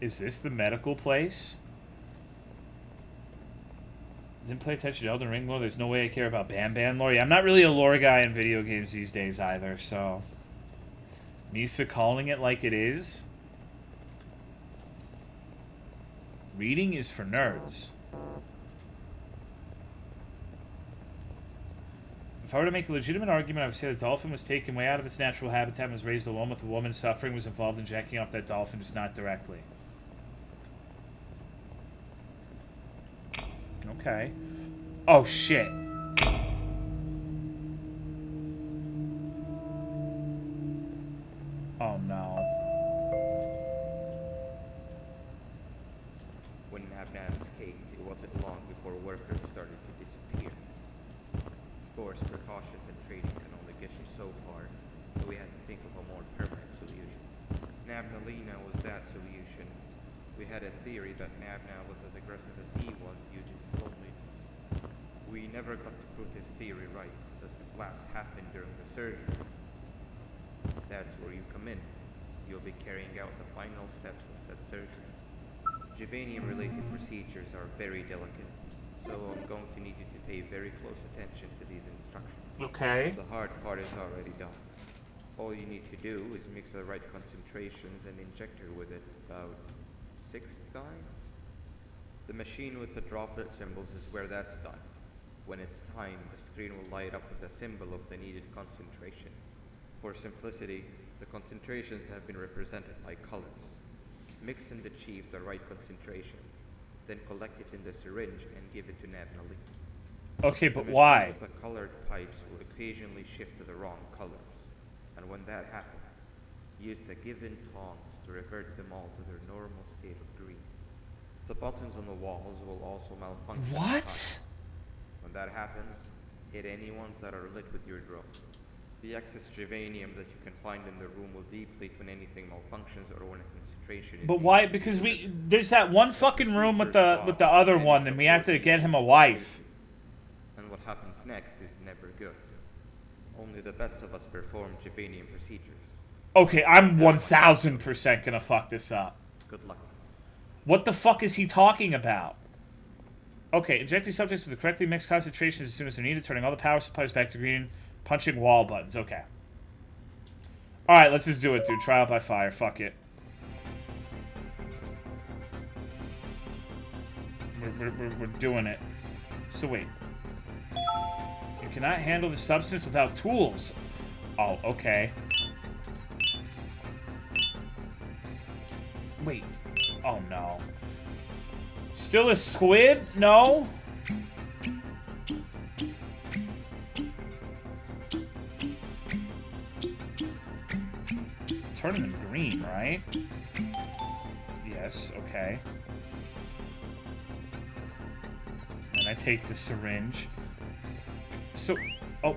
[SPEAKER 1] Is this the medical place? didn't pay attention to Elden Ring lore. There's no way I care about Banban lore. Yeah, I'm not really a lore guy in video games these days either, so... Misa calling it like it is. Reading is for nerds. If I were to make a legitimate argument, I would say the dolphin was taken way out of its natural habitat and was raised alone with a woman. Suffering was involved in jacking off that dolphin, just not directly. Okay. Oh, shit. Oh, no.
[SPEAKER 3] When Nabnab escaped, it wasn't long before workers started to disappear. Of course, precautions and training can only get you so far, so we had to think of a more permanent solution. Nabnalina was that solution. We had a theory that Nabna was as aggressive as he was due to his loneliness. We never got to prove this theory right, as the collapse happened during the surgery. That's where you come in. You'll be carrying out the final steps of said surgery. Juvanium-related procedures are very delicate, so I'm going to need you to pay very close attention to these instructions.
[SPEAKER 1] Okay.
[SPEAKER 3] The hard part is already done. All you need to do is mix the right concentrations and inject her with it about 6 times. The machine with the droplet symbols is where that's done. When it's time, the screen will light up with the symbol of the needed concentration. For simplicity, the concentrations have been represented by colors. Mix and achieve the right concentration, then collect it in the syringe and give it to Nabnali.
[SPEAKER 1] Okay, but why?
[SPEAKER 3] The colored pipes will occasionally shift to the wrong colors, and when that happens, use the given tongs to revert them all to their normal state of green. The buttons on the walls will also malfunction.
[SPEAKER 1] What?
[SPEAKER 3] When that happens, hit any ones that are lit with your drone. The excess juvanium that you can find in the room will deplete when anything malfunctions or when a concentration is...
[SPEAKER 1] But why? Because there's that one fucking room with the other one, and we have to get him a wife.
[SPEAKER 3] And what happens next is never good. Only the best of us perform juvanium procedures.
[SPEAKER 1] Okay, I'm 1000% gonna fuck this up.
[SPEAKER 3] Good luck.
[SPEAKER 1] What the fuck is he talking about? Okay, injecting subjects with the correctly mixed concentrations as soon as they're needed, turning all the power supplies back to green, punching wall buttons. Okay. Alright, let's just do it, dude. Trial by fire. Fuck it. We're doing it. So wait. You cannot handle the substance without tools. Oh, okay. Wait. Oh, no. Still a squid? No? Turning them green, right? Yes, okay. And I take the syringe. So, oh.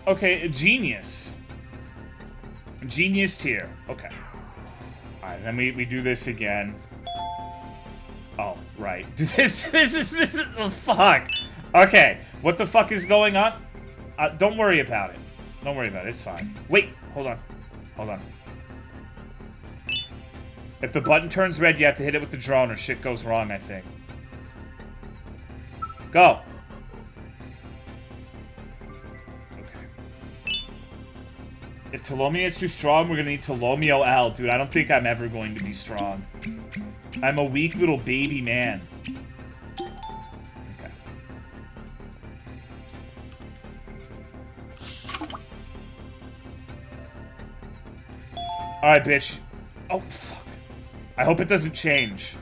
[SPEAKER 1] Okay, genius. Genius tier. Okay. Alright, then we do this again. Oh, right. This is oh, fuck. Okay, what the fuck is going on? Don't worry about it. Don't worry about it, it's fine. Wait, hold on. Hold on. If the button turns red, you have to hit it with the drone or shit goes wrong, I think. Go. If Tolomeo is too strong, we're gonna need Tolomeo L. Dude, I don't think I'm ever going to be strong. I'm a weak little baby man. Okay. Alright, bitch. Oh, fuck. I hope it doesn't change.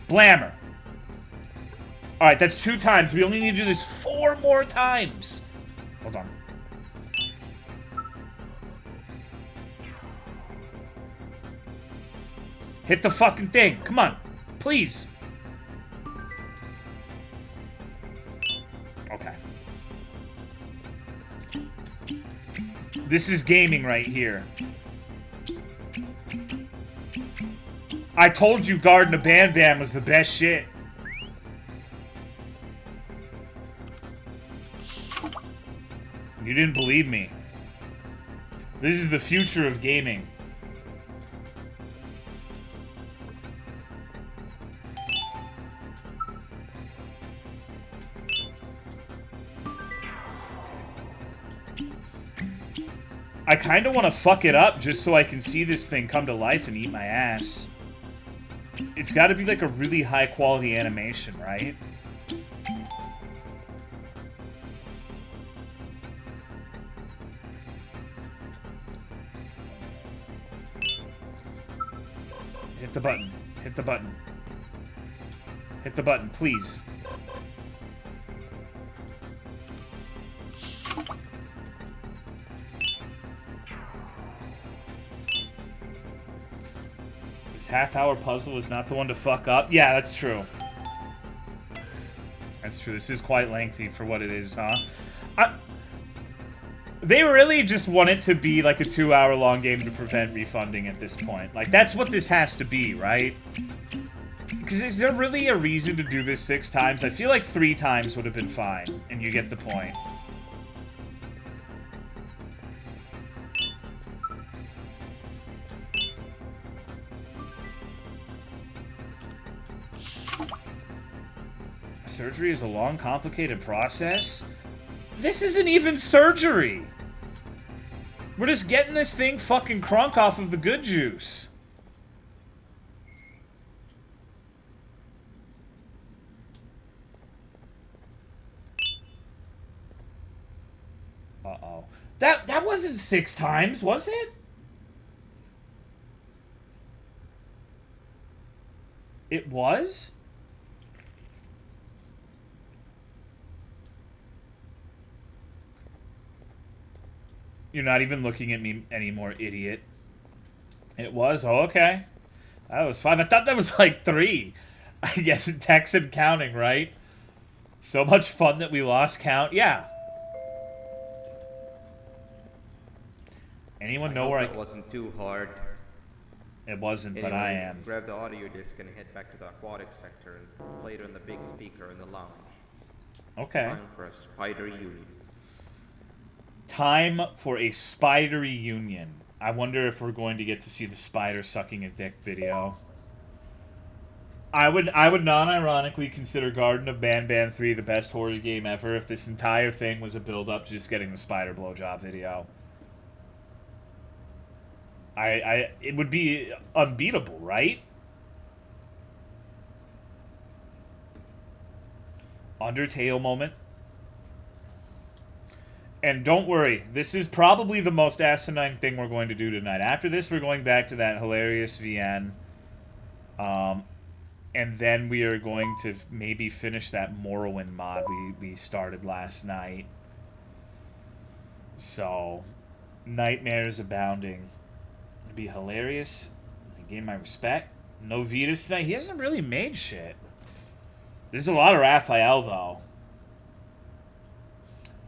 [SPEAKER 1] Blammer. Alright, that's 2 times. We only need to do this 4 more times. Hold on. Hit the fucking thing. Come on. Please. Okay. This is gaming right here. I told you Garten of Banban was the best shit. You didn't believe me. This is the future of gaming. I kind of want to fuck it up just so I can see this thing come to life and eat my ass. It's got to be like a really high quality animation, right? Hit the button. Hit the button. Hit the button, please. This half-hour puzzle is not the one to fuck up. Yeah, that's true. That's true. This is quite lengthy for what it is, huh? They really just want it to be like a 2-hour-long game to prevent refunding at this point. Like, that's what this has to be, right? Because is there really a reason to do this 6 times? I feel like 3 times would have been fine, and you get the point. Surgery is a long, complicated process? This isn't even surgery! We're just getting this thing fucking crunk off of the good juice. Uh-oh. That wasn't 6 times, was it? It was? You're not even looking at me anymore, idiot. It was? Oh, okay. That was 5. I thought that was like 3. I guess it takes and counting, right? So much fun that we lost count. Yeah. Anyone know where
[SPEAKER 3] it wasn't too hard.
[SPEAKER 1] It wasn't,
[SPEAKER 3] Anyway,
[SPEAKER 1] but I am.
[SPEAKER 3] Grab the audio disc and head back to the aquatic sector and play it on the big speaker in the lounge.
[SPEAKER 1] Okay.
[SPEAKER 3] Time for a spider union.
[SPEAKER 1] Time for a spider reunion. I wonder if we're going to get to see the spider sucking a dick video. I would non-ironically consider Garten of Banban 3 the best horror game ever if this entire thing was a build-up to just getting the spider blowjob video. It would be unbeatable, right? Undertale moment. And don't worry, this is probably the most asinine thing we're going to do tonight. After this, we're going back to that hilarious VN. And then we are going to maybe finish that Morrowind mod we started last night. So, nightmares abounding. It'd be hilarious. I gain my respect. No Vetus tonight. He hasn't really made shit. There's a lot of Raphael, though.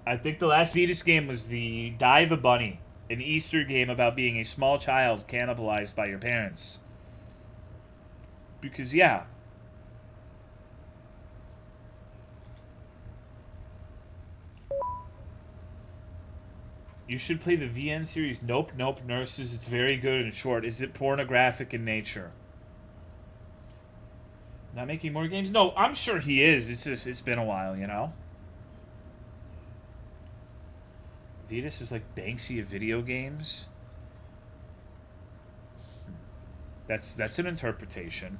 [SPEAKER 1] I think the last Vetus game was the Die the Bunny, an Easter game about being a small child cannibalized by your parents. Because, yeah. You should play the VN series. Nope, nope, nurses. It's very good and short. Is it pornographic in nature? Not making more games? No, I'm sure he is. It's just, it's been a while, you know? Vetus is like Banksy of video games. That's an interpretation.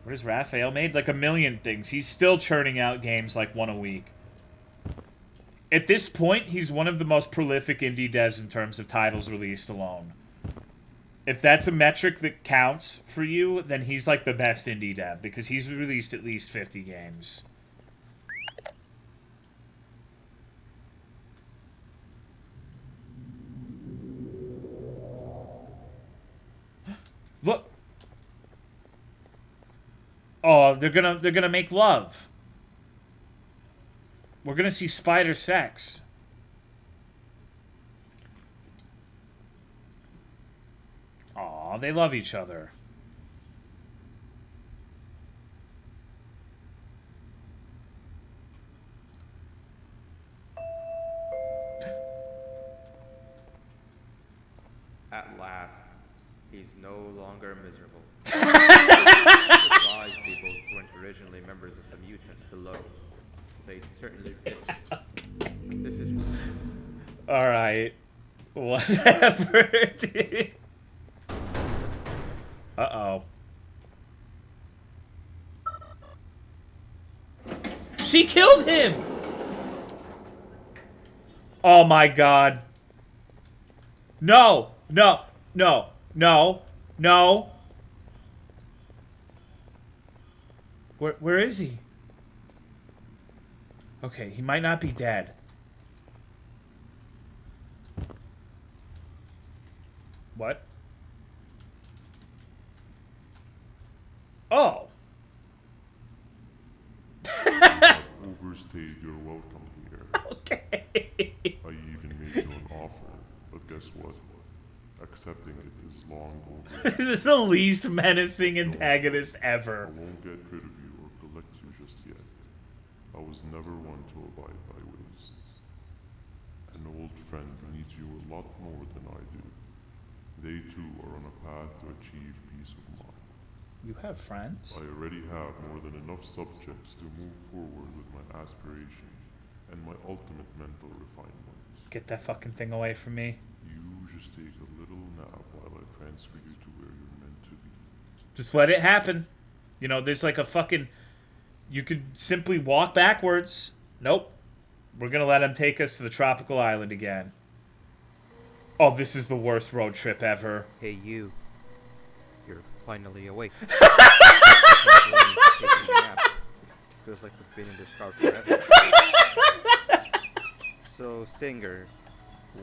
[SPEAKER 1] What has Raphael made? Like a million things. He's still churning out games like one a week. At this point, he's one of the most prolific indie devs in terms of titles released alone. If that's a metric that counts for you, then he's like the best indie dev because he's released at least 50 games. Look. Oh, they're gonna make love. We're gonna see spider sex. Aw, now. They love each other.
[SPEAKER 3] At last, he's no longer miserable. Surprised they both weren't originally members of the mutants below. They certainly fit. This is...
[SPEAKER 1] Alright. Whatever, dude. Uh-oh. She killed him! Oh my god. No! No! No! No! No! Where is he? Okay, he might not be dead. What? Oh!
[SPEAKER 4] Overstayed your welcome here.
[SPEAKER 1] Okay.
[SPEAKER 4] I even made you an offer, but guess what? Accepting it is long overdue.
[SPEAKER 1] This is the least menacing antagonist
[SPEAKER 4] I
[SPEAKER 1] ever.
[SPEAKER 4] won't get rid of you or collect you just yet. I was never one to abide by whims. An old friend needs you a lot more than I do. They too are on a path to achieve peace of mind.
[SPEAKER 1] You have friends?
[SPEAKER 4] I already have more than enough subjects to move forward with my aspiration and my ultimate mental refinement.
[SPEAKER 1] Get that fucking thing away from me.
[SPEAKER 4] You just take a little nap while I transfer you to where you're meant to be.
[SPEAKER 1] Just let it happen. You know, there's like a fucking... You could simply walk backwards. Nope. We're gonna let him take us to the tropical island again. Oh, this is the worst road trip ever.
[SPEAKER 3] Hey, you. You're finally awake. Taking a nap. Feels like we've been in this car forever. So, Stinger,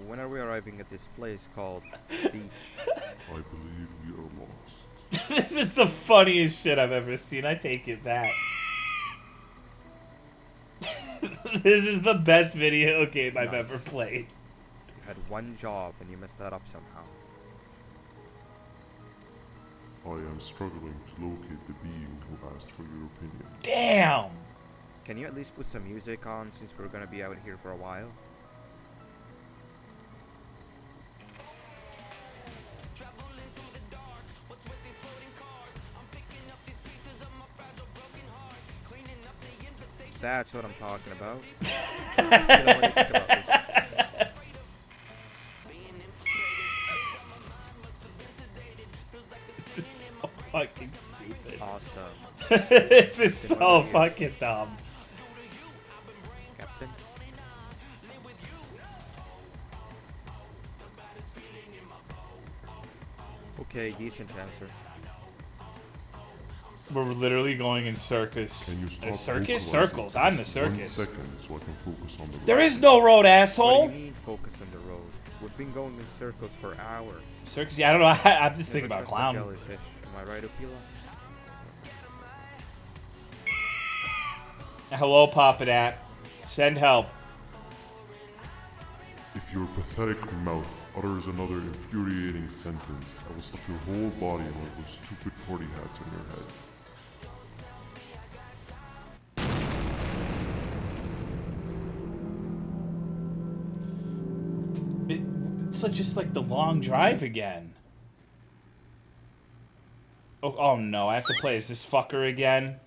[SPEAKER 3] when are we arriving at this place called Beach?
[SPEAKER 4] I believe we are lost.
[SPEAKER 1] This is the funniest shit I've ever seen. I take it back. This is the best video game I've ever played.
[SPEAKER 3] You had one job and you messed that up somehow.
[SPEAKER 4] I am struggling to locate the being who asked for your opinion.
[SPEAKER 1] Damn!
[SPEAKER 3] Can you at least put some music on since we're gonna be out here for a while? That's what I'm talking about. What do you think about this?
[SPEAKER 1] This is so fucking stupid.
[SPEAKER 3] Awesome.
[SPEAKER 1] This is so fucking dumb.
[SPEAKER 3] Captain? Okay, decent answer.
[SPEAKER 1] We're literally going in circus.
[SPEAKER 4] Can you stop
[SPEAKER 1] A circus?
[SPEAKER 4] vocalizing
[SPEAKER 1] Circles. I'm the
[SPEAKER 4] just 1
[SPEAKER 1] circus.
[SPEAKER 4] second so I can focus on the
[SPEAKER 1] There
[SPEAKER 4] road?
[SPEAKER 1] is no road,
[SPEAKER 3] What
[SPEAKER 1] asshole.
[SPEAKER 3] do you mean focus on the road? We've been going in circles for hours.
[SPEAKER 1] Circus? Yeah, I don't know. I'm just thinking
[SPEAKER 3] Never
[SPEAKER 1] about
[SPEAKER 3] trust a
[SPEAKER 1] clown.
[SPEAKER 3] jellyfish. Am I right, Opila?
[SPEAKER 1] Hello, Papadat. Send help.
[SPEAKER 4] If your pathetic mouth utters another infuriating sentence, I will stuff your whole body in one of those stupid party hats on your head.
[SPEAKER 1] It's like just like the long drive again. Oh no, I have to play as this fucker again.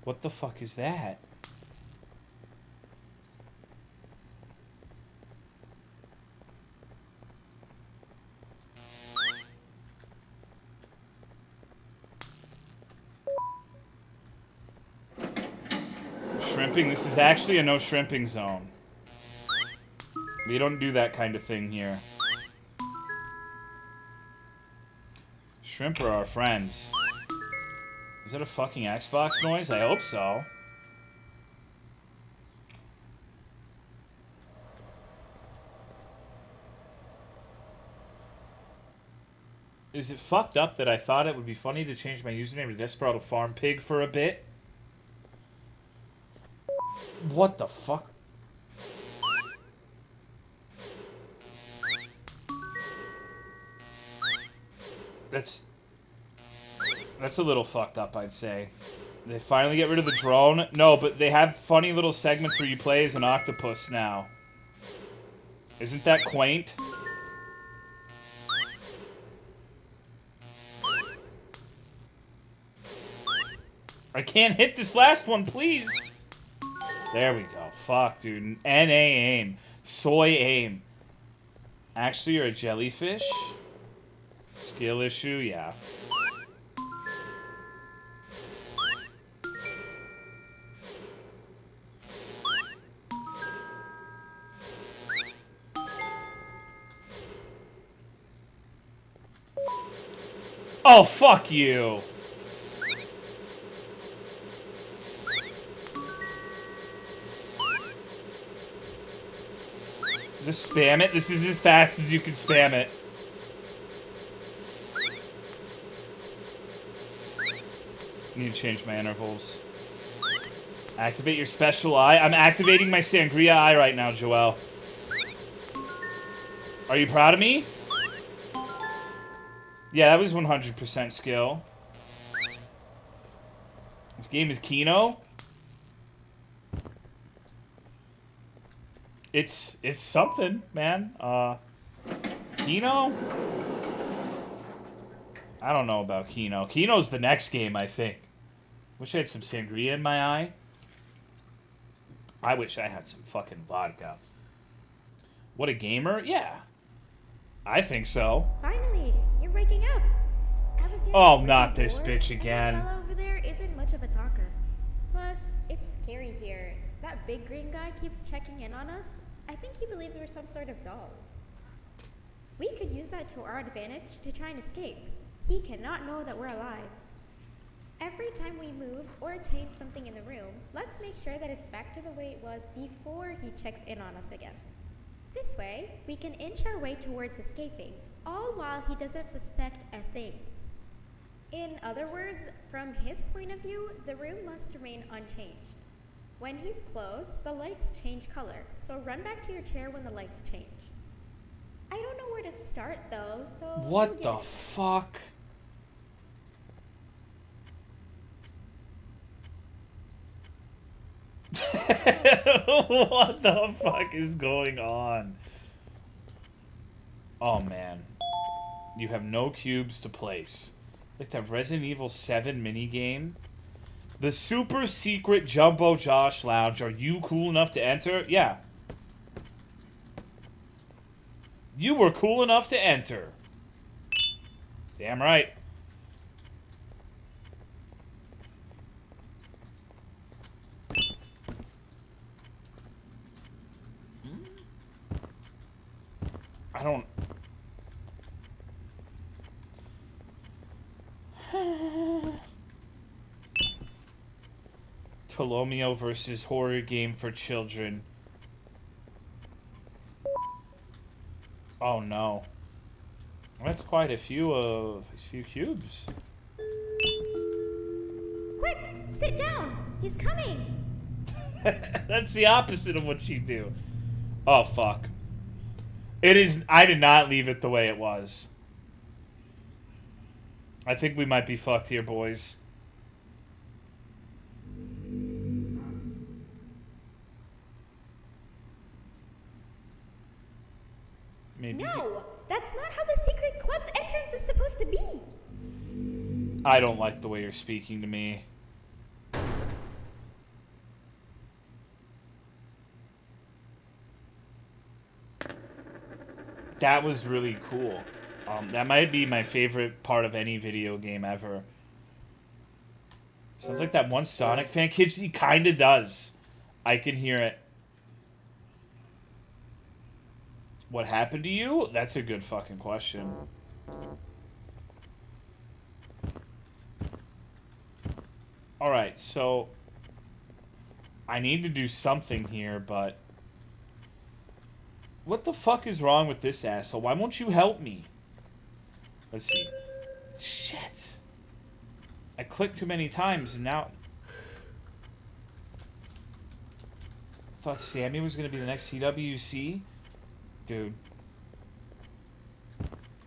[SPEAKER 1] What the fuck is that? Shrimping? This is actually a no shrimping zone. We don't do that kind of thing here. Shrimp are our friends. Is that a fucking Xbox noise? I hope so. Is it fucked up that I thought it would be funny to change my username to Desperado Farm Pig for a bit? What the fuck? That's a little fucked up, I'd say. They finally get rid of the drone. No, but they have funny little segments where you play as an octopus now. Isn't that quaint? I can't hit this last one, please. There we go. Fuck, dude. NA aim. Soy aim. Actually, you're a jellyfish? Skill issue? Yeah. Oh, fuck you. Just spam it. This is as fast as you can spam it. I need to change my intervals. Activate your special eye. I'm activating my sangria eye right now, Joel. Are you proud of me? Yeah, that was 100% skill. This game is Kino. It's something, man. Kino? I don't know about Kino. Kino's the next game, I think. Wish I had some sangria in my eye. I wish I had some fucking vodka. What a gamer? Yeah. I think so.
[SPEAKER 5] Finally, you're waking up. I was getting
[SPEAKER 1] Oh,
[SPEAKER 5] really
[SPEAKER 1] not this
[SPEAKER 5] bored,
[SPEAKER 1] bitch
[SPEAKER 5] and
[SPEAKER 1] again.
[SPEAKER 5] The fellow over there isn't much of a talker. Plus, it's scary here. That big green guy keeps checking in on us. I think he believes we're some sort of dolls. We could use that to our advantage to try and escape. He cannot know that we're alive. Every time we move or change something in the room, let's make sure that it's back to the way it was before he checks in on us again. This way, we can inch our way towards escaping, all while he doesn't suspect a thing. In other words, from his point of view, the room must remain unchanged. When he's close, the lights change color, so run back to your chair when the lights change. I don't know where to start though, so...
[SPEAKER 1] What the fuck? What the fuck is going on? Oh man. You have no cubes to place. Like that Resident Evil 7 minigame. The super secret Jumbo Josh Lounge. Are you cool enough to enter? Yeah. You were cool enough to enter. Damn right. I don't... Tolomeo versus horror game for children. Oh no. That's quite a few cubes.
[SPEAKER 5] Quick! Sit down! He's coming!
[SPEAKER 1] That's the opposite of what you do. Oh fuck. It is... I did not leave it the way it was. I think we might be fucked here, boys. Maybe.
[SPEAKER 5] No! That's not how the secret club's entrance is supposed to be!
[SPEAKER 1] I don't like the way you're speaking to me. That was really cool. That might be my favorite part of any video game ever. Sounds like that one Sonic fan kid. He kinda does. I can hear it. What happened to you? That's a good fucking question. Alright, so... I need to do something here, but... What the fuck is wrong with this asshole? Why won't you help me? Let's see. Shit. I clicked too many times and now... I thought Sammy was going to be the next CWC. Dude.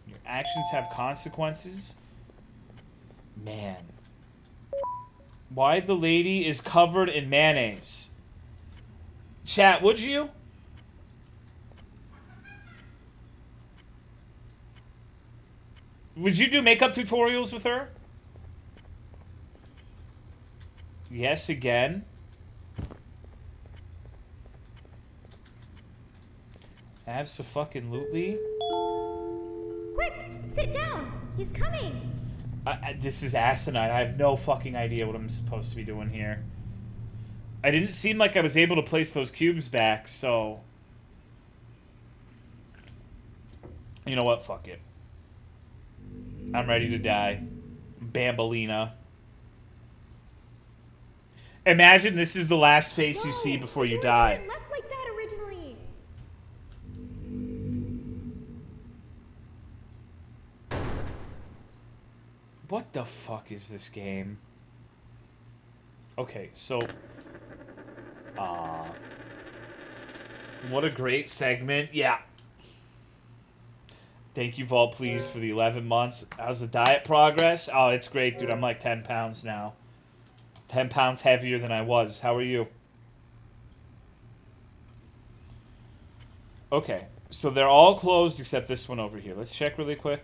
[SPEAKER 1] You're Actions have consequences. Man. Why the lady is covered in mayonnaise? Chat, would you? Would you do makeup tutorials with her? Yes, again. Abso-fucking-lutely.
[SPEAKER 5] Quick, sit down. He's coming.
[SPEAKER 1] This is asinine. I have no fucking idea what I'm supposed to be doing here. I didn't seem like I was able to place those cubes back, so... You know what? Fuck it. I'm ready to die. Bambolina. Imagine this is the last face you see before you die.
[SPEAKER 5] The doors weren't left like that originally.
[SPEAKER 1] What the fuck is this game? Okay, so... what a great segment. Yeah. Thank you, Vault, please, for the 11 months. How's the diet progress? Oh, it's great, dude. I'm like 10 pounds now. 10 pounds heavier than I was. How are you? Okay, so they're all closed except this one over here. Let's check really quick.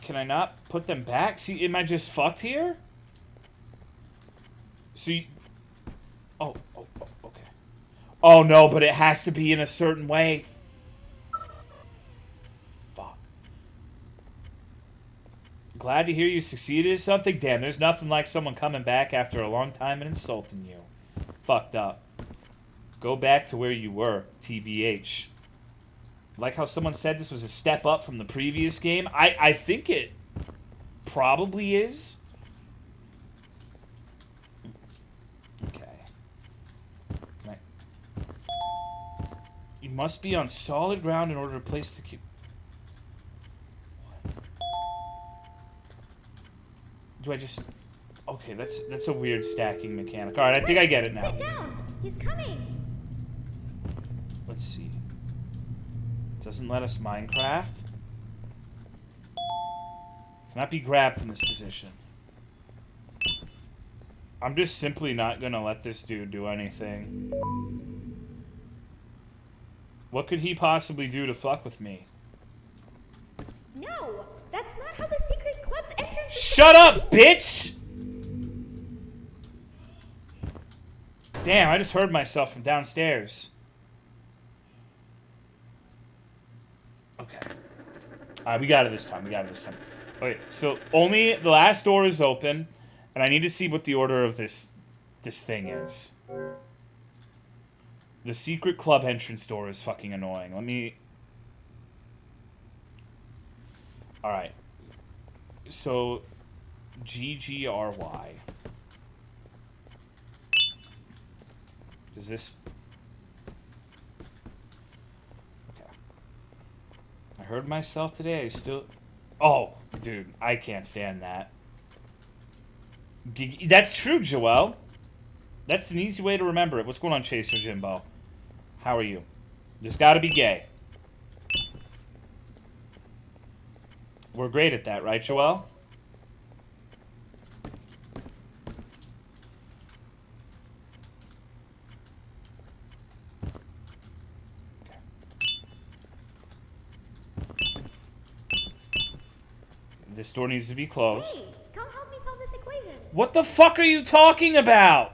[SPEAKER 1] Can I not put them back? See, am I just fucked here? So you... Oh, okay. Oh, no, but it has to be in a certain way. Fuck. Glad to hear you succeeded at something. Damn, there's nothing like someone coming back after a long time and insulting you. Fucked up. Go back to where you were, TBH. Like how someone said this was a step up from the previous game. I think it probably is. Okay. You must be on solid ground in order to place the cube. What? Do I just... Okay, that's a weird stacking mechanic. Alright, I think I get it now.
[SPEAKER 5] Sit down. He's coming.
[SPEAKER 1] Let's see. Doesn't let us Minecraft. Cannot be grabbed from this position. I'm just simply not gonna let this dude do anything. What could he possibly do to fuck with me?
[SPEAKER 5] No, that's not how the secret club's entrance is
[SPEAKER 1] Shut
[SPEAKER 5] supposed
[SPEAKER 1] up,
[SPEAKER 5] to be.
[SPEAKER 1] bitch! Damn, I just heard myself from downstairs. Okay. Alright, we got it this time. Okay, so only the last door is open, and I need to see what the order of this thing is. The secret club entrance door is fucking annoying. Let me... Alright. So, GGRY. Is this... Okay. I heard myself today. I still... Oh, dude. I can't stand that. That's true, Joel. That's an easy way to remember it. What's going on, Chaser Jimbo? How are you? There's got to be gay. We're great at that, right, Joel? This door needs to be closed.
[SPEAKER 5] Hey, come help me solve this equation.
[SPEAKER 1] What the fuck are you talking about?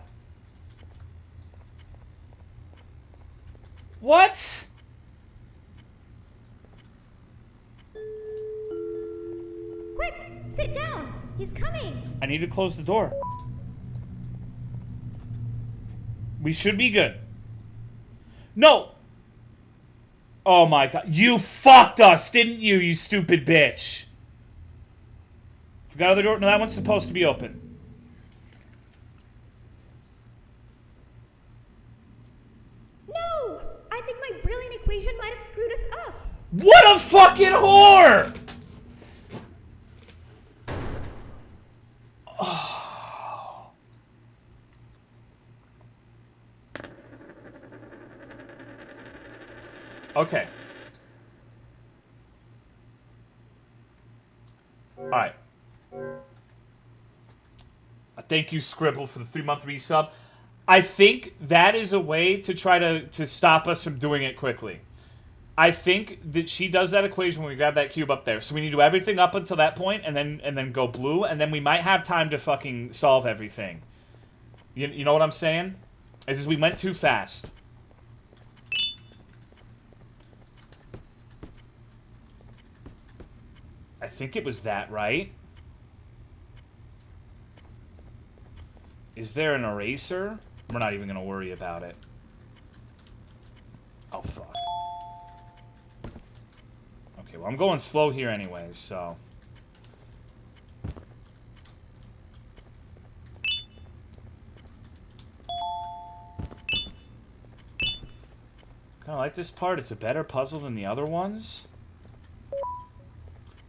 [SPEAKER 1] What?
[SPEAKER 5] Quick, sit down. He's coming.
[SPEAKER 1] I need to close the door. We should be good. No! Oh my god. You fucked us, didn't you, you stupid bitch? Forgot the door? No, that one's supposed to be open.
[SPEAKER 5] No! I think my brilliant equation might have screwed us up.
[SPEAKER 1] What a fucking whore! Oh. Okay. Alright. Thank you, Scribble, for the 3-month resub. I think that is a way to try to stop us from doing it quickly. I think that she does that equation when we grab that cube up there. So we need to do everything up until that point, and then go blue, and then we might have time to fucking solve everything. You know what I'm saying? It's just we went too fast. I think it was that, right? Is there an eraser? We're not even gonna worry about it. Oh, fuck. Okay, well, I'm going slow here anyways, so... Kinda like this part. It's a better puzzle than the other ones.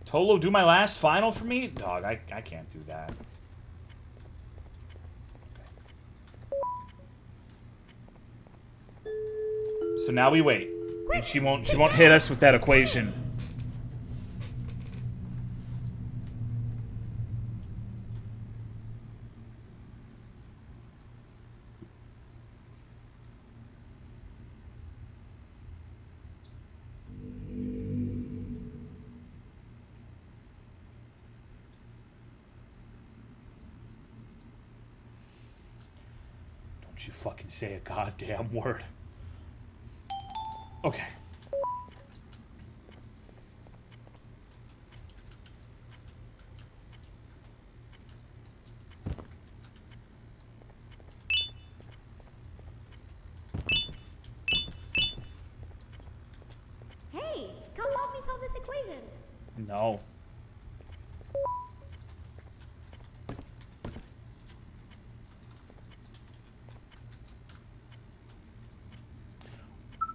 [SPEAKER 1] Tolo, do my last final for me? Dog, I can't do that. So now we wait. And she won't hit us with that equation. Don't you fucking say a goddamn word. Okay.
[SPEAKER 5] Hey, come help me solve this equation.
[SPEAKER 1] No.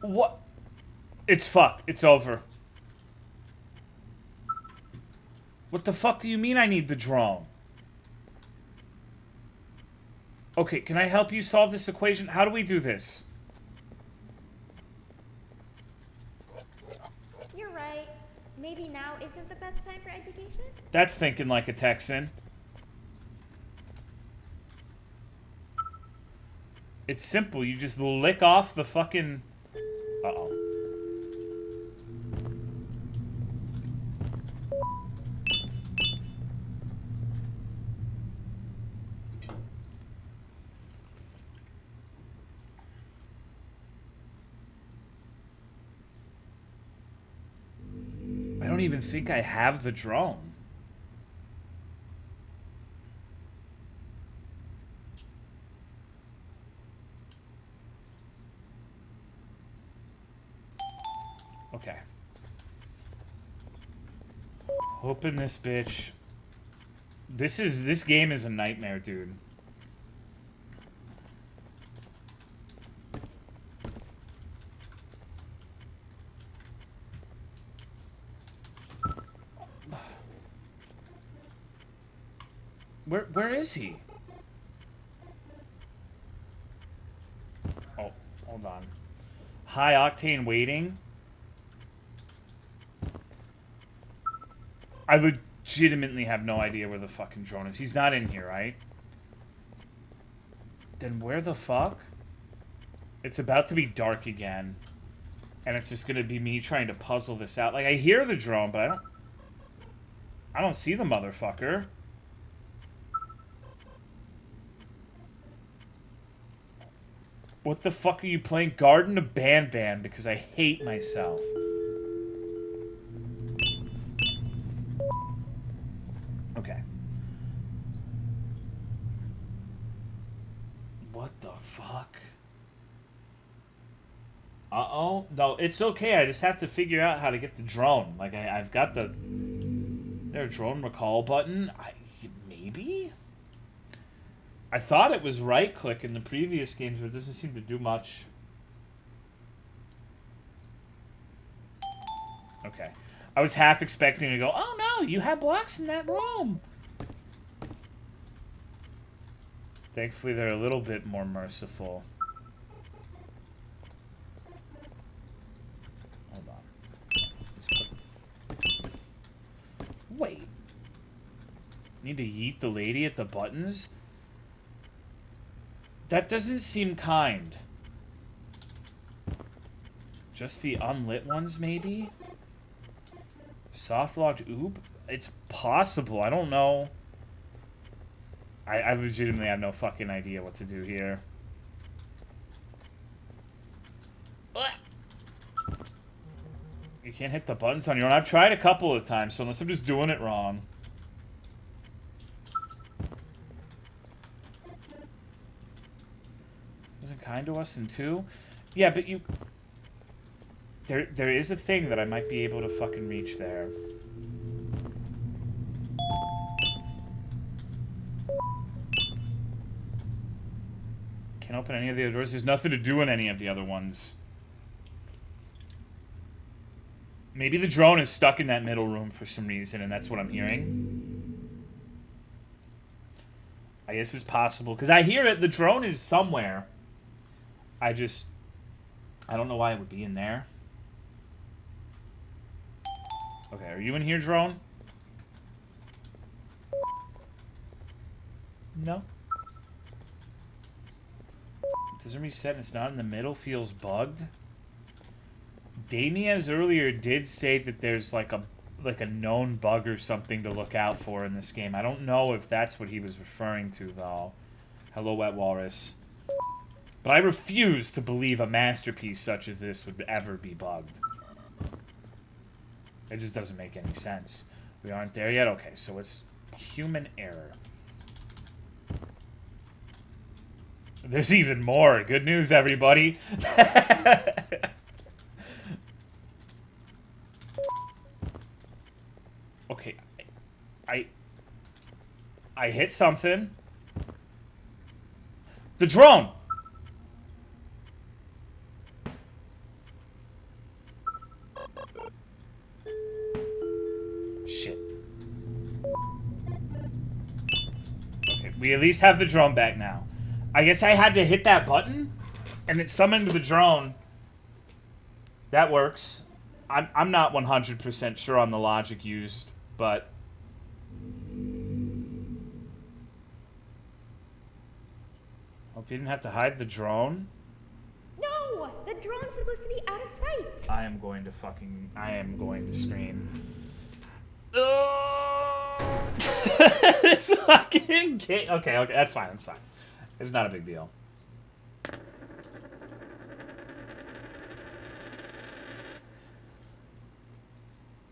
[SPEAKER 1] What? It's fucked. It's over. What the fuck do you mean I need the drone? Okay, can I help you solve this equation? How do we do this?
[SPEAKER 5] You're right. Maybe now isn't the best time for education?
[SPEAKER 1] That's thinking like a Texan. It's simple. You just lick off the fucking... Uh-oh. I don't even think I have the drone. Okay. Open this bitch. This game is a nightmare, dude. Where is he? Oh, hold on. High octane waiting. I legitimately have no idea where the fucking drone is. He's not in here, right? Then where the fuck? It's about to be dark again. And it's just gonna be me trying to puzzle this out. Like, I hear the drone, but I don't see the motherfucker. What the fuck are you playing? Garten of Banban, because I hate myself. Okay. What the fuck? Uh-oh. No, it's okay. I just have to figure out how to get the drone. Like, I've got the... There, drone recall button. Maybe? I thought it was right-click in the previous games, but it doesn't seem to do much. Okay. I was half expecting to go, oh no, you have blocks in that room. Thankfully, they're a little bit more merciful. to yeet the lady at the buttons? That doesn't seem kind. Just the unlit ones, maybe? Soft-locked oop? It's possible. I don't know. I legitimately have no fucking idea what to do here. You can't hit the buttons on your own. I've tried a couple of times, so unless I'm just doing it wrong. Wasn't kind to us in 2? Yeah, but you... There is a thing that I might be able to fucking reach there. Can't open any of the other doors. There's nothing to do in any of the other ones. Maybe the drone is stuck in that middle room for some reason, and that's what I'm hearing. I guess it's possible. Because I hear it. The drone is somewhere. I don't know why it would be in there. Okay, are you in here, drone? No. It doesn't reset and it's not in the middle. Feels bugged. Damiez earlier did say that there's like a known bug or something to look out for in this game. I don't know if that's what he was referring to, though. Hello, Wet Walrus. But I refuse to believe a masterpiece such as this would ever be bugged. It just doesn't make any sense. We aren't there yet? Okay, so it's human error. There's even more. Good news, everybody. Okay. I hit something. The drone! Shit. Okay, we at least have the drone back now. I guess I had to hit that button, and it summoned the drone. That works. I'm not 100% sure on the logic used, but... Hope you didn't have to hide the drone.
[SPEAKER 5] No! The drone's supposed to be out of sight!
[SPEAKER 1] I am going to scream. This fucking game. Okay, that's fine, that's fine. It's not a big deal.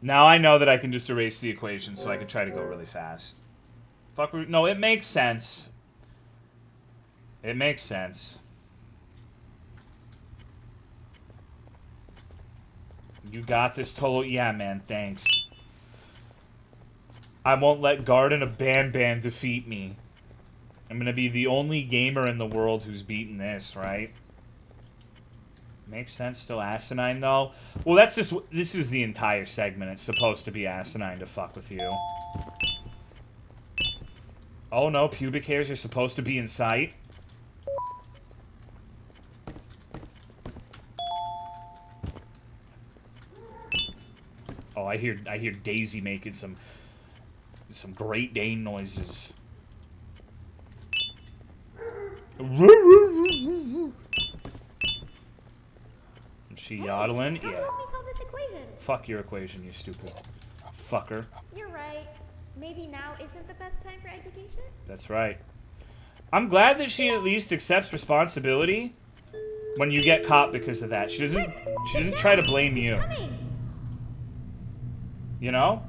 [SPEAKER 1] Now I know that I can just erase the equation so I can try to go really fast. Fuck, no, it makes sense. It makes sense. You got this, Tolo. Yeah, man, thanks. I won't let Garten of Banban defeat me. I'm gonna be the only gamer in the world who's beaten this, right? Makes sense. Still asinine, though. Well, that's just... This is the entire segment. It's supposed to be asinine to fuck with you. Oh, no. Pubic hairs are supposed to be in sight. Oh, I hear Daisy making some Great Dane noises. She yodeling?
[SPEAKER 5] How
[SPEAKER 1] Yeah.
[SPEAKER 5] help me solve this equation?
[SPEAKER 1] Fuck your equation, you stupid fucker.
[SPEAKER 5] You're right. Maybe now isn't the best time for education?
[SPEAKER 1] That's right. I'm glad that she at least accepts responsibility when you get caught because of that. She doesn't try to blame you.
[SPEAKER 5] Coming.
[SPEAKER 1] You know?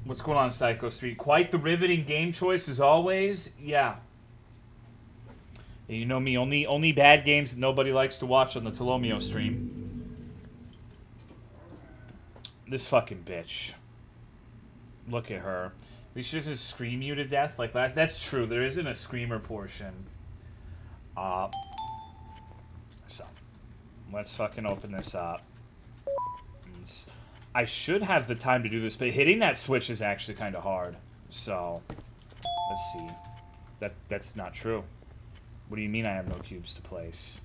[SPEAKER 1] What's going on, Psycho Street? Quite the riveting game choice as always. Yeah. You know me, only bad games that nobody likes to watch on the Tolomeo stream. This fucking bitch. Look at her. At least she doesn't scream you to death like last. That's true. There isn't a screamer portion. So, let's fucking open this up. I should have the time to do this, but hitting that switch is actually kind of hard. So, let's see. That's not true. What do you mean I have no cubes to place?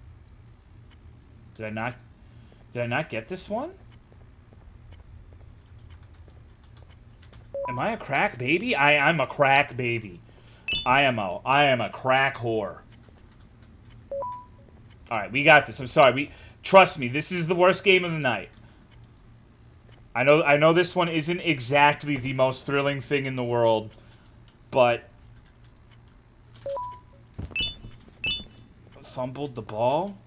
[SPEAKER 1] Did I not get this one? Am I a crack baby? I'm a crack baby. I am a crack whore. Alright, we got this. I'm sorry. Trust me, this is the worst game of the night. I know this one isn't exactly the most thrilling thing in the world, but fumbled the ball?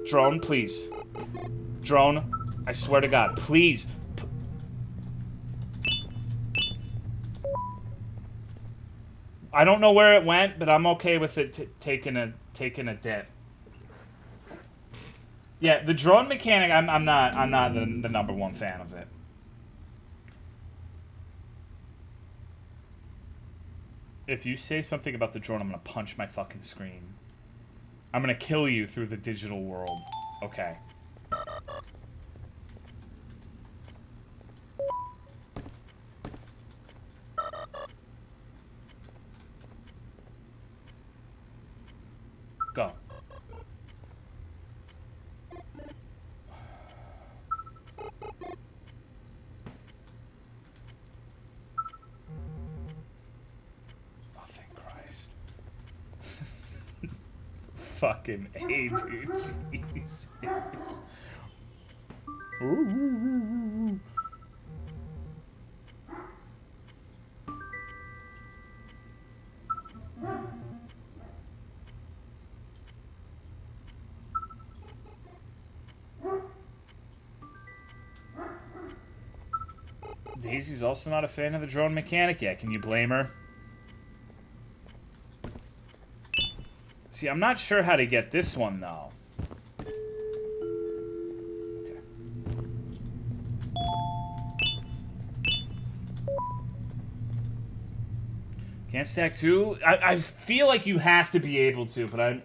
[SPEAKER 1] Drone, please. Drone, I swear to God, please. I don't know where it went, but I'm okay with it taking a dip. Yeah, the drone mechanic, I'm not the number one fan of it. If you say something about the drone, I'm gonna punch my fucking screen. I'm gonna kill you through the digital world. Okay. Go. Oh, thank Christ. Fucking A, dude. Jesus. Ooh. Daisy's also not a fan of the drone mechanic yet. Can you blame her? See, I'm not sure how to get this one, though. Okay. Can't stack two? I feel like you have to be able to, but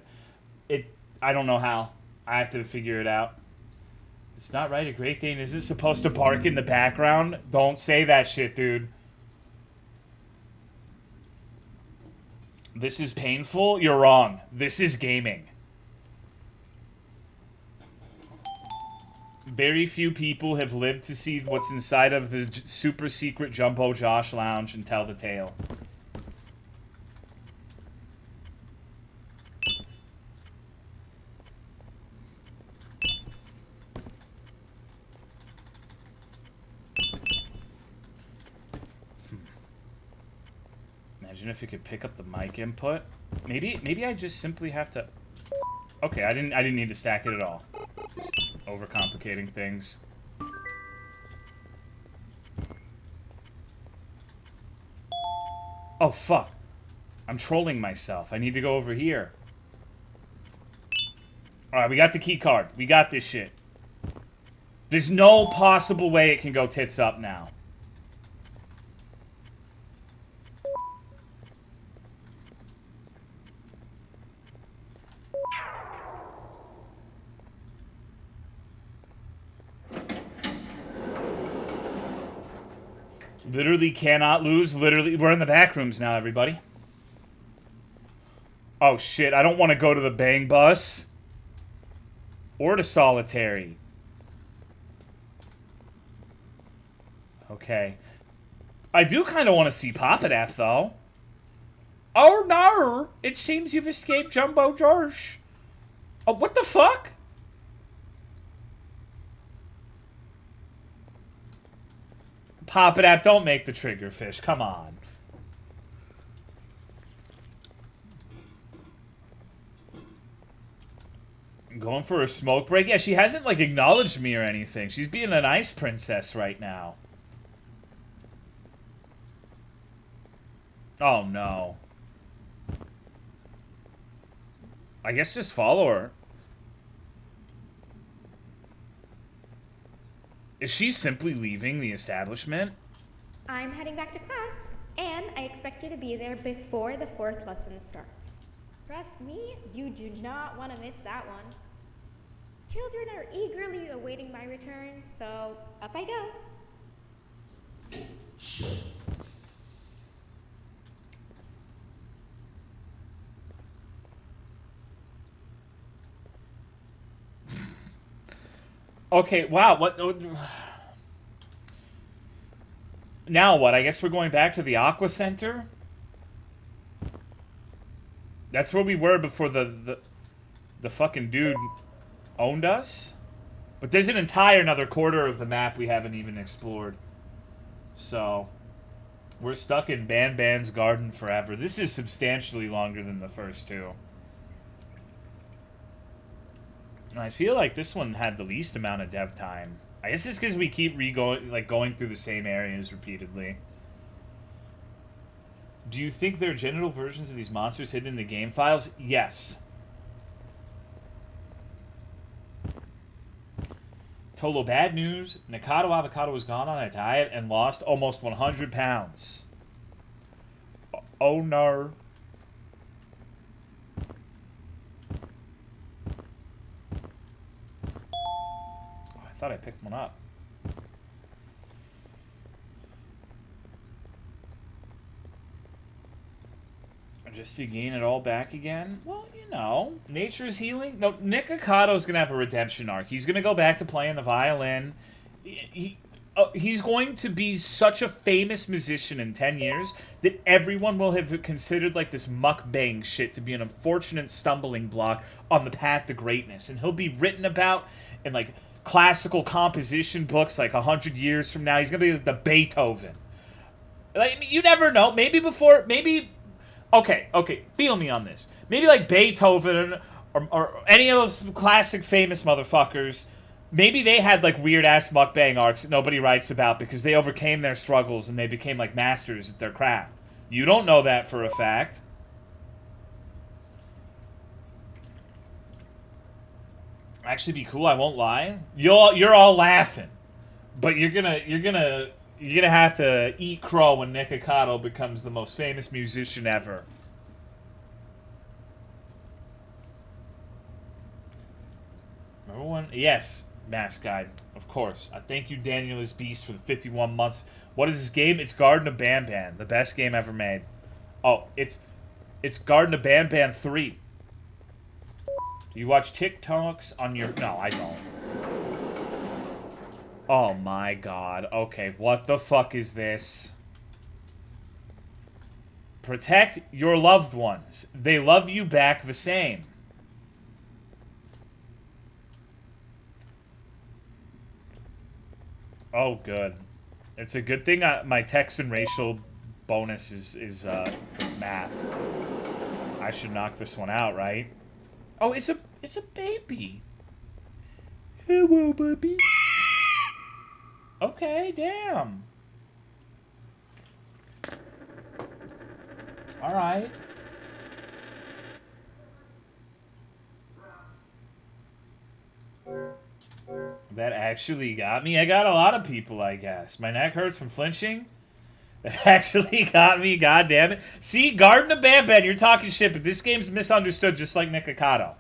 [SPEAKER 1] I don't know how. I have to figure it out. It's not right. A Great Dane isn't supposed to bark in the background. Don't say that shit, dude. This is painful? You're wrong. This is gaming. Very few people have lived to see what's inside of the super secret Jumbo Josh lounge and tell the tale. Imagine if it could pick up the mic input. Maybe I just simply have to. Okay, I didn't need to stack it at all. Just overcomplicating things. Oh fuck. I'm trolling myself. I need to go over here. Alright, we got the key card. We got this shit. There's no possible way it can go tits up now. Literally cannot lose. Literally, we're in the back rooms now, everybody. Oh shit, I don't want to go to the bang bus. Or to solitary. Okay. I do kind of want to see Pop-It-App, though. Oh no! It seems you've escaped Jumbo Josh. Oh, what the fuck? Pop-It-App, don't make the trigger fish. Come on. Going for a smoke break? Yeah, she hasn't, like, acknowledged me or anything. She's being a nice princess right now. Oh, no. I guess just follow her. Is she simply leaving the establishment?
[SPEAKER 5] I'm heading back to class, and I expect you to be there before the 4th lesson starts. Trust me, you do not want to miss that one. Children are eagerly awaiting my return, so up I go.
[SPEAKER 1] Okay, wow, what... Now what? I guess we're going back to the Aqua Center? That's where we were before the fucking dude owned us? But there's an entire another quarter of the map we haven't even explored. So, we're stuck in Banban's garden forever. This is substantially longer than the first two. And I feel like this one had the least amount of dev time. I guess it's because we keep going through the same areas repeatedly. Do you think there are genital versions of these monsters hidden in the game files? Yes. Tolo, bad news. Nikado Avocado was gone on a diet and lost almost 100 pounds. Oh no. Oh, I thought I picked one up. Just to gain it all back again? Well, you know, nature is healing. No, Nick Akado's going to have a redemption arc. He's going to go back to playing the violin. He's going to be such a famous musician in 10 years that everyone will have considered like this mukbang shit to be an unfortunate stumbling block on the path to greatness. And he'll be written about in like classical composition books like 100 years from now. He's going to be like the Beethoven. Like, you never know. Maybe... Okay, feel me on this. Maybe like Beethoven or any of those classic famous motherfuckers, maybe they had like weird-ass mukbang arcs that nobody writes about because they overcame their struggles and they became like masters at their craft. You don't know that for a fact. Actually be cool, I won't lie. You're all laughing. But you're gonna have to eat crow when Nick Akato becomes the most famous musician ever. Number one, yes, Mass Guide, of course. I thank you, Daniel is Beast, for the 51 months. What is this game? It's Garten of Banban, the best game ever made. Oh, it's Garten of Banban 3. Do you watch TikToks on your... No, I don't. Oh my god. Okay, what the fuck is this? Protect your loved ones. They love you back the same. Oh, good. It's a good thing my Texan racial bonus is with math. I should knock this one out, right? Oh, it's a baby. Hello, baby. Okay, damn. Alright. That actually got me. I got a lot of people, I guess. My neck hurts from flinching. That actually got me, god damn it. See, Garten of Banban, you're talking shit, but this game's misunderstood just like Nick Akato.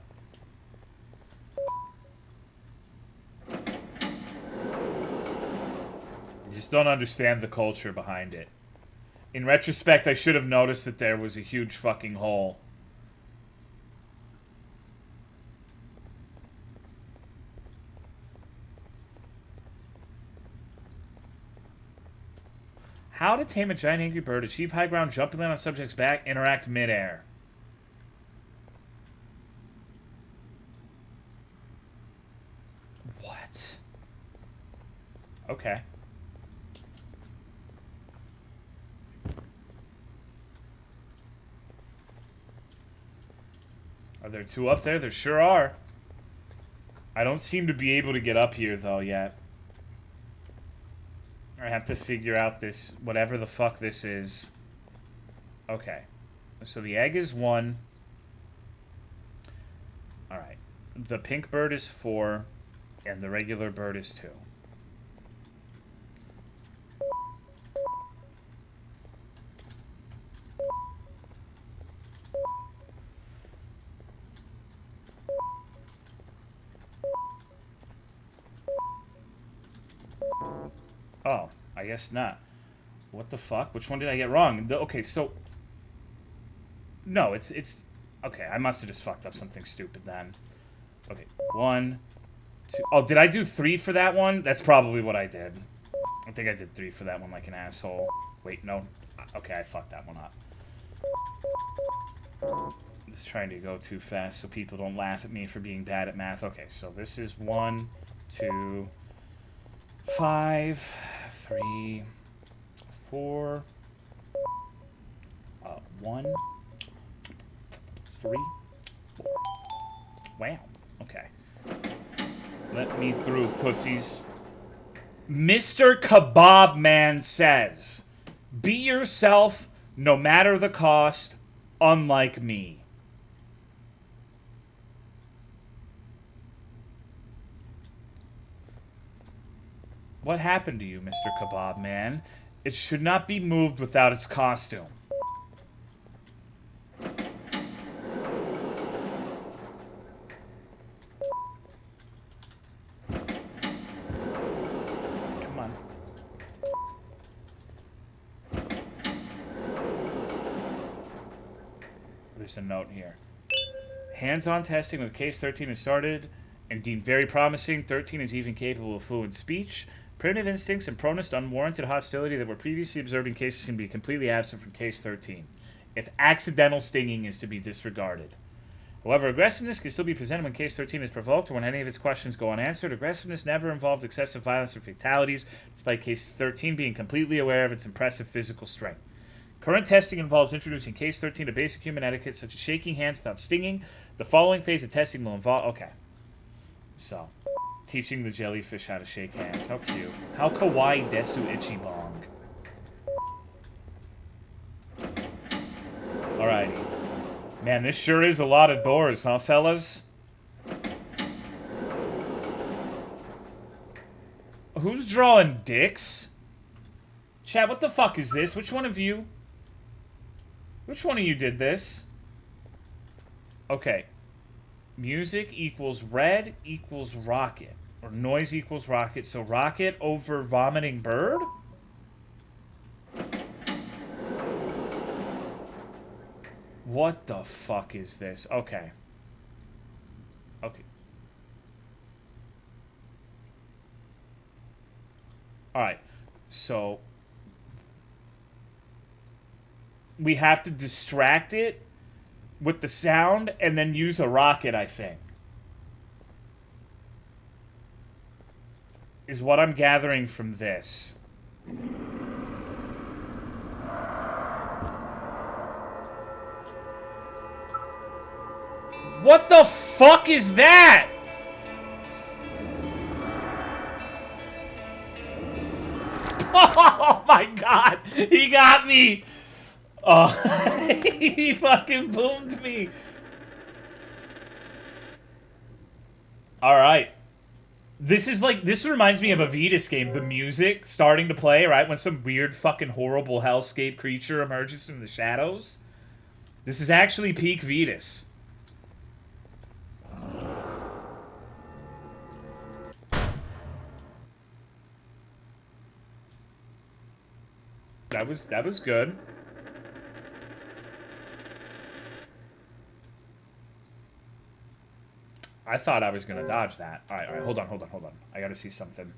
[SPEAKER 1] Just don't understand the culture behind it. In retrospect, I should have noticed that there was a huge fucking hole. How to tame a giant angry bird, achieve high ground, jump and land on subject's back, interact midair. What? Okay. Are there two up there? There sure are. I don't seem to be able to get up here, though, yet. I have to figure out this, whatever the fuck this is. Okay. So the egg is 1. Alright. The pink bird is 4, and the regular bird is 2. Oh, I guess not. What the fuck? Which one did I get wrong? Okay, so... No, it's... Okay, I must have just fucked up something stupid then. Okay, 1, 2. Oh, did I do 3 for that one? That's probably what I did. I think I did 3 for that one like an asshole. Wait, no. Okay, I fucked that one up. I'm just trying to go too fast so people don't laugh at me for being bad at math. Okay, so this is 1, 2, 5, 3, 4, 1, 3, 4. Wow. Okay. Let me through, pussies. Mr. Kebab Man says, be yourself, no matter the cost, unlike me. What happened to you, Mr. Kebab Man? It should not be moved without its costume. Come on. There's a note here. Hands-on testing with Case 13 has started and deemed very promising. 13 is even capable of fluent speech. Primitive instincts and proneness to unwarranted hostility that were previously observed in cases seem to be completely absent from Case 13, if accidental stinging is to be disregarded. However, aggressiveness can still be presented when Case 13 is provoked or when any of its questions go unanswered. Aggressiveness never involved excessive violence or fatalities, despite Case 13 being completely aware of its impressive physical strength. Current testing involves introducing Case 13 to basic human etiquette, such as shaking hands without stinging. The following phase of testing will involve... Okay. So... teaching the jellyfish how to shake hands. How cute. How kawaii desu ichibong. Alrighty. Man, this sure is a lot of doors, huh, fellas? Who's drawing dicks? Chat, what the fuck is this? Which one of you? Which one of you did this? Okay. Music equals red equals rocket. Or noise equals rocket. So rocket over vomiting bird? What the fuck is this? Okay. Okay. Alright. So... we have to distract it with the sound and then use a rocket, I think. Is what I'm gathering from this. What the fuck is that? Oh my god! He got me! Oh, he fucking boomed me. Alright. This is like, this reminds me of a VODs game. The music starting to play, right? When some weird fucking horrible hellscape creature emerges from the shadows. This is actually peak VODs. That was good. I thought I was gonna dodge that. Alright, hold on. I gotta see something.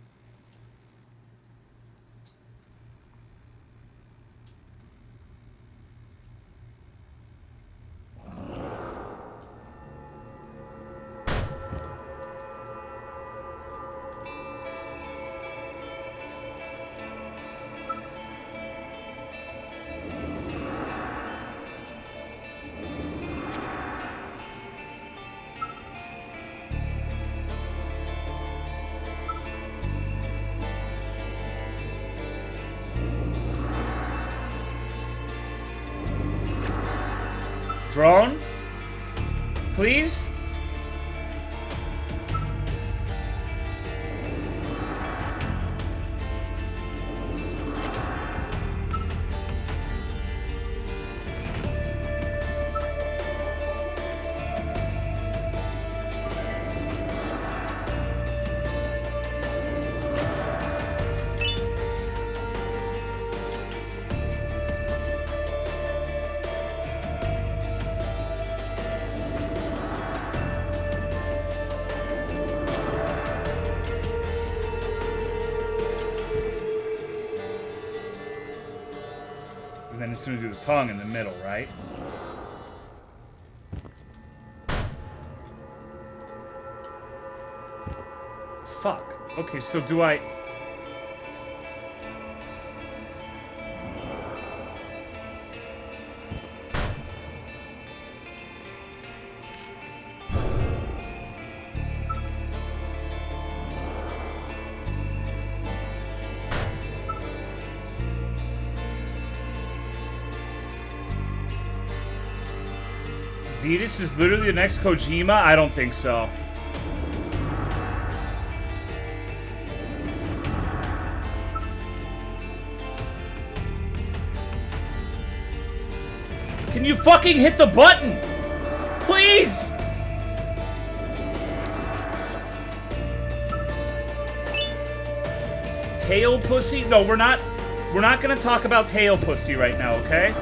[SPEAKER 1] Drone? Please? just gonna do the tongue in the middle, right? Fuck. Okay, so do I... VODs is literally the next Kojima? I don't think so. Can you fucking hit the button? Please! Tail pussy? No, we're not gonna talk about tail pussy right now, okay?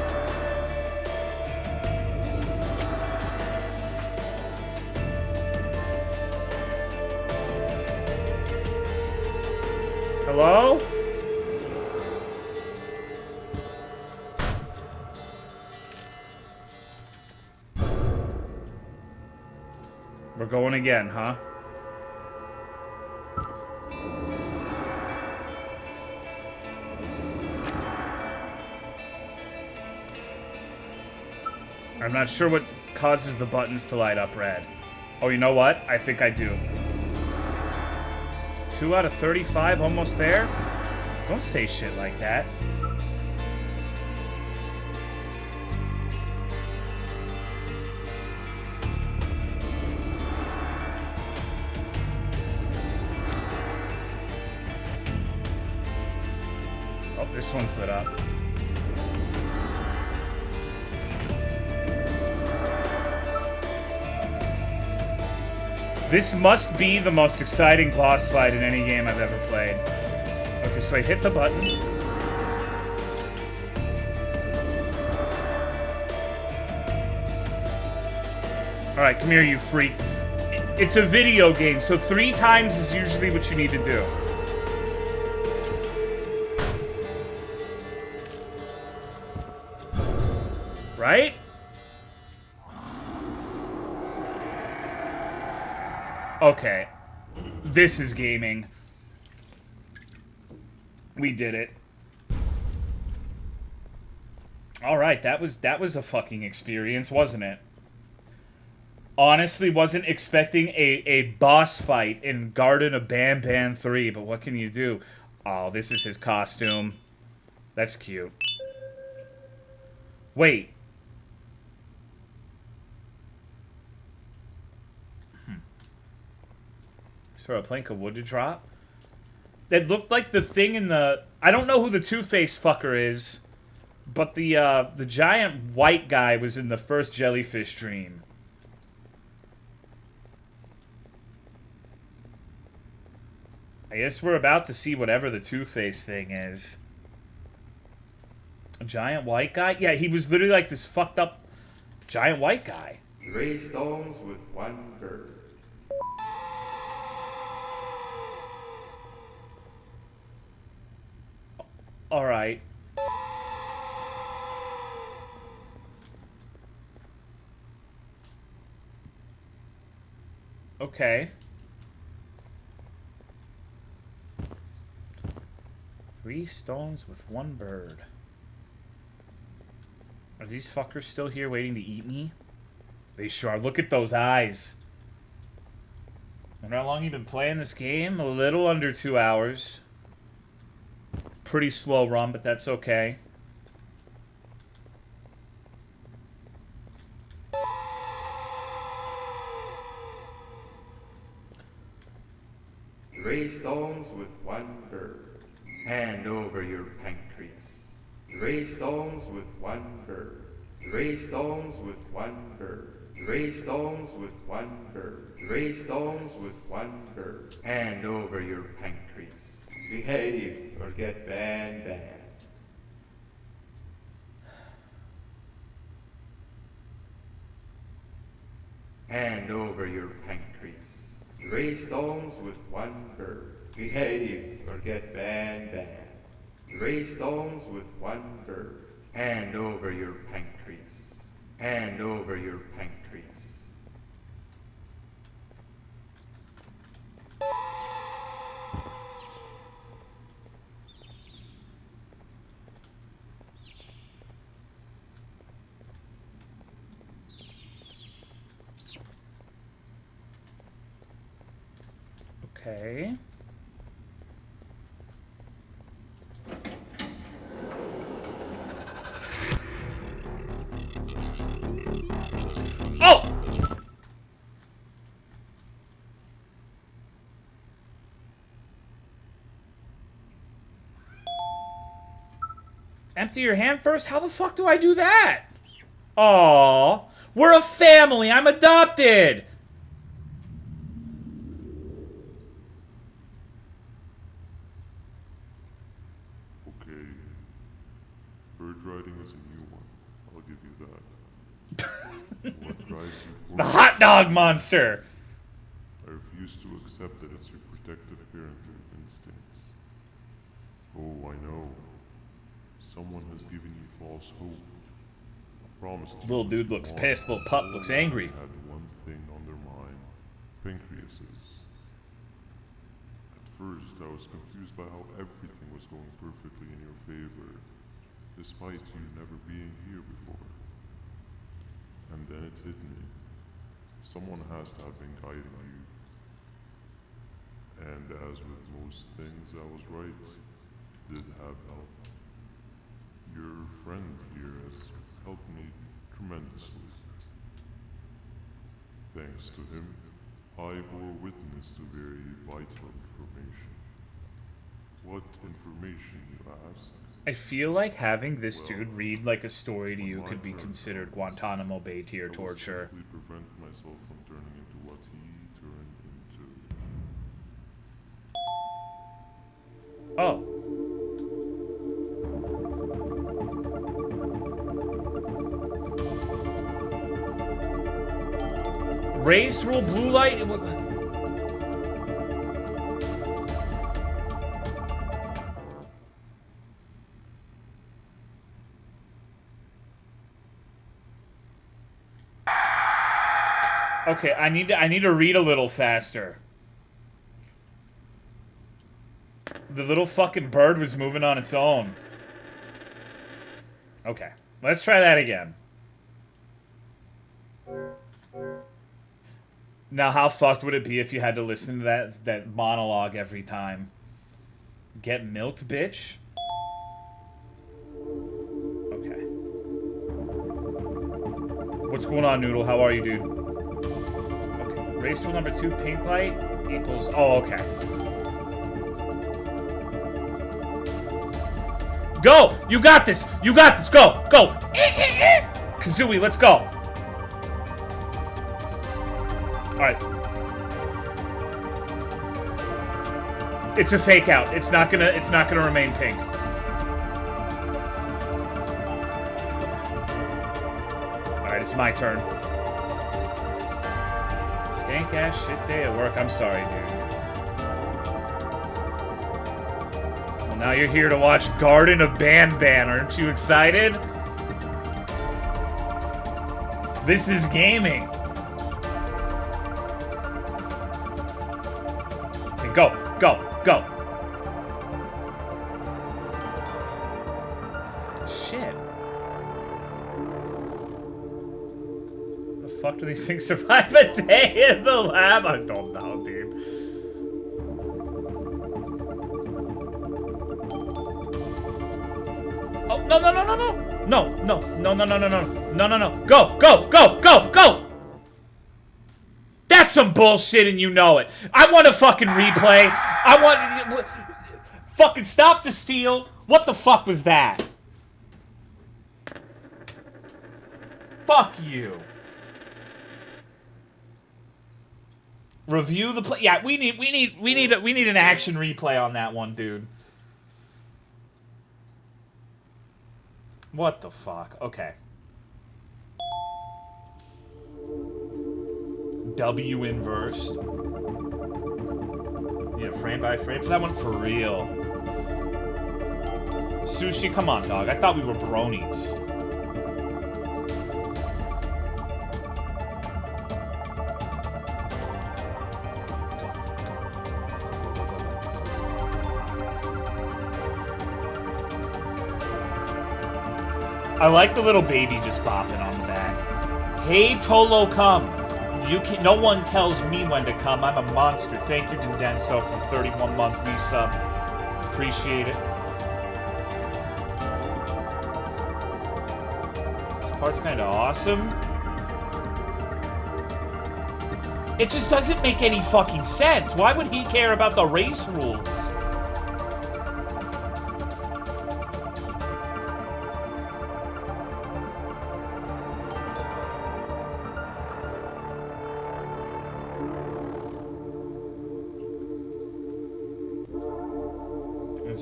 [SPEAKER 1] Hello? We're going again, huh? I'm not sure what causes the buttons to light up red. Oh, you know what? I think I do. 2 out of 35, almost there? Don't say shit like that. Oh, this one's lit up. This must be the most exciting boss fight in any game I've ever played. Okay, so I hit the button. Alright, come here, you freak. It's a video game, so 3 times is usually what you need to do. Right? Okay. This is gaming. We did it. Alright, that was a fucking experience, wasn't it? Honestly, wasn't expecting a boss fight in Garten of Banban 3, but what can you do? Oh, this is his costume. That's cute. Wait. For a plank of wood to drop. That looked like the thing in the... I don't know who the Two-Face fucker is, but the giant white guy was in the first Jellyfish Dream. I guess we're about to see whatever the Two-Face thing is. A giant white guy? Yeah, he was literally like this fucked up giant white guy.
[SPEAKER 3] 3 stones with 1 bird.
[SPEAKER 1] Alright. Okay. 3 stones with 1 bird. Are these fuckers still here waiting to eat me? They sure are. Look at those eyes. Wonder how long you've been playing this game? A little under 2 hours. Pretty slow run, but that's okay.
[SPEAKER 3] Three stones with 1 bird. Hand over your pancreas. 3 stones with 1 bird. 3 stones with 1 bird. 3 stones with 1 bird. 3 stones with 1 bird. Hand over your pancreas. Behave or get banned. Hand over your pancreas. 3 stones with 1 bird. Behave or get banned. 3 stones with 1 bird. Hand over your pancreas. Hand over your pancreas.
[SPEAKER 1] Okay. Oh! Empty your hand first? How the fuck do I do that? Aww. We're a family. I'm adopted.
[SPEAKER 4] Okay. Bird riding is a new one. I'll give you that. What drives you
[SPEAKER 1] The
[SPEAKER 4] forward?
[SPEAKER 1] hot dog monster.
[SPEAKER 4] I refuse to accept that it's your protective parental instincts. Oh, I know. Someone has given you false hope. I promised you
[SPEAKER 1] Little dude
[SPEAKER 4] that
[SPEAKER 1] looks
[SPEAKER 4] tomorrow
[SPEAKER 1] pissed. Little pup looks angry.
[SPEAKER 4] had one thing on their mind. Pancreases. At first, I was confused by how everything was going perfectly in your favor, despite you never being here before. And then it hit me. Someone has to have been guiding you. And as with most things, I was right. Did have help. Your friend here has helped me tremendously. Thanks to him, I bore witness to very vital information. What information, you ask?
[SPEAKER 1] I feel like having this dude read like a story to you could be considered Guantanamo Bay tier
[SPEAKER 4] I will
[SPEAKER 1] torture.
[SPEAKER 4] simply prevent myself from turning into what he turned into.
[SPEAKER 1] Oh. Race rule, blue light. Okay, I need to read a little faster. The little fucking bird was moving on its own. Okay, let's try that again. Now, how fucked would it be if you had to listen to that monologue every time? Get milked, bitch? Okay. What's going on, Noodle? How are you, dude? Okay. Race rule number 2, pink light equals... Oh, okay. Go! You got this! You got this! Go! Go! Kazooie, let's go! Alright. It's a fake out. It's not gonna remain pink. Alright, it's my turn. Stank ass shit day at work. I'm sorry, dude. Well, now you're here to watch Garten of Banban. Aren't you excited? This is gaming. Okay, go, go, go. Shit. The fuck do these things survive a day in the lab? I don't know, dude. Oh, no, no, no, no, no. No, no, no, no, no, no, no, no, no, no. Go, go, go, go, go. That's some bullshit and you know it. I want a fucking replay. I want... Fucking stop the steal. What the fuck was that? Fuck you. Review the play. Yeah, we need an action replay on that one, dude. What the fuck? Okay. W inversed. Yeah, frame by frame for that one for real. Sushi, come on, dog. I thought we were bronies. I like the little baby just bopping on the back. Hey, Tolo, come. You can. No one tells me when to come. I'm a monster. Thank you, Dendenso, for the 31-month resub. Appreciate it. This part's kind of awesome. It just doesn't make any fucking sense. Why would he care about the race rules?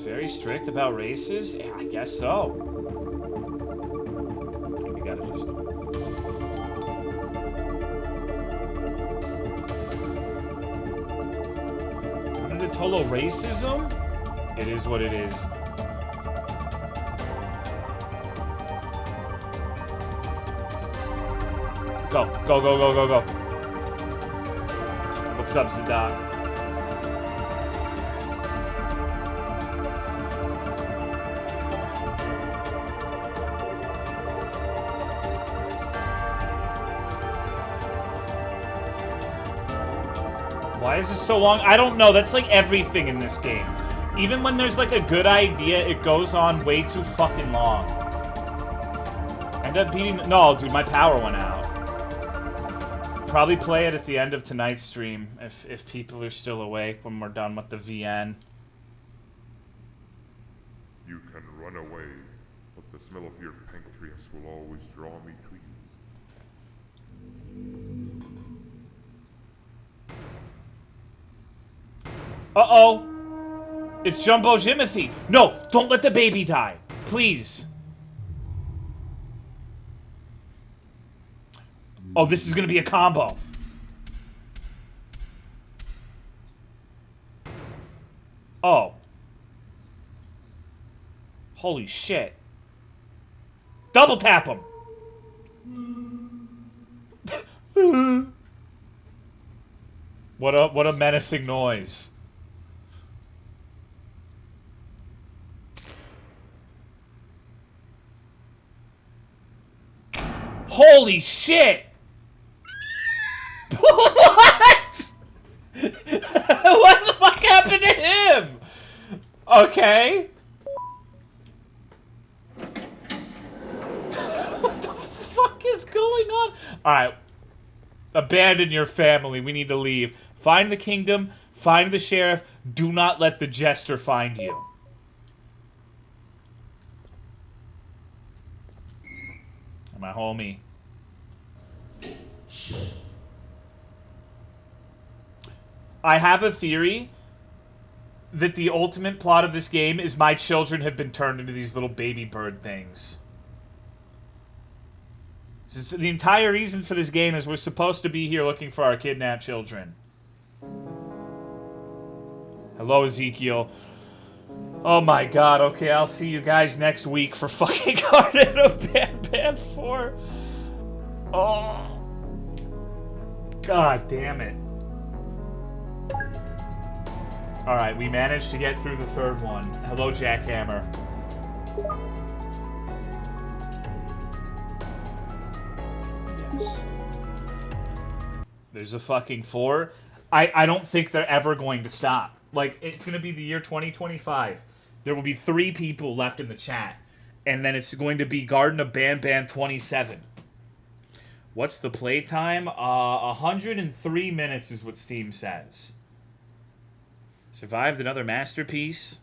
[SPEAKER 1] Very strict about races? Yeah, I guess so. We gotta just... Under the Tolo racism? It is what it is. Go, go, go, go, go, go. What's up, Zadok? Why is this so long? I don't know. That's like everything in this game. Even when there's like a good idea, it goes on way too fucking long. End up beating... No, dude, my power went out. Probably play it at the end of tonight's stream if people are still awake when we're done with the VN.
[SPEAKER 4] You can run away, but the smell of your pancreas will always draw me to you.
[SPEAKER 1] Uh-oh. It's Jumbo Jimothy. No, don't let the baby die. Please. Oh, this is going to be a combo. Oh. Holy shit. Double tap him. What a menacing noise. Holy shit! What? What the fuck happened to him? Okay. What the fuck is going on? Alright. Abandon your family. We need to leave. Find the kingdom. Find the sheriff. Do not let the jester find you. My homie. I have a theory that the ultimate plot of this game is my children have been turned into these little baby bird things. So the entire reason for this game is we're supposed to be here looking for our kidnapped children. Hello, Ezekiel. Oh my god, okay, I'll see you guys next week for fucking Garten of Banban 4. Oh. God damn it. Alright, we managed to get through the third one. Hello, Jackhammer. Yes. There's a fucking 4. I don't think they're ever going to stop. Like, it's going to be the year 2025. There will be 3 people left in the chat. And then it's going to be Garten of Banban 27. What's the playtime? 103 minutes is what Steam says. Survived another masterpiece.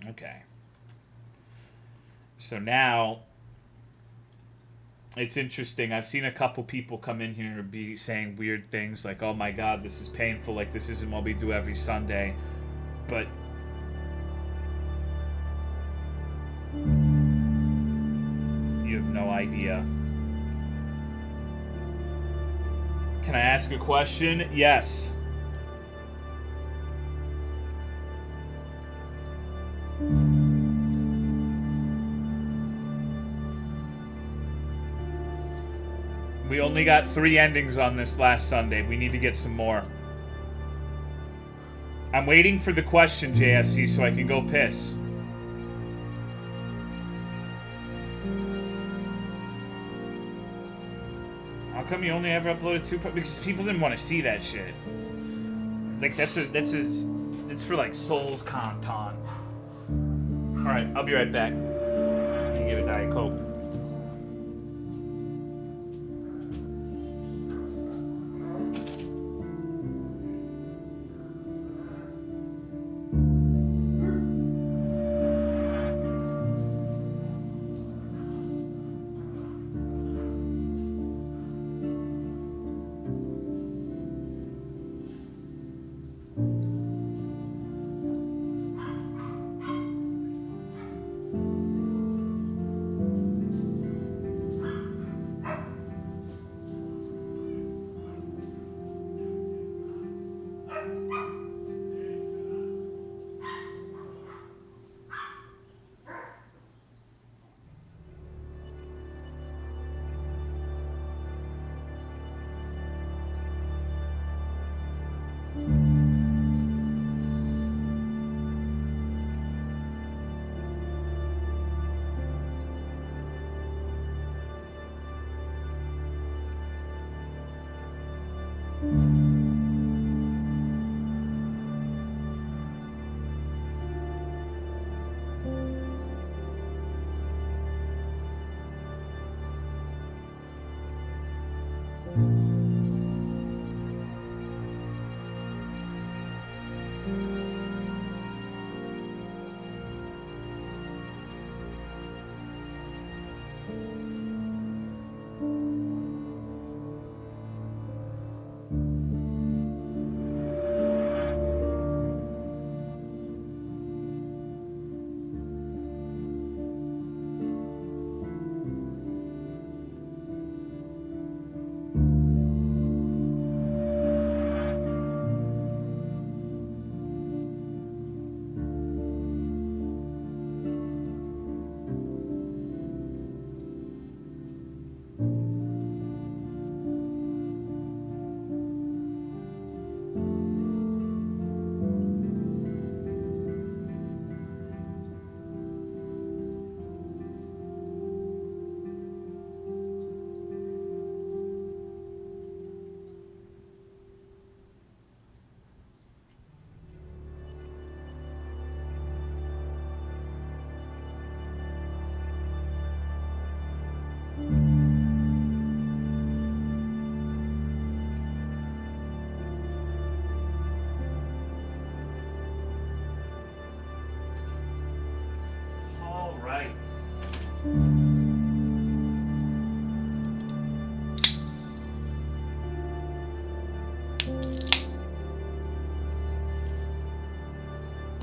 [SPEAKER 1] Okay. So now, it's interesting. I've seen a couple people come in here and be saying weird things like, oh my god, this is painful, like this isn't what we do every Sunday. But you have no idea. Can I ask a question? Yes. We only got 3 endings on this last Sunday. We need to get some more. I'm waiting for the question, JFC, so I can go piss. How come you only ever uploaded 2? Because people didn't want to see that shit. Like, it's for, like, Souls content. Alright, I'll be right back. You can get a Diet Coke.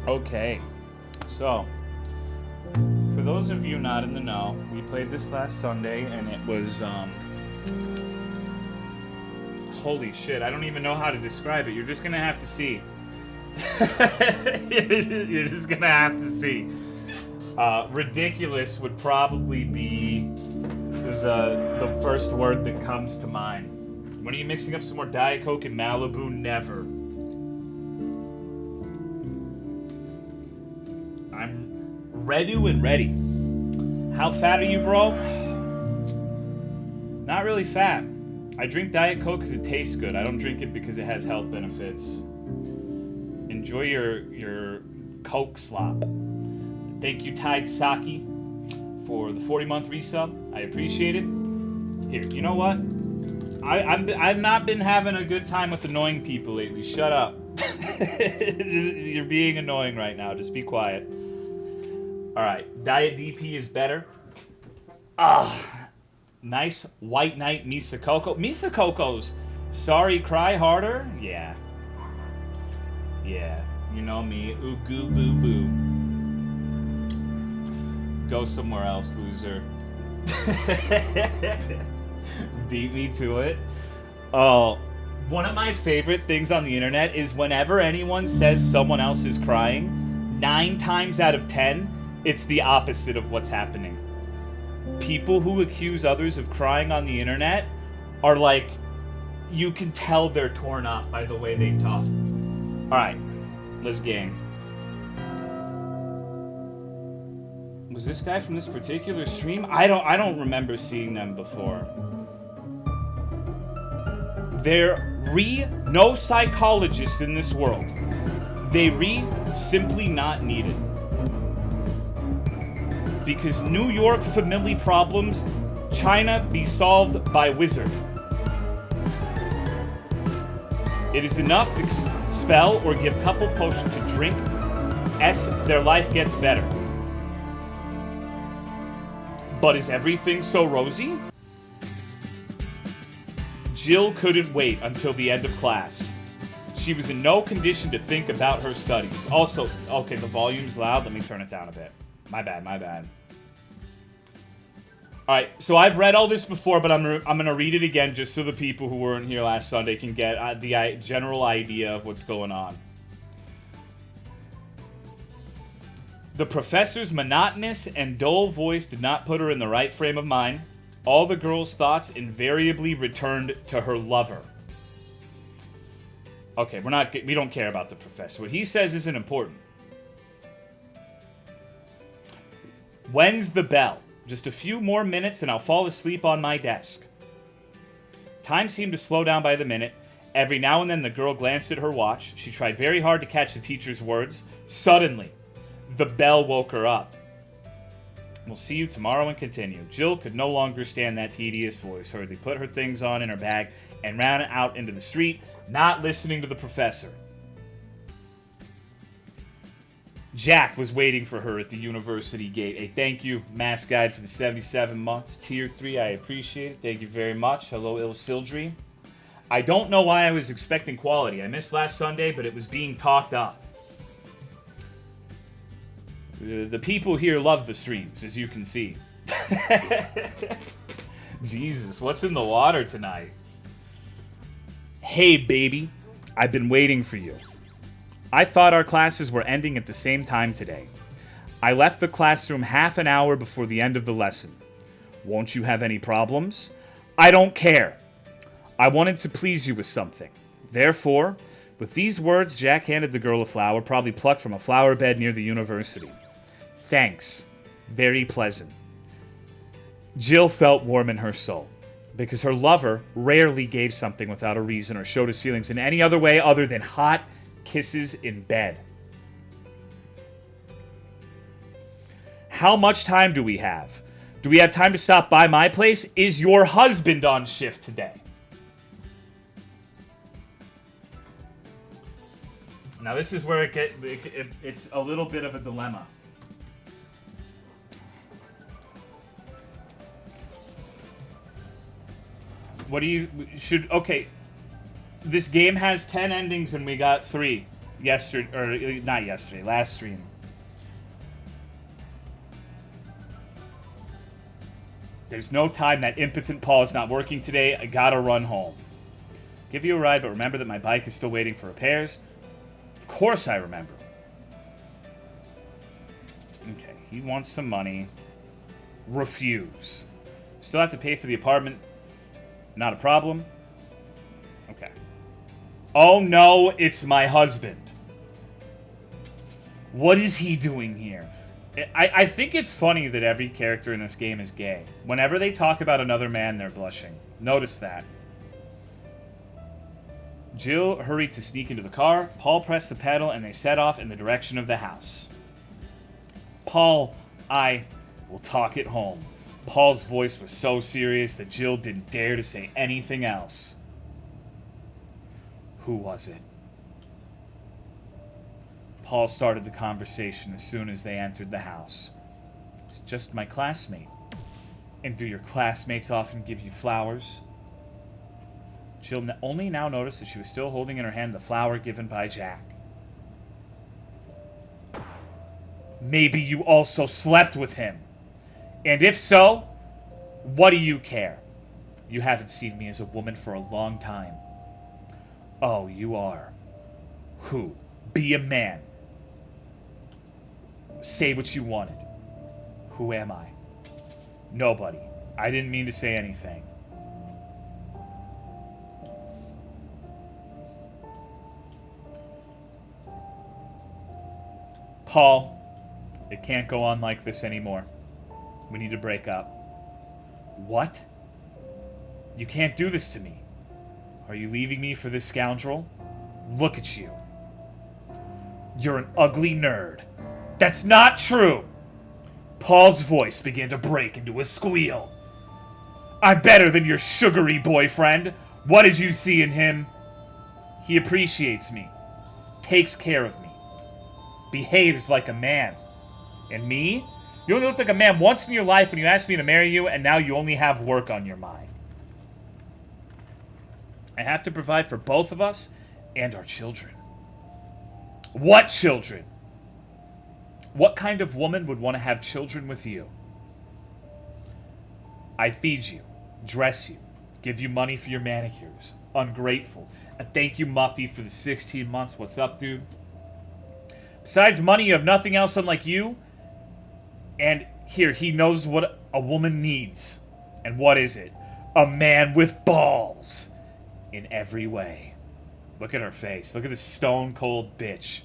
[SPEAKER 1] Okay, so for those of you not in the know, we played this last Sunday and it was holy shit, I don't even know how to describe it. You're just gonna have to see. You're just gonna have to see. Ridiculous would probably be the first word that comes to mind. When are you mixing up some more Diet Coke and Malibu? Never. I'm ready and ready. How fat are you, bro? Not really fat. I drink Diet Coke because it tastes good. I don't drink it because it has health benefits. Enjoy your Coke slop. Thank you, Tide Saki, for the 40-month resub. I appreciate it. Here, you know what? I've not been having a good time with annoying people lately. Shut up. You're being annoying right now. Just be quiet. All right, Diet DP is better. Nice White Knight Misa Coco. Misa Coco's Sorry Cry Harder? Yeah. Yeah, you know me. Ooh, goo, boo, boo. Go somewhere else, loser. Beat me to it. Oh, one of my favorite things on the internet is whenever anyone says someone else is crying, 9 times out of 10, it's the opposite of what's happening. People who accuse others of crying on the internet are like, you can tell they're torn up by the way they talk. Alright, let's game. Was this guy from this particular stream? I don't remember seeing them before. They're no psychologists in this world. They simply not needed. Because New York family problems, China be solved by wizard. It is enough to spell or give couple potion to drink. Their life gets better. But is everything so rosy? Jill couldn't wait until the end of class. She was in no condition to think about her studies. Also, okay, the volume's loud. Let me turn it down a bit. My bad. Alright, so I've read all this before, but I'm going to read it again just so the people who weren't here last Sunday can get the general idea of what's going on. The professor's monotonous and dull voice did not put her in the right frame of mind. All the girl's thoughts invariably returned to her lover. Okay, we don't care about the professor. What he says isn't important. When's the bell? Just a few more minutes and I'll fall asleep on my desk. Time seemed to slow down by the minute. Every now and then the girl glanced at her watch. She tried very hard to catch the teacher's words. Suddenly, the bell woke her up. We'll see you tomorrow and continue. Jill could no longer stand that tedious voice. Hurriedly put her things on in her bag and ran out into the street, not listening to the professor. Jack was waiting for her at the university gate. A thank you, Mass Guide, for the 77 months. Tier 3, I appreciate it. Thank you very much. Hello, Il Sildri. I don't know why I was expecting quality. I missed last Sunday, but it was being talked up. The people here love the streams, as you can see. Jesus, what's in the water tonight? Hey, baby. I've been waiting for you. I thought our classes were ending at the same time today. I left the classroom half an hour before the end of the lesson. Won't you have any problems? I don't care. I wanted to please you with something. Therefore, with these words, Jack handed the girl a flower, probably plucked from a flower bed near the university. Thanks. Very pleasant. Jill felt warm in her soul, because her lover rarely gave something without a reason or showed his feelings in any other way other than hot kisses in bed. How much time do we have? Do we have time to stop by my place? Is your husband on shift today? Now this is where it's a little bit of a dilemma. What do you okay? This game has 10 endings and we got 3 last stream. There's no time. That impotent Paul is not working today. I gotta run home. Give you a ride, but remember that my bike is still waiting for repairs. Of course I remember. Okay, he wants some money. Refuse. Still have to pay for the apartment. Not a problem. Okay. Oh no, it's my husband. What is he doing here? I think it's funny that every character in this game is gay. Whenever they talk about another man, they're blushing. Notice that. Jill hurried to sneak into the car. Paul pressed the pedal and they set off in the direction of the house. Paul, I will talk at home. Paul's voice was so serious that Jill didn't dare to say anything else. Who was it? Paul started the conversation as soon as they entered the house. It's just my classmate. And do your classmates often give you flowers? Jill only now noticed that she was still holding in her hand the flower given by Jack. Maybe you also slept with him. And if so, what do you care? You haven't seen me as a woman for a long time. Oh, you are. Who? Be a man. Say what you wanted. Who am I? Nobody. I didn't mean to say anything. Paul, it can't go on like this anymore. We need to break up. What? You can't do this to me. Are you leaving me for this scoundrel? Look at you. You're an ugly nerd. That's not true! Paul's voice began to break into a squeal. I'm better than your sugary boyfriend. What did you see in him? He appreciates me, takes care of me, behaves like a man. And me? You only looked like a man once in your life when you asked me to marry you, and now you only have work on your mind. I have to provide for both of us and our children. What children? What kind of woman would want to have children with you? I feed you, dress you, give you money for your manicures. Ungrateful. I thank you, Muffy, for the 16 months. What's up, dude? Besides money, you have nothing else unlike you. And here, he knows what a woman needs. And what is it? A man with balls. In every way. Look at her face. Look at this stone cold bitch.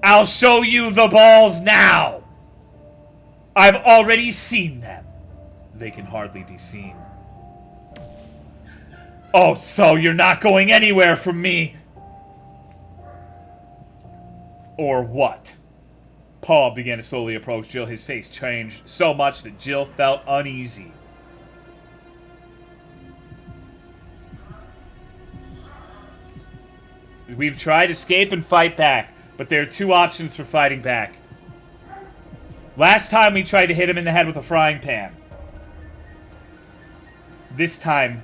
[SPEAKER 1] I'll show you the balls now! I've already seen them. They can hardly be seen. Oh, so you're not going anywhere from me? Or what? Paul began to slowly approach Jill. His face changed so much that Jill felt uneasy. We've tried escape and fight back, but there are two options for fighting back. Last time we tried to hit him in the head with a frying pan. This time...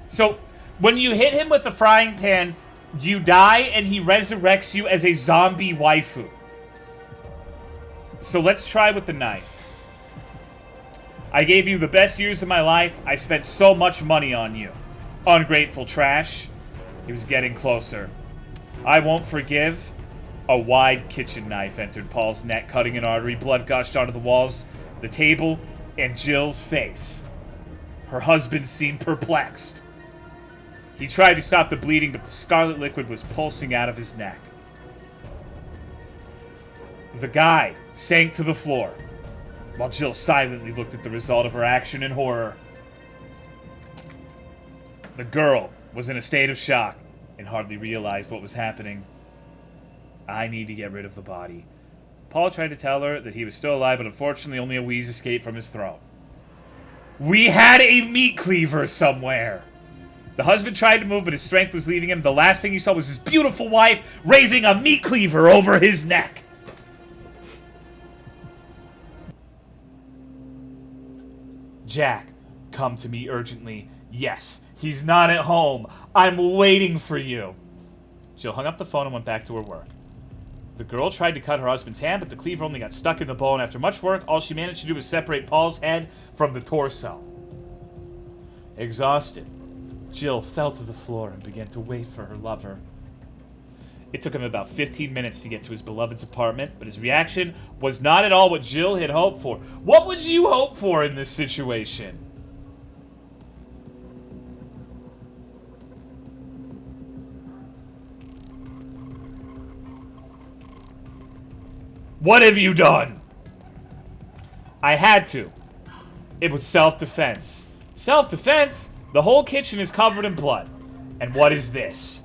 [SPEAKER 1] So, when you hit him with the frying pan, you die and he resurrects you as a zombie waifu. So let's try with the knife. I gave you the best years of my life. I spent so much money on you. Ungrateful trash. He was getting closer. I won't forgive. A wide kitchen knife entered Paul's neck, cutting an artery. Blood gushed onto the walls, the table, and Jill's face. Her husband seemed perplexed. He tried to stop the bleeding, but the scarlet liquid was pulsing out of his neck. The guy sank to the floor, while Jill silently looked at the result of her action in horror. The girl was in a state of shock and hardly realized what was happening. I need to get rid of the body. Paul tried to tell her that he was still alive, but unfortunately only a wheeze escaped from his throat. We had a meat cleaver somewhere! The husband tried to move, but his strength was leaving him. The last thing he saw was his beautiful wife raising a meat cleaver over his neck. Jack, come to me urgently. Yes, he's not at home. I'm waiting for you. Jill hung up the phone and went back to her work. The girl tried to cut her husband's hand, but the cleaver only got stuck in the bone. After much work, all she managed to do was separate Paul's head from the torso. Exhausted, Jill fell to the floor and began to wait for her lover. It took him about 15 minutes to get to his beloved's apartment, but his reaction was not at all what Jill had hoped for. What would you hope for in this situation? What have you done? I had to. It was self-defense. Self-defense? The whole kitchen is covered in blood. And what is this?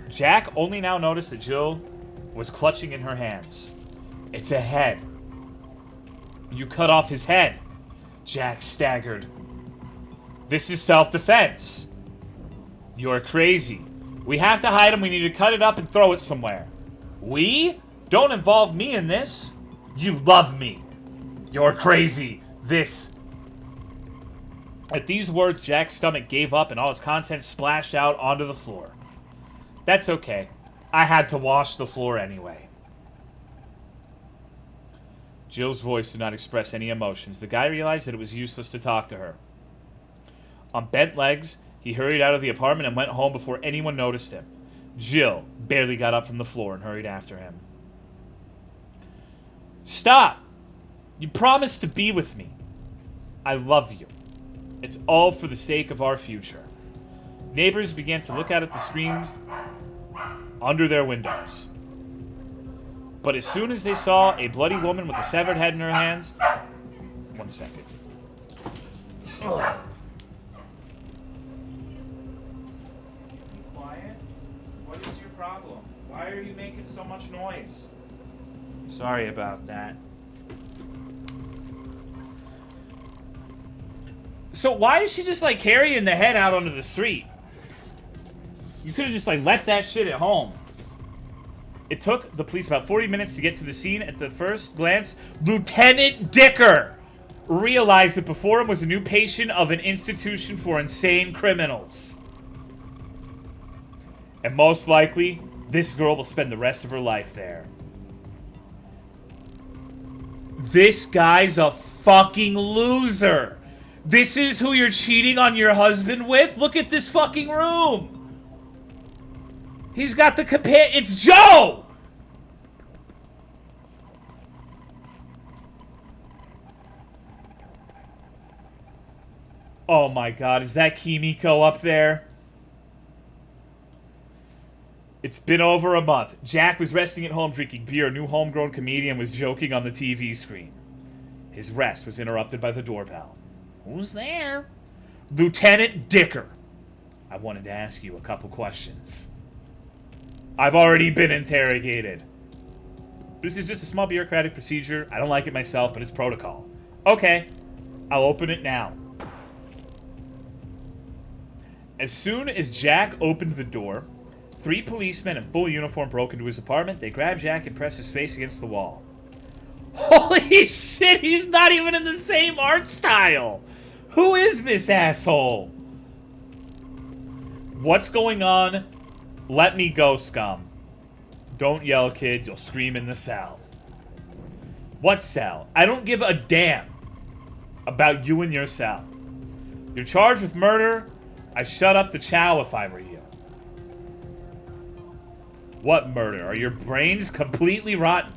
[SPEAKER 1] Jack only now noticed that Jill was clutching in her hands. It's a head. You cut off his head. Jack staggered. This is self-defense. You're crazy. We have to hide him. We need to cut it up and throw it somewhere. We? Don't involve me in this. You love me. You're crazy. This... At these words, Jack's stomach gave up and all its contents splashed out onto the floor. That's okay. I had to wash the floor anyway. Jill's voice did not express any emotions. The guy realized that it was useless to talk to her. On bent legs, he hurried out of the apartment and went home before anyone noticed him. Jill barely got up from the floor and hurried after him. Stop! You promised to be with me. I love you. It's all for the sake of our future. Neighbors began to look out at the screens under their windows. But as soon as they saw a bloody woman with a severed head in her hands... 1 second. Ugh. Quiet? What is your problem? Why are you making so much noise? Sorry about that. So why is she just, like, carrying the head out onto the street? You could have just, like, left that shit at home. It took the police about 40 minutes to get to the scene. At the first glance, Lieutenant Dicker realized that before him was a new patient of an institution for insane criminals. And most likely, this girl will spend the rest of her life there. This guy's a fucking loser. This is who you're cheating on your husband with? Look at this fucking room. He's got the It's Joe! Oh my god, is that Kimiko up there? It's been over a month. Jack was resting at home drinking beer. A new homegrown comedian was joking on the TV screen. His rest was interrupted by the doorbell. Who's there? Lieutenant Dicker. I wanted to ask you a couple questions. I've already been interrogated. This is just a small bureaucratic procedure. I don't like it myself, but it's protocol. Okay, I'll open it now. As soon as Jack opened the door, 3 policemen in full uniform broke into his apartment. They grabbed Jack and pressed his face against the wall. Holy shit, he's not even in the same art style! Who is this asshole? What's going on? Let me go, scum. Don't yell, kid. You'll scream in the cell. What cell? I don't give a damn about you and your cell. You're charged with murder. I'd shut up the chow if I were you. What murder? Are your brains completely rotten?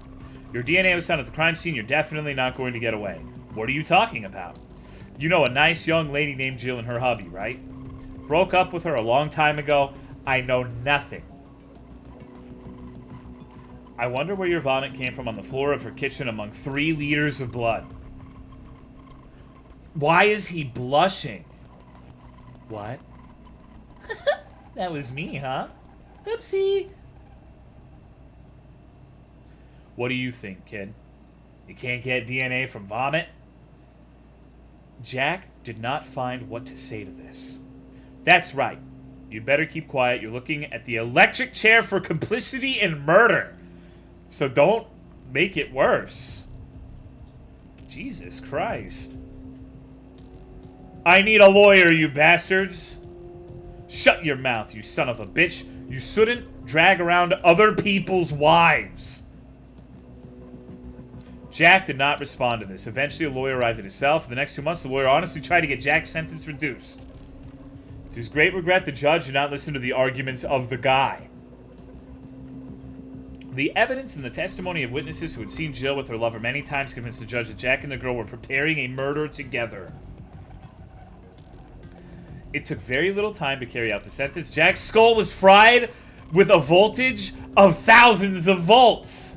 [SPEAKER 1] Your DNA was found at the crime scene. You're definitely not going to get away. What are you talking about? You know a nice young lady named Jill and her hubby, right? Broke up with her a long time ago. I know nothing. I wonder where your vomit came from on the floor of her kitchen among 3 liters of blood. Why is he blushing? What? That was me, huh? Oopsie. What do you think, kid? You can't get DNA from vomit? Jack did not find what to say to this. That's right. You better keep quiet. You're looking at the electric chair for complicity in murder. So don't make it worse. Jesus Christ. I need a lawyer, you bastards. Shut your mouth, you son of a bitch. You shouldn't drag around other people's wives. Jack did not respond to this. Eventually, a lawyer arrived at his cell. For the next 2 months, the lawyer honestly tried to get Jack's sentence reduced. To his great regret, the judge did not listen to the arguments of the guy. The evidence and the testimony of witnesses who had seen Jill with her lover many times convinced the judge that Jack and the girl were preparing a murder together. It took very little time to carry out the sentence. Jack's skull was fried with a voltage of thousands of volts.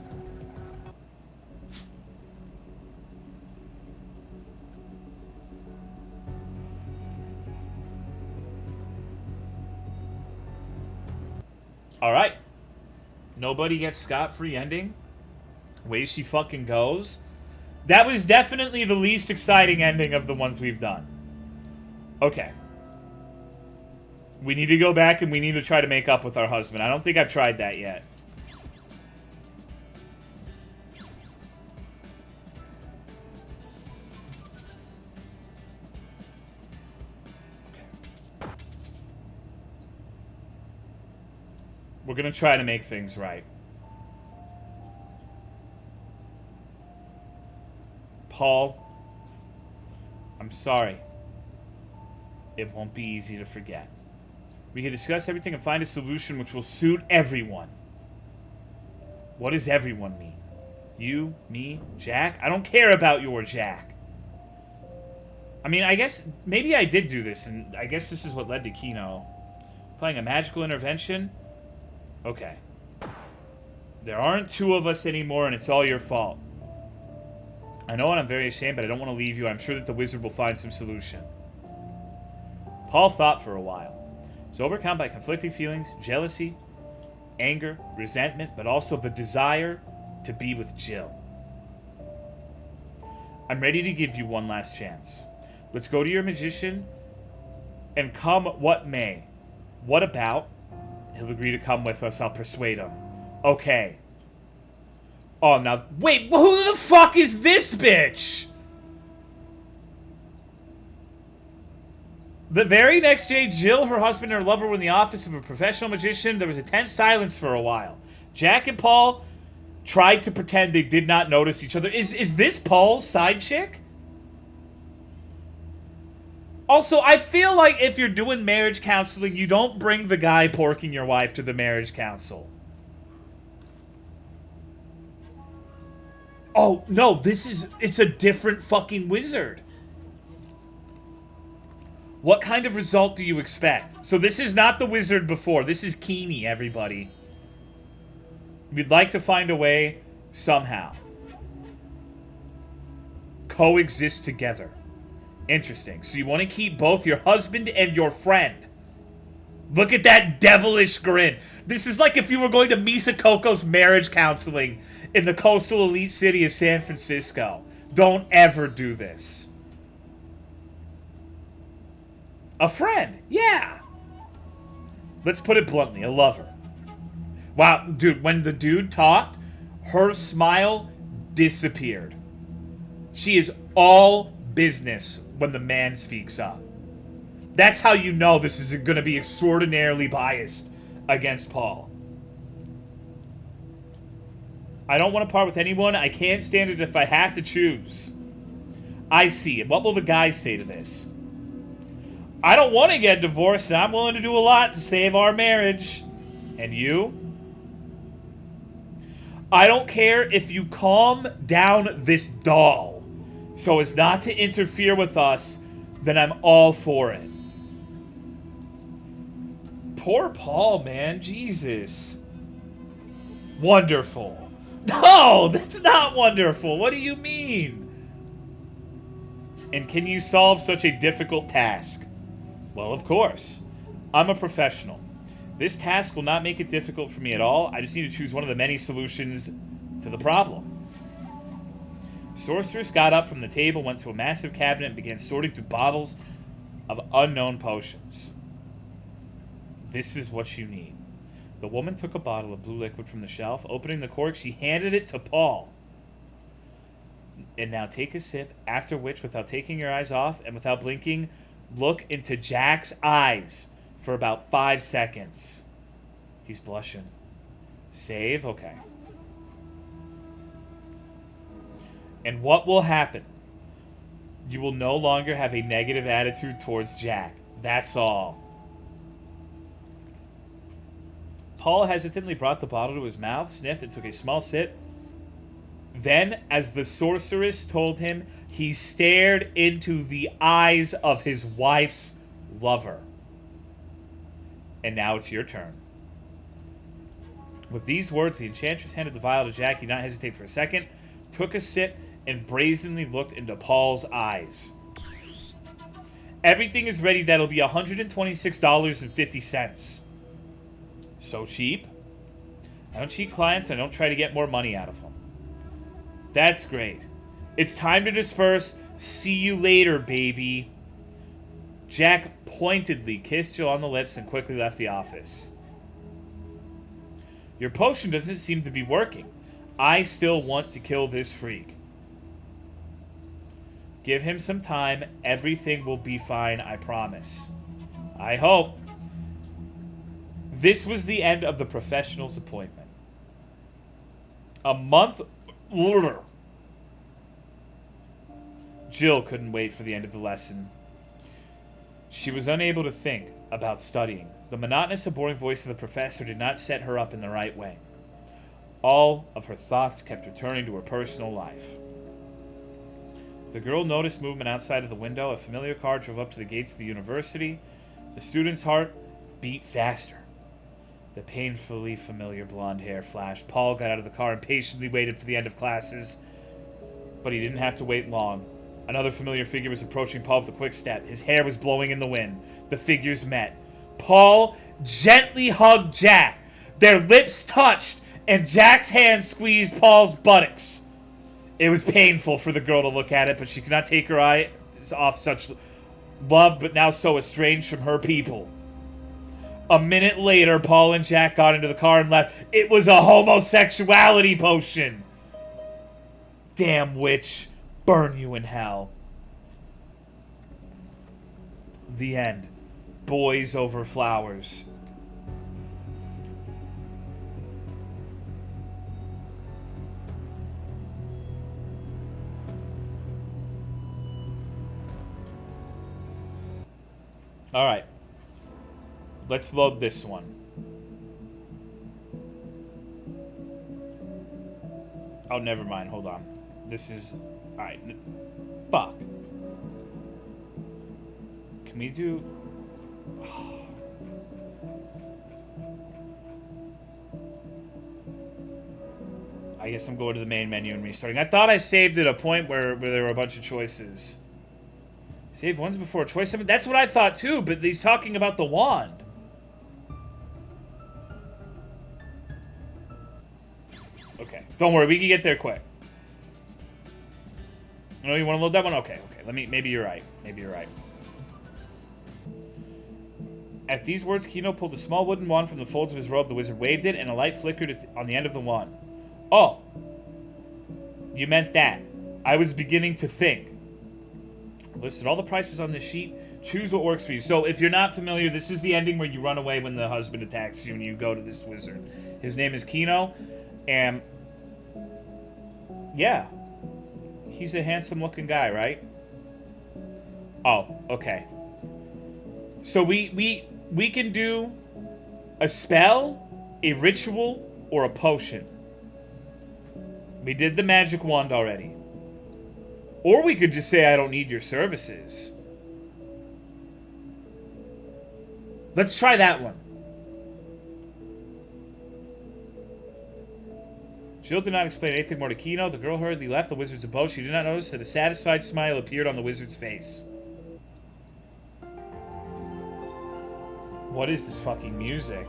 [SPEAKER 1] Alright. Nobody gets scot-free ending. Way she fucking goes. That was definitely the least exciting ending of the ones we've done. Okay. We need to go back and we need to try to make up with our husband. I don't think I've tried that yet. We're gonna try to make things right. Paul, I'm sorry. It won't be easy to forget. We can discuss everything and find a solution which will suit everyone. What does everyone mean? You, me, Jack? I don't care about your Jack. I mean, I guess maybe I did do this, and I guess this is what led to Kino. Playing a magical intervention? Okay. There aren't two of us anymore, and it's all your fault. I know, and I'm very ashamed, but I don't want to leave you. I'm sure that the wizard will find some solution. Paul thought for a while. He was overcome by conflicting feelings, jealousy, anger, resentment, but also the desire to be with Jill. I'm ready to give you one last chance. Let's go to your magician, and come what may. What about? He'll agree to come with us. I'll persuade him. Okay. Oh, now, wait, who the fuck is this bitch? The very next day, Jill, her husband, and her lover were in the office of a professional magician. There was a tense silence for a while. Jack and Paul tried to pretend they did not notice each other. Is this Paul's side chick? Also, I feel like if you're doing marriage counseling, you don't bring the guy porking your wife to the marriage council. Oh, no, it's a different fucking wizard. What kind of result do you expect? So this is not the wizard before. This is Keeney, everybody. We'd like to find a way, somehow. Coexist together. Interesting. So you want to keep both your husband and your friend. Look at that devilish grin. This is like if you were going to Misa Coco's marriage counseling in the coastal elite city of San Francisco. Don't ever do this. A friend. Yeah. Let's put it bluntly. A lover. Wow, dude, when the dude talked, her smile disappeared. She is all business when the man speaks up. That's how you know this is going to be extraordinarily biased against Paul. I don't want to part with anyone. I can't stand it if I have to choose. I see. And what will the guys say to this? I don't want to get divorced, and I'm willing to do a lot to save our marriage. And you? I don't care if you calm down this doll so as not to interfere with us, then I'm all for it. Poor Paul, man. Jesus. Wonderful. No, that's not wonderful. What do you mean? And can you solve such a difficult task? Well, of course. I'm a professional. This task will not make it difficult for me at all. I just need to choose one of the many solutions to the problem. Sorceress got up from the table, went to a massive cabinet, and began sorting through bottles of unknown potions. This is what you need. The woman took a bottle of blue liquid from the shelf. Opening the cork, she handed it to Paul. And now take a sip, after which, without taking your eyes off and without blinking, look into Jack's eyes for about 5 seconds. He's blushing. Save? Okay. And what will happen? You will no longer have a negative attitude towards Jack. That's all. Paul hesitantly brought the bottle to his mouth, sniffed, and took a small sip. Then, as the sorceress told him, he stared into the eyes of his wife's lover. And now it's your turn. With these words, the enchantress handed the vial to Jack. He did not hesitate for a second, took a sip, and brazenly looked into Paul's eyes. Everything is ready. That'll be $126.50. So cheap? I don't cheat clients. I don't try to get more money out of them. That's great. It's time to disperse. See you later, baby. Jack pointedly kissed Jill on the lips and quickly left the office. Your potion doesn't seem to be working. I still want to kill this freak. Give him some time. Everything will be fine, I promise. I hope. This was the end of the professional's appointment. A month later. Jill couldn't wait for the end of the lesson. She was unable to think about studying. The monotonous and boring voice of the professor did not set her up in the right way. All of her thoughts kept returning to her personal life. The girl noticed movement outside of the window. A familiar car drove up to the gates of the university. The student's heart beat faster. The painfully familiar blonde hair flashed. Paul got out of the car and patiently waited for the end of classes. But he didn't have to wait long. Another familiar figure was approaching Paul with a quick step. His hair was blowing in the wind. The figures met. Paul gently hugged Jack. Their lips touched, and Jack's hand squeezed Paul's buttocks. It was painful for the girl to look at it, but she could not take her eyes off such love, but now so estranged from her people. A minute later, Paul and Jack got into the car and left. It was a homosexuality potion. Damn witch, burn you in hell. The end. Boys over flowers. Alright. Let's load this one. Oh, never mind. Hold on. This is... Alright. Fuck. Can we do... I guess I'm going to the main menu and restarting. I thought I saved at a point where there were a bunch of choices. Save ones before choice 7? That's what I thought too, but he's talking about the wand. Okay. Don't worry, we can get there quick. Oh, you want to load that one? Okay, okay. Maybe you're right. Maybe you're right. At these words, Kino pulled a small wooden wand from the folds of his robe. The wizard waved it, and a light flickered on the end of the wand. Oh. You meant that. I was beginning to think. Listed all the prices on this sheet. Choose what works for you. So, if you're not familiar, this is the ending where you run away when the husband attacks you and you go to this wizard. His name is Kino, and... yeah. He's a handsome-looking guy, right? Oh, okay. So we can do a spell, a ritual, or a potion. We did the magic wand already. Or we could just say, I don't need your services. Let's try that one. Jill did not explain anything more to Kino. The girl hurriedly left the wizard's abode. She did not notice that a satisfied smile appeared on the wizard's face. What is this fucking music?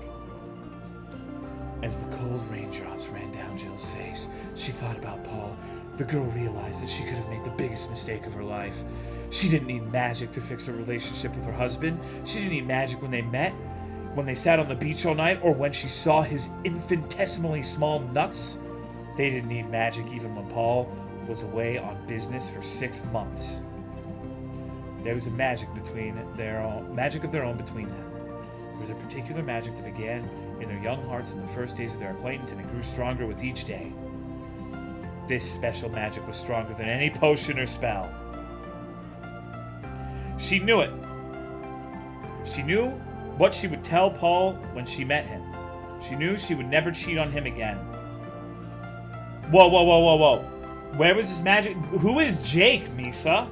[SPEAKER 1] As the cold raindrops ran down Jill's face, she thought about Paul. The girl realized that she could have made the biggest mistake of her life. She didn't need magic to fix her relationship with her husband. She didn't need magic when they met, when they sat on the beach all night, or when she saw his infinitesimally small nuts. They didn't need magic even when Paul was away on business for 6 months. There was a magic of their own between them. There was a particular magic that began in their young hearts in the first days of their acquaintance, and it grew stronger with each day. This special magic was stronger than any potion or spell. She knew it. She knew what she would tell Paul when she met him. She knew she would never cheat on him again. Whoa, whoa, whoa, whoa, whoa. Where was this magic? Who is Jake, Misa?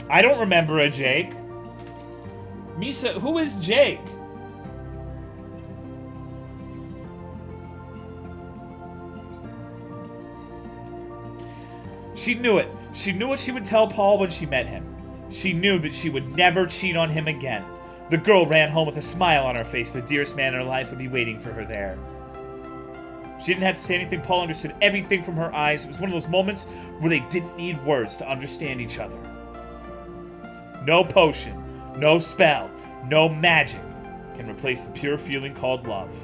[SPEAKER 1] I don't remember a Jake. Misa, who is Jake? She knew it. She knew what she would tell Paul when she met him. She knew that she would never cheat on him again. The girl ran home with a smile on her face. The dearest man in her life would be waiting for her there. She didn't have to say anything. Paul understood everything from her eyes. It was one of those moments where they didn't need words to understand each other. No potion, no spell, no magic can replace the pure feeling called love.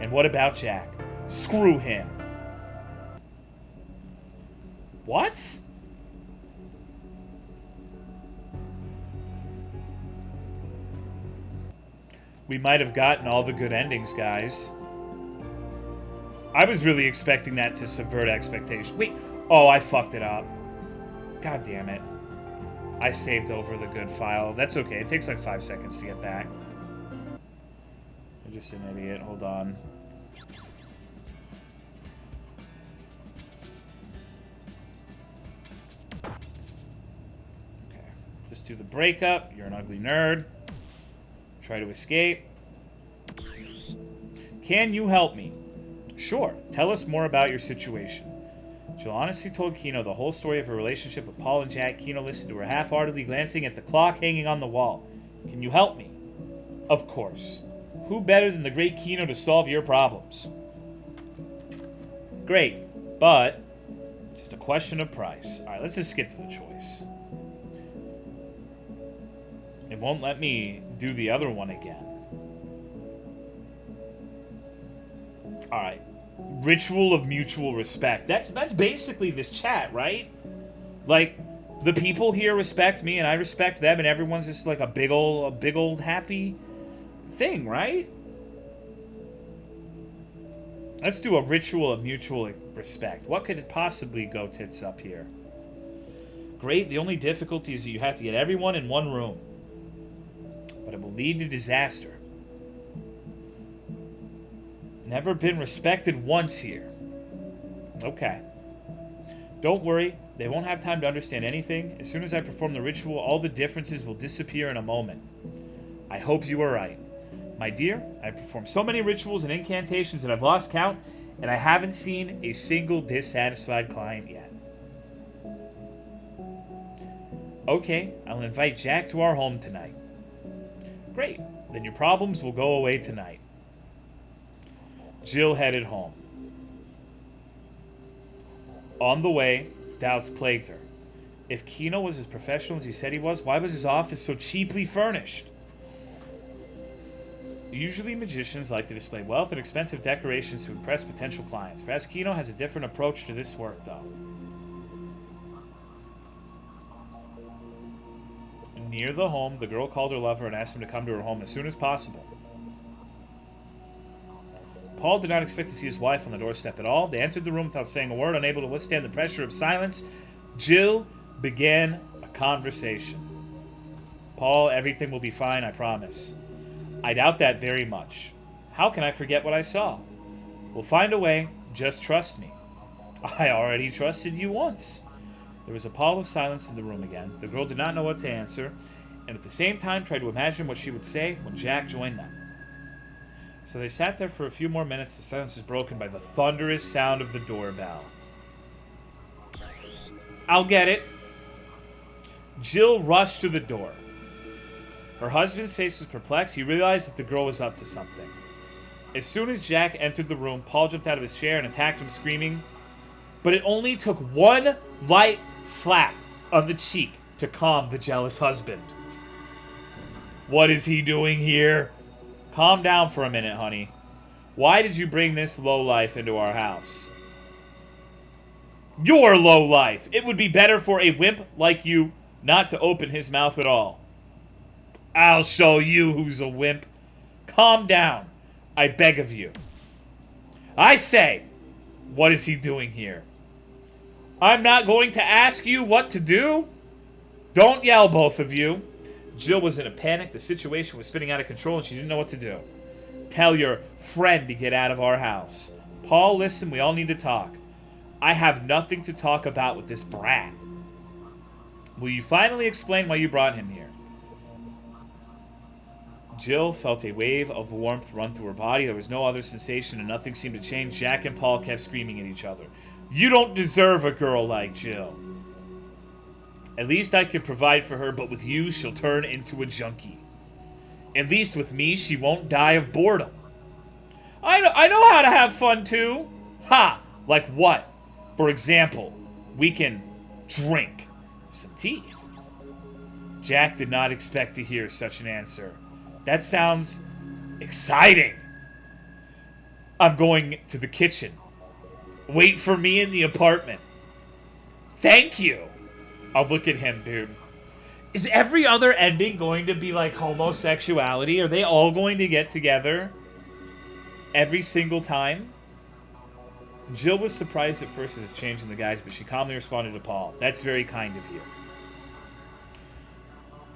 [SPEAKER 1] And what about Jack? Screw him. What? We might have gotten all the good endings, guys. I was really expecting that to subvert expectations. Wait. Oh, I fucked it up. God damn it. I saved over the good file. That's okay. It takes like 5 seconds to get back. I'm just an idiot. Hold on. Okay. Just do the breakup. You're an ugly nerd. Try to escape. Can you help me? Sure. Tell us more about your situation. Jill honestly told Kino the whole story of her relationship with Paul and Jack. Kino listened to her half-heartedly, glancing at the clock hanging on the wall. Can you help me? Of course. Who better than the great Kino to solve your problems? Great, but just a question of price. Alright, let's just skip to the choice. It won't let me do the other one again. Alright. Ritual of mutual respect. That's basically this chat, right? Like, the people here respect me and I respect them, and everyone's just like a big old happy thing, right? Let's do a ritual of mutual respect. What could it possibly go tits up here? Great, the only difficulty is that you have to get everyone in one room. But it will lead to disaster. Never been respected once here. Okay. Don't worry, they won't have time to understand anything. As soon as I perform the ritual, all the differences will disappear in a moment. I hope you are right. My dear, I've performed so many rituals and incantations that I've lost count, and I haven't seen a single dissatisfied client yet. Okay, I'll invite Jack to our home tonight. Great, then your problems will go away tonight. Jill headed home. On the way, doubts plagued her. If Kino was as professional as he said he was, why was his office so cheaply furnished? Usually magicians like to display wealth and expensive decorations to impress potential clients. Perhaps Kino has a different approach to this work, though. Near the home, the girl called her lover and asked him to come to her home as soon as possible. Paul did not expect to see his wife on the doorstep at all. They entered the room without saying a word, unable to withstand the pressure of silence. Jill began a conversation. Paul, everything will be fine, I promise. I doubt that very much. How can I forget what I saw? We'll find a way. Just trust me. I already trusted you once. There was a pall of silence in the room again. The girl did not know what to answer, and at the same time tried to imagine what she would say when Jack joined them. So they sat there for a few more minutes. The silence was broken by the thunderous sound of the doorbell. I'll get it. Jill rushed to the door. Her husband's face was perplexed. He realized that the girl was up to something. As soon as Jack entered the room, Paul jumped out of his chair and attacked him, screaming. But it only took one light slap on the cheek to calm the jealous husband. What is he doing here? Calm down for a minute, honey. Why did you bring this lowlife into our house? You're lowlife. It would be better for a wimp like you not to open his mouth at all. I'll show you who's a wimp. Calm down, I beg of you. I say, what is he doing here? I'm not going to ask you what to do. Don't yell, both of you. Jill was in a panic. The situation was spinning out of control and she didn't know what to do. Tell your friend to get out of our house. Paul, listen, we all need to talk. I have nothing to talk about with this brat. Will you finally explain why you brought him here? Jill felt a wave of warmth run through her body. There was no other sensation and nothing seemed to change. Jack and Paul kept screaming at each other. You don't deserve a girl like Jill. At least I can provide for her, but with you, she'll turn into a junkie. At least with me, she won't die of boredom. I know how to have fun, too. Ha! Like what? For example, we can drink some tea. Jack did not expect to hear such an answer. That sounds exciting. I'm going to the kitchen. Wait for me in the apartment. Thank you. I'll look at him, dude. Is every other ending going to be like homosexuality? Are they all going to get together every single time? Jill was surprised at first at his change in the guys, but she calmly responded to Paul. That's very kind of you.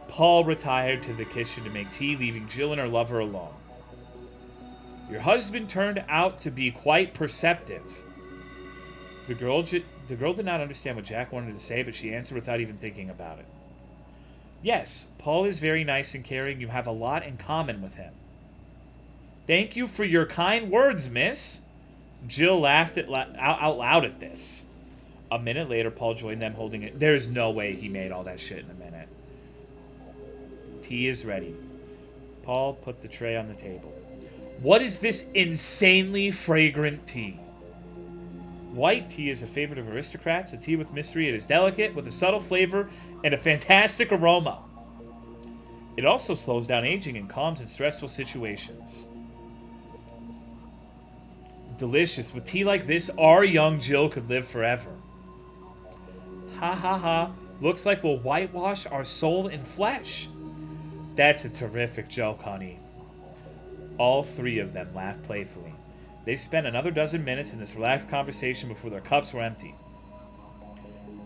[SPEAKER 1] Paul retired to the kitchen to make tea, leaving Jill and her lover alone. Your husband turned out to be quite perceptive. The girl did not understand what Jack wanted to say, but she answered without even thinking about it. Yes, Paul is very nice and caring. You have a lot in common with him. Thank you for your kind words, miss. Jill laughed out loud at this. A minute later, Paul joined them holding it. There's no way he made all that shit in a minute. Tea is ready. Paul put the tray on the table. What is this insanely fragrant tea? White tea is a favorite of aristocrats. A tea with mystery. It is delicate, with a subtle flavor and a fantastic aroma. It also slows down aging and calms in stressful situations. Delicious. With tea like this, our young Jill could live forever. Ha ha ha. Looks like we'll whitewash our soul in flesh. That's a terrific joke, honey. All three of them laughed playfully. They spent another dozen minutes in this relaxed conversation before their cups were empty.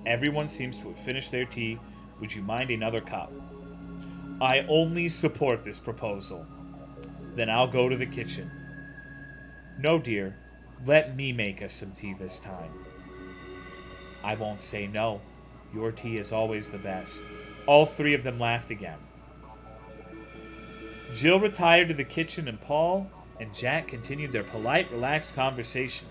[SPEAKER 1] Everyone seems to have finished their tea. Would you mind another cup? I only support this proposal. Then I'll go to the kitchen. No, dear. Let me make us some tea this time. I won't say no. Your tea is always the best. All three of them laughed again. Jill retired to the kitchen, and Paul and Jack continued their polite, relaxed conversation.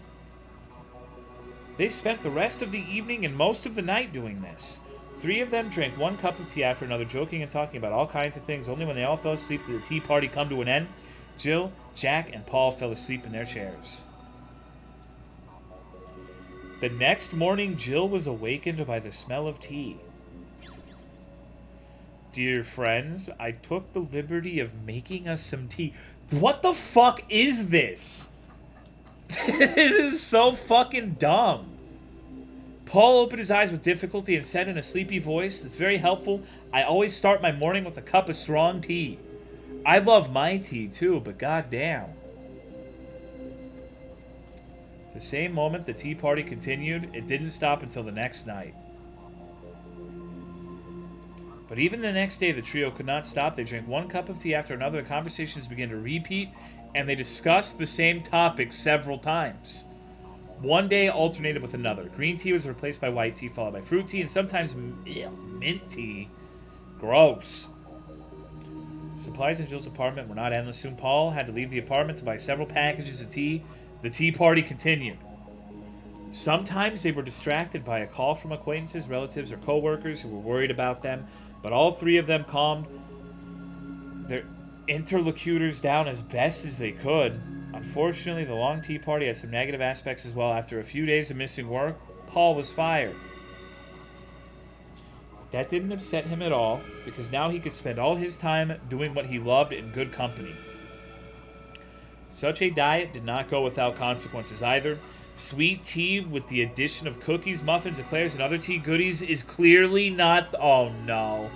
[SPEAKER 1] They spent the rest of the evening and most of the night doing this. Three of them drank one cup of tea after another, joking and talking about all kinds of things. Only when they all fell asleep did the tea party come to an end. Jill, Jack, and Paul fell asleep in their chairs. The next morning, Jill was awakened by the smell of tea. Dear friends, I took the liberty of making us some tea. What the fuck is this? This is so fucking dumb. Paul opened his eyes with difficulty and said in a sleepy voice that's very helpful, I always start my morning with a cup of strong tea. I love my tea too, but goddamn. The same moment the tea party continued, it didn't stop until the next night. But even the next day, the trio could not stop. They drank one cup of tea after another. The conversations began to repeat, and they discussed the same topic several times. One day alternated with another. Green tea was replaced by white tea, followed by fruit tea, and sometimes mint tea. Gross. Supplies in Jill's apartment were not endless. Soon Paul had to leave the apartment to buy several packages of tea. The tea party continued. Sometimes they were distracted by a call from acquaintances, relatives, or co-workers who were worried about them, but all three of them calmed their interlocutors down as best as they could. Unfortunately, the long tea party had some negative aspects as well. After a few days of missing work, Paul was fired. That didn't upset him at all, because now he could spend all his time doing what he loved in good company. Such a diet did not go without consequences either. Sweet tea with the addition of cookies, muffins, eclairs, and other tea goodies is clearly not... Oh, no.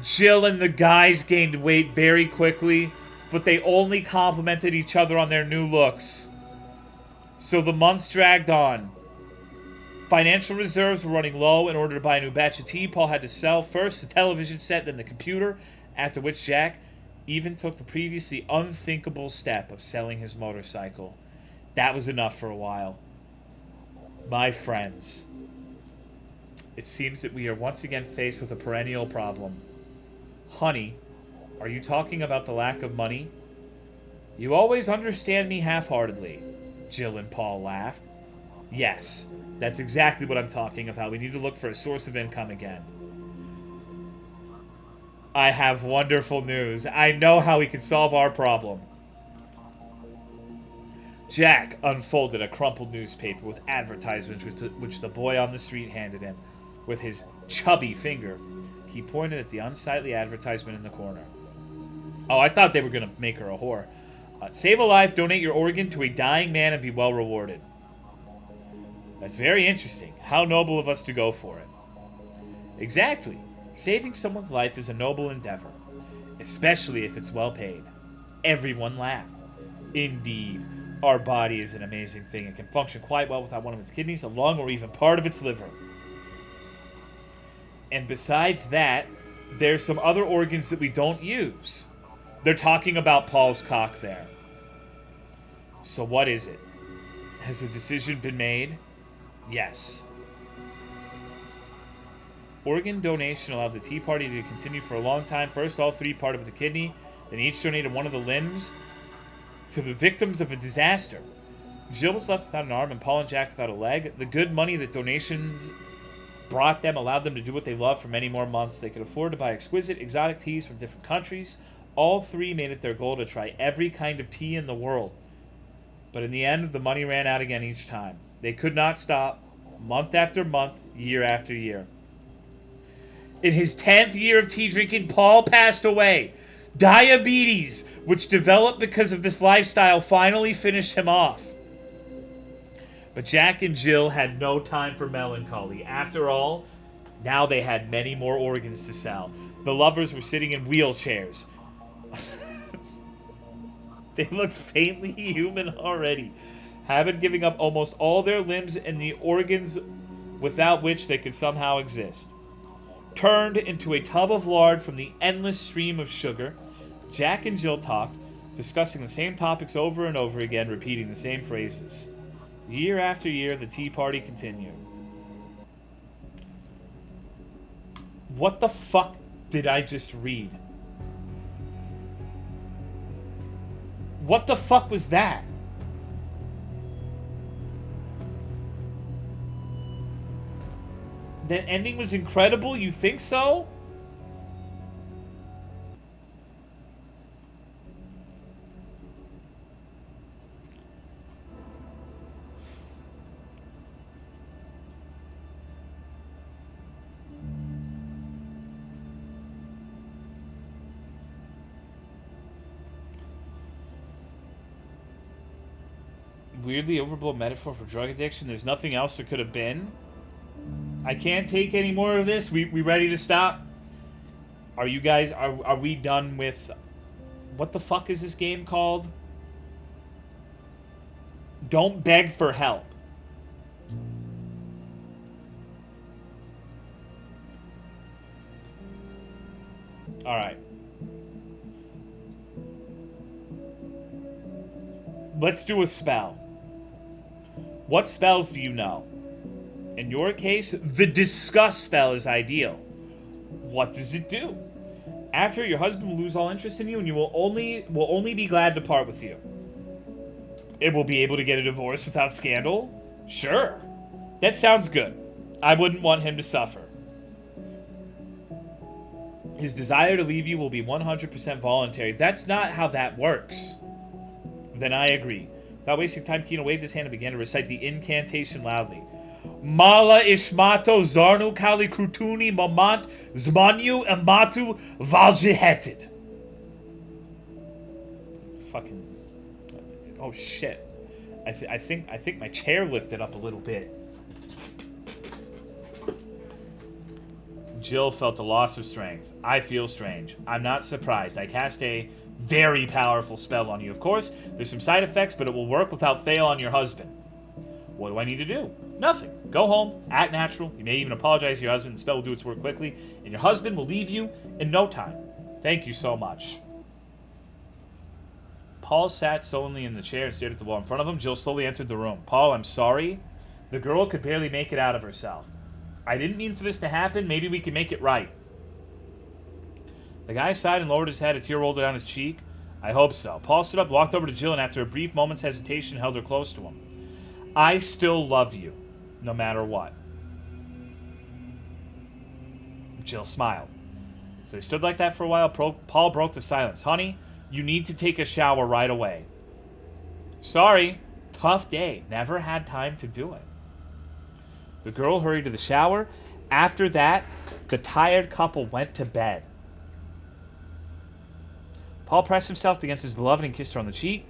[SPEAKER 1] Jill and the guys gained weight very quickly, but they only complimented each other on their new looks. So the months dragged on. Financial reserves were running low. In order to buy a new batch of tea, Paul had to sell first the television set, then the computer, after which Jack even took the previously unthinkable step of selling his motorcycle. That was enough for a while. My friends, it seems that we are once again faced with a perennial problem. Honey, are you talking about the lack of money? You always understand me half-heartedly. Jill and Paul laughed. Yes, that's exactly what I'm talking about. We need to look for a source of income again. I have wonderful news. I know how we can solve our problem. Jack unfolded a crumpled newspaper with advertisements which the boy on the street handed him. With his chubby finger, he pointed at the unsightly advertisement in the corner. Oh, I thought they were going to make her a whore. Save a life, donate your organ to a dying man, and be well rewarded. That's very interesting. How noble of us to go for it. Exactly. Saving someone's life is a noble endeavor, especially if it's well paid. Everyone laughed. Indeed. Our body is an amazing thing. It can function quite well without one of its kidneys, a lung, or even part of its liver. And besides that, there's some other organs that we don't use. They're talking about Paul's cock there. So what is it? Has a decision been made? Yes. organ donation allowed the Tea Party to continue for a long time. First, all three parted with a kidney, then each donated one of the limbs to the victims of a disaster. Jill was left without an arm and Paul and Jack without a leg. The good money that donations brought them allowed them to do what they loved for many more months. They could afford to buy exquisite, exotic teas from different countries. All three made it their goal to try every kind of tea in the world. But in the end, the money ran out again each time. They could not stop, month after month, year after year. In his 10th year of tea drinking, Paul passed away. Diabetes, which developed because of this lifestyle, finally finished him off. But Jack and Jill had no time for melancholy. After all, now they had many more organs to sell. The lovers were sitting in wheelchairs. They looked faintly human already, having given up almost all their limbs and the organs without which they could somehow exist. Turned into a tub of lard from the endless stream of sugar, Jack and Jill talked, discussing the same topics over and over again, repeating the same phrases. Year after year, the tea party continued. What the fuck did I just read? What the fuck was that? That ending was incredible? You think so? Weirdly overblown metaphor for drug addiction. There's nothing else that could have been. I can't take any more of this. We ready to stop? Are you guys, are we done with, what the fuck is this game called? Don't beg for help. Alright. Let's do a spell. What spells do you know? In your case, the disgust spell is ideal. What does it do? After, your husband will lose all interest in you and you will only be glad to part with you. It will be able to get a divorce without scandal? Sure. That sounds good. I wouldn't want him to suffer. His desire to leave you will be 100% voluntary. That's not how that works. Then I agree. Without wasting time, Kino waved his hand and began to recite the incantation loudly. Mala Ishmato Zarnu Kali Krutuni Mamant Zmanyu Amatu Valjeheted. Fucking. Oh shit. I think my chair lifted up a little bit. Jill felt a loss of strength. I feel strange. I'm not surprised. I cast a very powerful spell on you. Of course, there's some side effects, but it will work without fail on your husband. What do I need to do? Nothing. Go home, act natural. You may even apologize to your husband. The spell will do its work quickly, and your husband will leave you in no time. Thank you so much. Paul sat sullenly in the chair and stared at the wall in front of him. Jill slowly entered the room. Paul, I'm sorry. The girl could barely make it out of herself. I didn't mean for this to happen. Maybe we can make it right. The guy sighed and lowered his head. A tear rolled down his cheek. I hope so. Paul stood up, walked over to Jill, and after a brief moment's hesitation, held her close to him. I still love you, no matter what. Jill smiled. So they stood like that for a while. Paul broke the silence. Honey, you need to take a shower right away. Sorry. Tough day. Never had time to do it. The girl hurried to the shower. After that, the tired couple went to bed. Paul pressed himself against his beloved and kissed her on the cheek.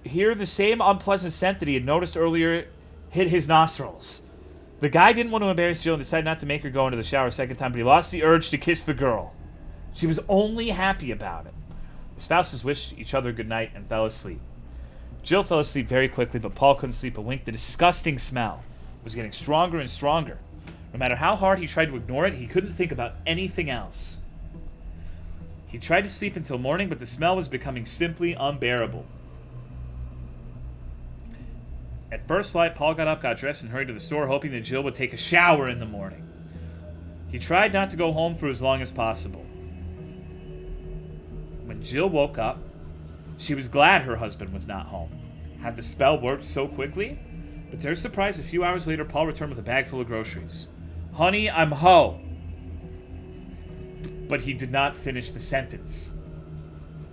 [SPEAKER 1] Here, the same unpleasant scent that he had noticed earlier hit his nostrils. The guy didn't want to embarrass Jill and decided not to make her go into the shower a second time, but he lost the urge to kiss the girl. She was only happy about it. The spouses wished each other good night and fell asleep. Jill fell asleep very quickly, but Paul couldn't sleep a wink. The disgusting smell was getting stronger and stronger. No matter how hard he tried to ignore it, he couldn't think about anything else. He tried to sleep until morning, but the smell was becoming simply unbearable. At first light, Paul got up, got dressed, and hurried to the store, hoping that Jill would take a shower in the morning. He tried not to go home for as long as possible. When Jill woke up, she was glad her husband was not home. Had the spell worked so quickly? But to her surprise, a few hours later, Paul returned with a bag full of groceries. Honey, I'm home. But he did not finish the sentence.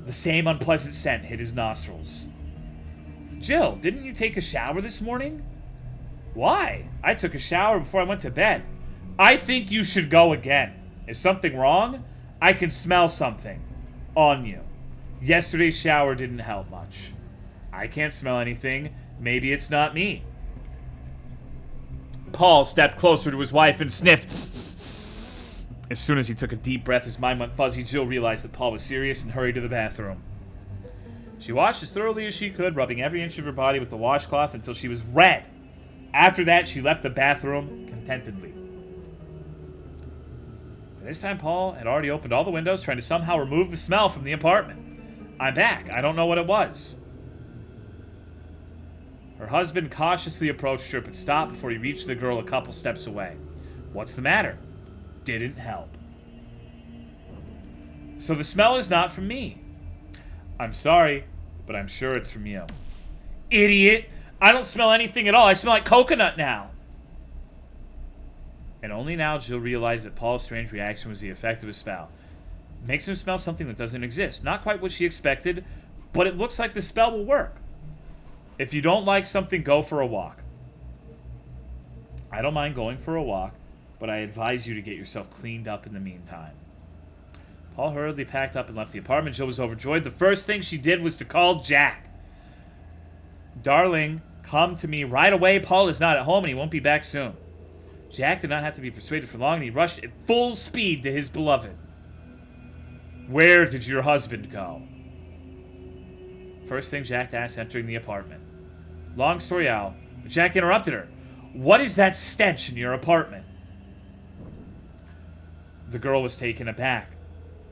[SPEAKER 1] The same unpleasant scent hit his nostrils. Jill, didn't you take a shower this morning? Why? I took a shower before I went to bed. I think you should go again. Is something wrong? I can smell something on you. Yesterday's shower didn't help much. I can't smell anything. Maybe it's not me. Paul stepped closer to his wife and sniffed. As soon as he took a deep breath, his mind went fuzzy. Jill realized that Paul was serious and hurried to the bathroom. She washed as thoroughly as she could, rubbing every inch of her body with the washcloth until she was red. After that, she left the bathroom contentedly. This time, Paul had already opened all the windows, trying to somehow remove the smell from the apartment. I'm back. I don't know what it was. Her husband cautiously approached her, but stopped before he reached the girl a couple steps away. What's the matter? Didn't help. So the smell is not from me. I'm sorry, but I'm sure it's from you. Idiot! I don't smell anything at all. I smell like coconut now. And only now Jill realized that Paul's strange reaction was the effect of a spell. It makes him smell something that doesn't exist. Not quite what she expected, but it looks like the spell will work. If you don't like something, go for a walk. I don't mind going for a walk, but I advise you to get yourself cleaned up in the meantime. Paul hurriedly packed up and left the apartment. Jill was overjoyed. The first thing she did was to call Jack. Darling, come to me right away. Paul is not at home and he won't be back soon. Jack did not have to be persuaded for long, and he rushed at full speed to his beloved. Where did your husband go? First thing Jack asked entering the apartment. Long story out, but Jack interrupted her. What is that stench in your apartment? The girl was taken aback.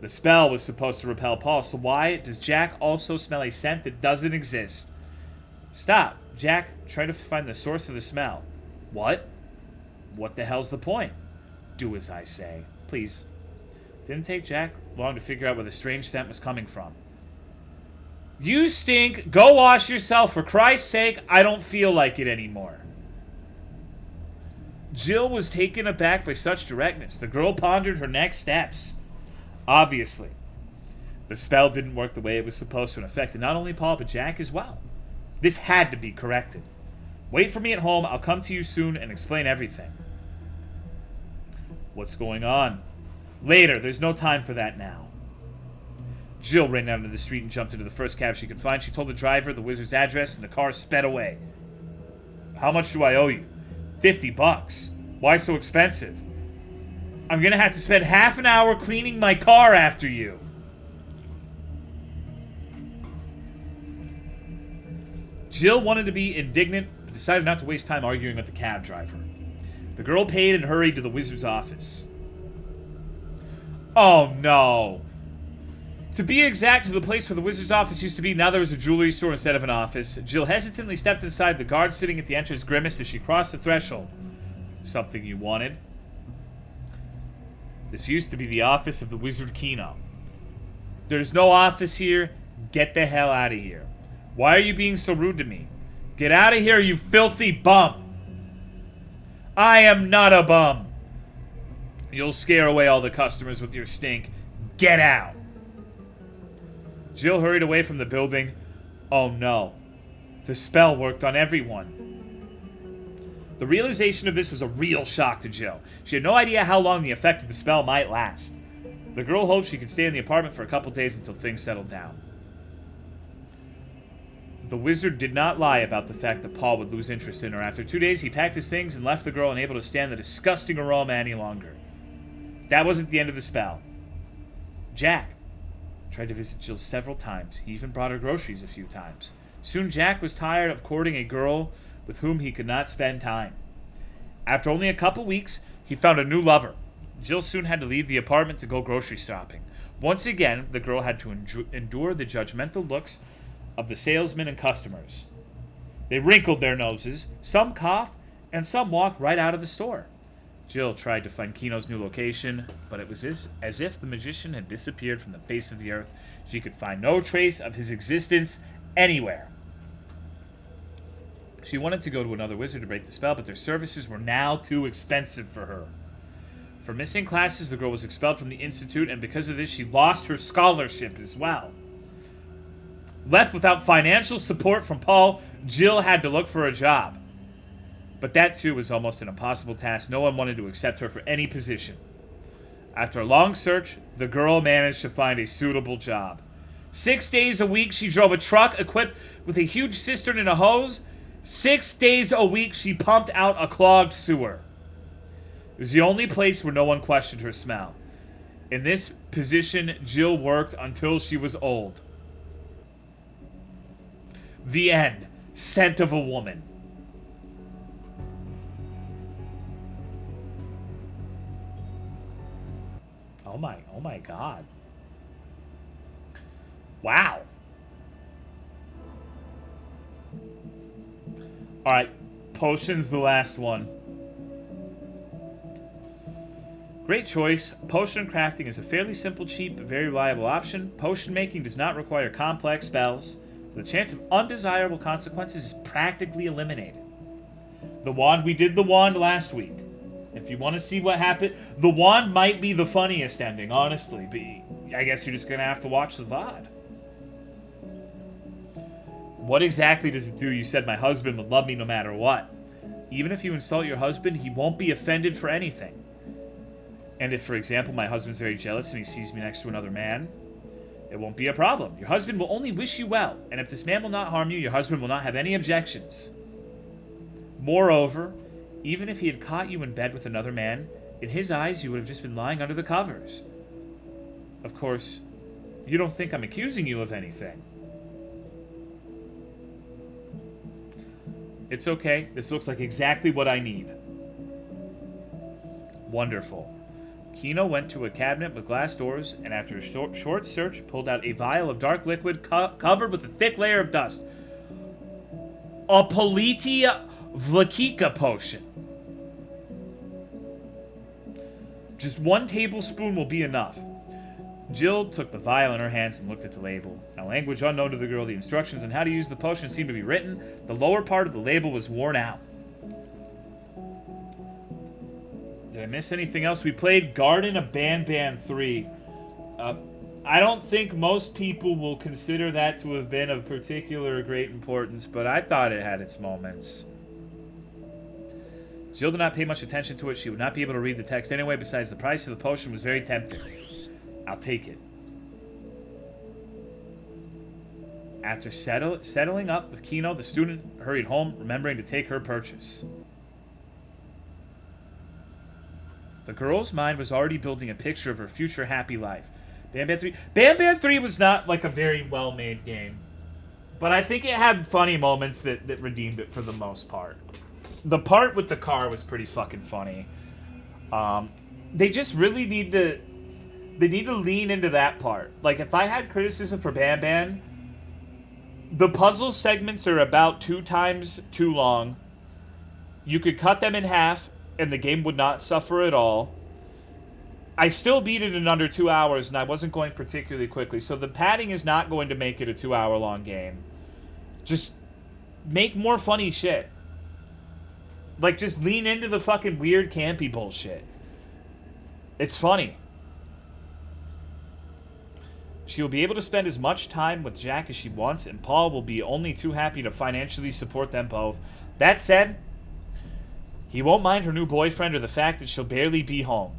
[SPEAKER 1] The spell was supposed to repel Paul, so why does Jack also smell a scent that doesn't exist? Stop, Jack. Try to find the source of the smell. What? What the hell's the point? Do as I say. Please. Didn't take Jack long to figure out where the strange scent was coming from. You stink. Go wash yourself. For Christ's sake, I don't feel like it anymore. Jill was taken aback by such directness. The girl pondered her next steps. Obviously, the spell didn't work the way it was supposed to and affected not only Paul, but Jack as well. This had to be corrected. Wait for me at home. I'll come to you soon and explain everything. What's going on? Later. There's no time for that now. Jill ran out into the street and jumped into the first cab she could find. She told the driver the wizard's address, and the car sped away. How much do I owe you? $50. Why so expensive? I'm gonna have to spend half an hour cleaning my car after you. Jill wanted to be indignant, but decided not to waste time arguing with the cab driver. The girl paid and hurried to the wizard's office. Oh no. To be exact, to the place where the wizard's office used to be, now there was a jewelry store instead of an office. Jill hesitantly stepped inside. The guard sitting at the entrance grimaced as she crossed the threshold. Something you wanted? This used to be the office of the Wizard Kino. There's no office here. Get the hell out of here. Why are you being so rude to me? Get out of here, you filthy bum. I am not a bum. You'll scare away all the customers with your stink. Get out. Jill hurried away from the building. Oh no. The spell worked on everyone. The realization of this was a real shock to Jill. She had no idea how long the effect of the spell might last. The girl hoped she could stay in the apartment for a couple days until things settled down. The wizard did not lie about the fact that Paul would lose interest in her. After 2 days, he packed his things and left the girl unable to stand the disgusting aroma any longer. That wasn't the end of the spell. Jack tried to visit Jill several times. He even brought her groceries a few times. Soon Jack was tired of courting a girl with whom he could not spend time. After only a couple weeks, he found a new lover. Jill soon had to leave the apartment to go grocery shopping. Once again, the girl had to endure the judgmental looks of the salesmen and customers. They wrinkled their noses, some coughed, and some walked right out of the store. Jill tried to find Kino's new location, but it was as if the magician had disappeared from the face of the earth. She could find no trace of his existence anywhere. She wanted to go to another wizard to break the spell, but their services were now too expensive for her. For missing classes, the girl was expelled from the institute, and because of this, she lost her scholarship as well. Left without financial support from Paul, Jill had to look for a job. But that, too, was almost an impossible task. No one wanted to accept her for any position. After a long search, the girl managed to find a suitable job. 6 days a week, she drove a truck equipped with a huge cistern and a hose. 6 days a week, she pumped out a clogged sewer. It was the only place where no one questioned her smell. In this position, Jill worked until she was old. The end. Scent of a woman. Oh my god. Wow. Alright, potion's the last one. Great choice. Potion crafting is a fairly simple, cheap, but very reliable option. Potion making does not require complex spells, so the chance of undesirable consequences is practically eliminated. The wand, we did the wand last week. If you want to see what happened, the wand might be the funniest ending, honestly. But I guess you're just going to have to watch the VOD. What exactly does it do? You said my husband would love me no matter what. Even if you insult your husband, he won't be offended for anything. And if, for example, my husband's very jealous and he sees me next to another man, it won't be a problem. Your husband will only wish you well, and if this man will not harm you, your husband will not have any objections. Moreover, even if he had caught you in bed with another man, in his eyes you would have just been lying under the covers. Of course, you don't think I'm accusing you of anything. It's okay. This looks like exactly what I need. Wonderful. Kino went to a cabinet with glass doors, and after a short search, pulled out a vial of dark liquid covered with a thick layer of dust. A Politia Vlakika potion. Just 1 tablespoon will be enough. Jill took the vial in her hands and looked at the label. In a language unknown to the girl, the instructions on how to use the potion seemed to be written. The lower part of the label was worn out. Did I miss anything else? We played Garten of Banban III. I don't think most people will consider that to have been of particular great importance, but I thought it had its moments. Jill did not pay much attention to it. She would not be able to read the text anyway. Besides, the price of the potion was very tempting. I'll take it. After settling up with Kino, the student hurried home, remembering to take her purchase. The girl's mind was already building a picture of her future happy life. Banban 3. Banban 3 was not like a very well-made game, but I think it had funny moments that redeemed it for the most part. The part with the car was pretty fucking funny. They just really need to lean into that part. Like, if I had criticism for Banban, the puzzle segments are about 2 times too long. You could cut them in half, and the game would not suffer at all. I still beat it in under 2 hours, and I wasn't going particularly quickly. So the padding is not going to make it a 2-hour-long game. Just make more funny shit. Like, just lean into the fucking weird, campy bullshit. It's funny. She will be able to spend as much time with Jack as she wants, and Paul will be only too happy to financially support them both. That said, he won't mind her new boyfriend or the fact that she'll barely be home.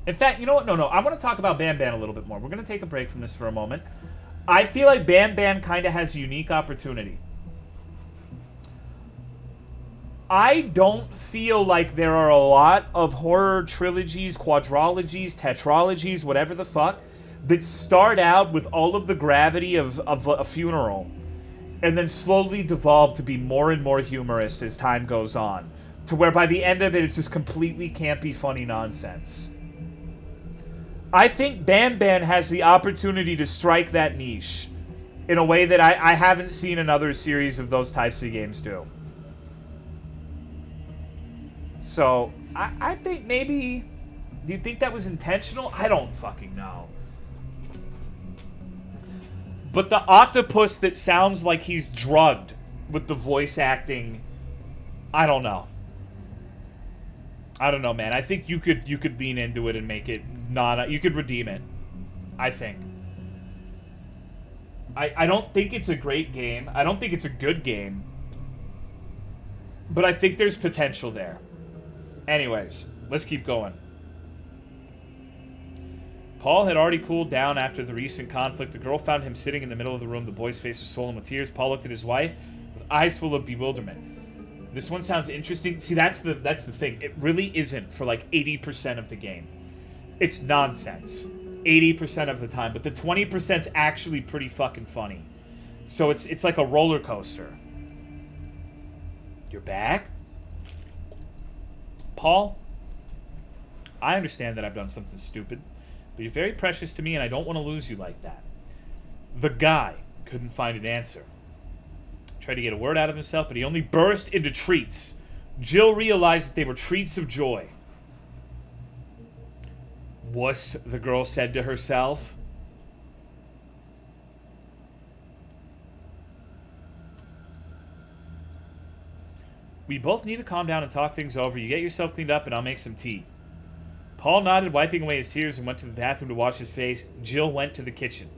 [SPEAKER 1] In fact, you know what? No. I want to talk about Banban a little bit more. We're going to take a break from this for a moment. I feel like Banban kind of has a unique opportunity. I don't feel like there are a lot of horror trilogies, quadrologies, tetralogies, whatever the fuck, that start out with all of the gravity of a funeral and then slowly devolve to be more and more humorous as time goes on, to where by the end of it, it's just completely campy, funny nonsense. I think Banban has the opportunity to strike that niche in a way that I haven't seen another series of those types of games do. So, I think maybe... Do you think that was intentional? I don't fucking know. But the octopus that sounds like he's drugged with the voice acting, I don't know. I don't know, man. I think you could lean into it and make it not... You could redeem it. I think. I don't think it's a great game. I don't think it's a good game. But I think there's potential there. Anyways, let's keep going. Paul had already cooled down after the recent conflict. The girl found him sitting in the middle of the room. The boy's face was swollen with tears. Paul looked at his wife with eyes full of bewilderment. This one sounds interesting. See, that's the thing. It really isn't for like 80% of the game. It's nonsense. 80% of the time. But the 20%'s actually pretty fucking funny. So it's like a roller coaster. You're back? Paul, I understand that I've done something stupid. But you're very precious to me, and I don't want to lose you like that. The guy couldn't find an answer. Tried to get a word out of himself, but he only burst into treats. Jill realized that they were treats of joy. Wuss, the girl said to herself. We both need to calm down and talk things over. You get yourself cleaned up, and I'll make some tea. Paul nodded, wiping away his tears, and went to the bathroom to wash his face. Jill went to the kitchen.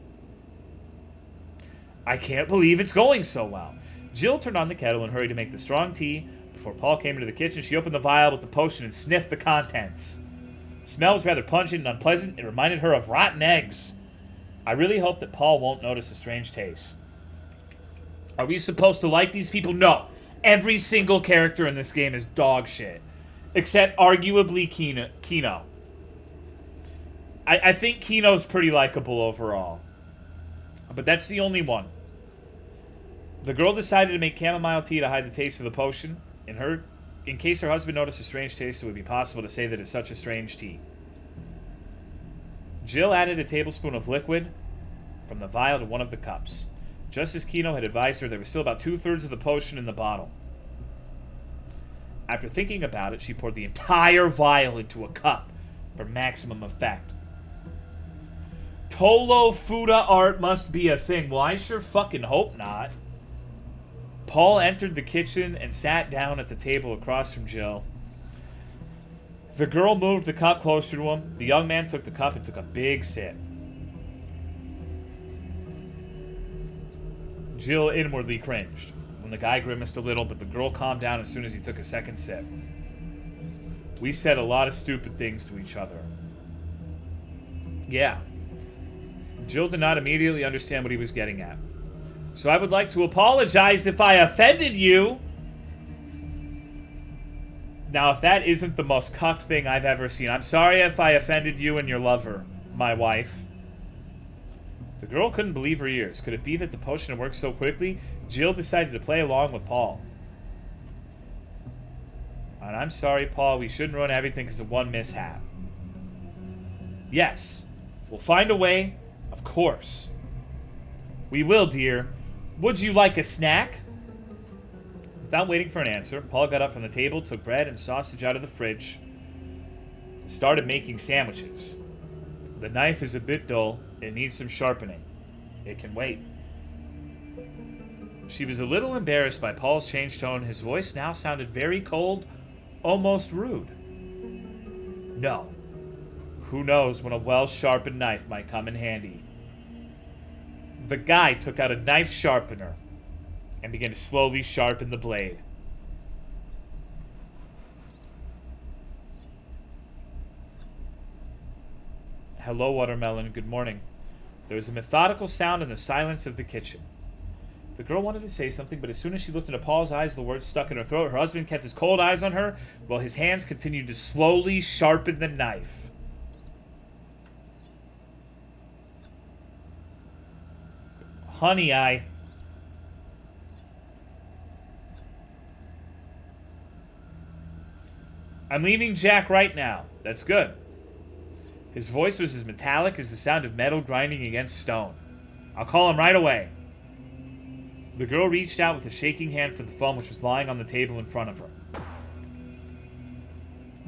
[SPEAKER 1] I can't believe it's going so well. Jill turned on the kettle and hurried to make the strong tea. Before Paul came into the kitchen, she opened the vial with the potion and sniffed the contents. The smell was rather pungent and unpleasant. It reminded her of rotten eggs. I really hope that Paul won't notice the strange taste. Are we supposed to like these people? No. Every single character in this game is dog shit. Except, arguably, Kino. I think Kino's pretty likable overall. But that's the only one. The girl decided to make chamomile tea to hide the taste of the potion. In case her husband noticed a strange taste, it would be possible to say that it's such a strange tea. Jill added a tablespoon of liquid from the vial to one of the cups. Just as Kino had advised her, there was still about 2/3 of the potion in the bottle. After thinking about it, she poured the entire vial into a cup for maximum effect. Tolo Fuda art must be a thing. Well, I sure fucking hope not. Paul entered the kitchen and sat down at the table across from Jill. The girl moved the cup closer to him. The young man took the cup and took a big sip. Jill inwardly cringed when the guy grimaced a little, but the girl calmed down as soon as he took a second sip. We said a lot of stupid things to each other. Yeah. Jill did not immediately understand what he was getting at. So I would like to apologize if I offended you. Now, if that isn't the most cucked thing I've ever seen, I'm sorry if I offended you and your lover, my wife. The girl couldn't believe her ears. Could it be that the potion had worked so quickly? Jill decided to play along with Paul. And I'm sorry, Paul, we shouldn't ruin everything because of one mishap. Yes, we'll find a way. Of course. We will, dear. Would you like a snack? Without waiting for an answer, Paul got up from the table, took bread and sausage out of the fridge, and started making sandwiches. The knife is a bit dull. It needs some sharpening. It can wait. She was a little embarrassed by Paul's changed tone. His voice now sounded very cold, almost rude. No. Who knows when a well-sharpened knife might come in handy. The guy took out a knife sharpener and began to slowly sharpen the blade. Hello, Watermelon. Good morning. There was a methodical sound in the silence of the kitchen. The girl wanted to say something, but as soon as she looked into Paul's eyes, the words stuck in her throat. Her husband kept his cold eyes on her, while his hands continued to slowly sharpen the knife. Honey, I'm leaving Jack right now. That's good. His voice was as metallic as the sound of metal grinding against stone. I'll call him right away. The girl reached out with a shaking hand for the phone which was lying on the table in front of her.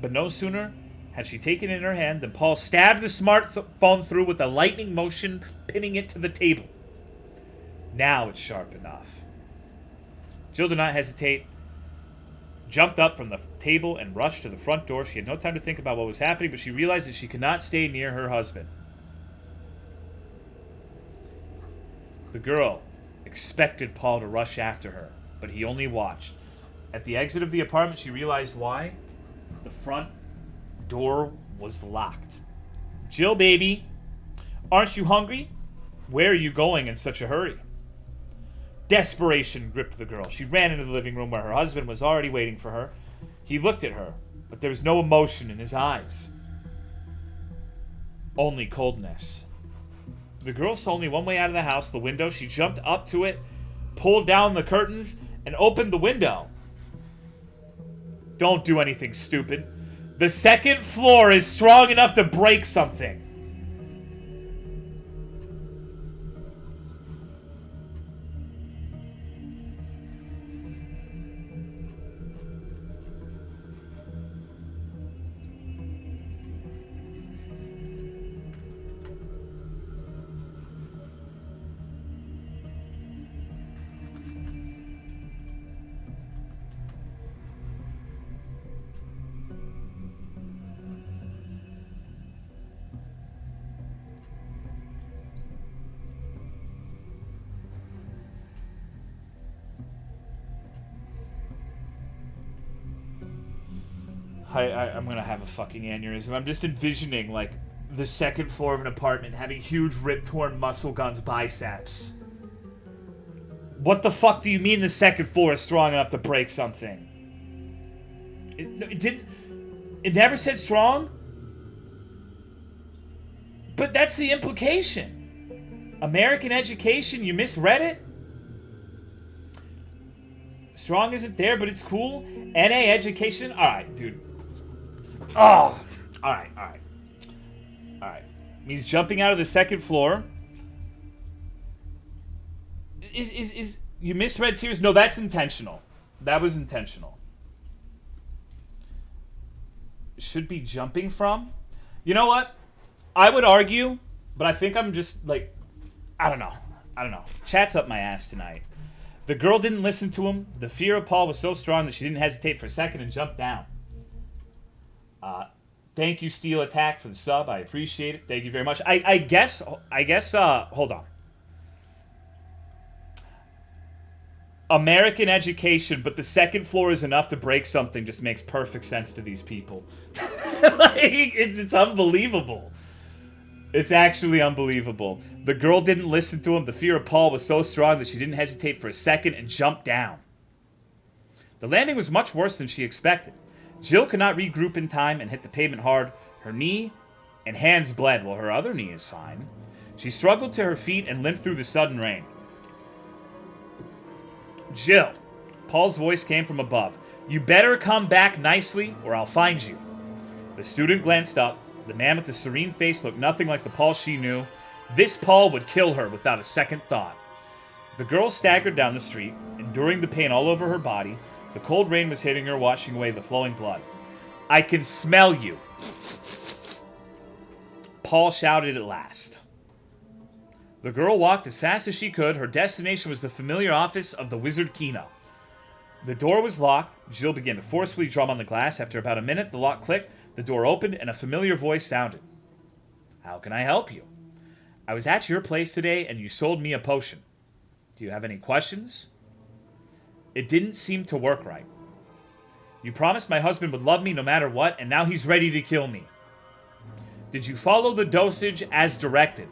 [SPEAKER 1] But no sooner had she taken it in her hand than Paul stabbed the smartphone through with a lightning motion, pinning it to the table. Now it's sharp enough. Jill did not hesitate, jumped up from the table and rushed to the front door. She had no time to think about what was happening, but she realized that she could not stay near her husband. The girl expected Paul to rush after her, but he only watched. At the exit of the apartment, she realized why. The front door was locked. Jill, baby, aren't you hungry? Where are you going in such a hurry? Desperation gripped the girl. She ran into the living room where her husband was already waiting for her. He looked at her, but there was no emotion in his eyes. Only coldness. The girl saw only one way out of the house, the window. She jumped up to it, pulled down the curtains, and opened the window. Don't do anything stupid. The second floor is strong enough to break something. I'm gonna have a fucking aneurysm. I'm just envisioning, like, the second floor of an apartment having huge rip-torn muscle guns biceps. What the fuck do you mean the second floor is strong enough to break something? It didn't... It never said strong? But that's the implication. American education, you misread it? Strong isn't there, but it's cool. NA education? Alright, dude. Oh! Alright. Means jumping out of the second floor. Is you misread tears? No, that's intentional. That was intentional. Should be jumping from? You know what? I would argue, but I think I'm just, like, I don't know. Chat's up my ass tonight. The girl didn't listen to him. The fear of Paul was so strong that she didn't hesitate for a second and jumped down. Thank you, Steel Attack, for the sub. I appreciate it. Thank you very much. I guess, hold on. American education, but the second floor is enough to break something just makes perfect sense to these people. Like, it's unbelievable. It's actually unbelievable. The girl didn't listen to him. The fear of Paul was so strong that she didn't hesitate for a second and jumped down. The landing was much worse than she expected. Jill could not regroup in time and hit the pavement hard. Her knee and hands bled while her other knee is fine. She struggled to her feet and limped through the sudden rain. Jill. Paul's voice came from above. You better come back nicely or I'll find you. The student glanced up. The man with the serene face looked nothing like the Paul she knew. This Paul would kill her without a second thought. The girl staggered down the street, enduring the pain all over her body. The cold rain was hitting her, washing away the flowing blood. I can smell you. Paul shouted at last. The girl walked as fast as she could. Her destination was the familiar office of the wizard Kino. The door was locked. Jill began to forcefully drum on the glass. After about a minute, the lock clicked, the door opened, and a familiar voice sounded. How can I help you? I was at your place today, and you sold me a potion. Do you have any questions? It didn't seem to work right. You promised my husband would love me no matter what, and now he's ready to kill me. Did you follow the dosage as directed?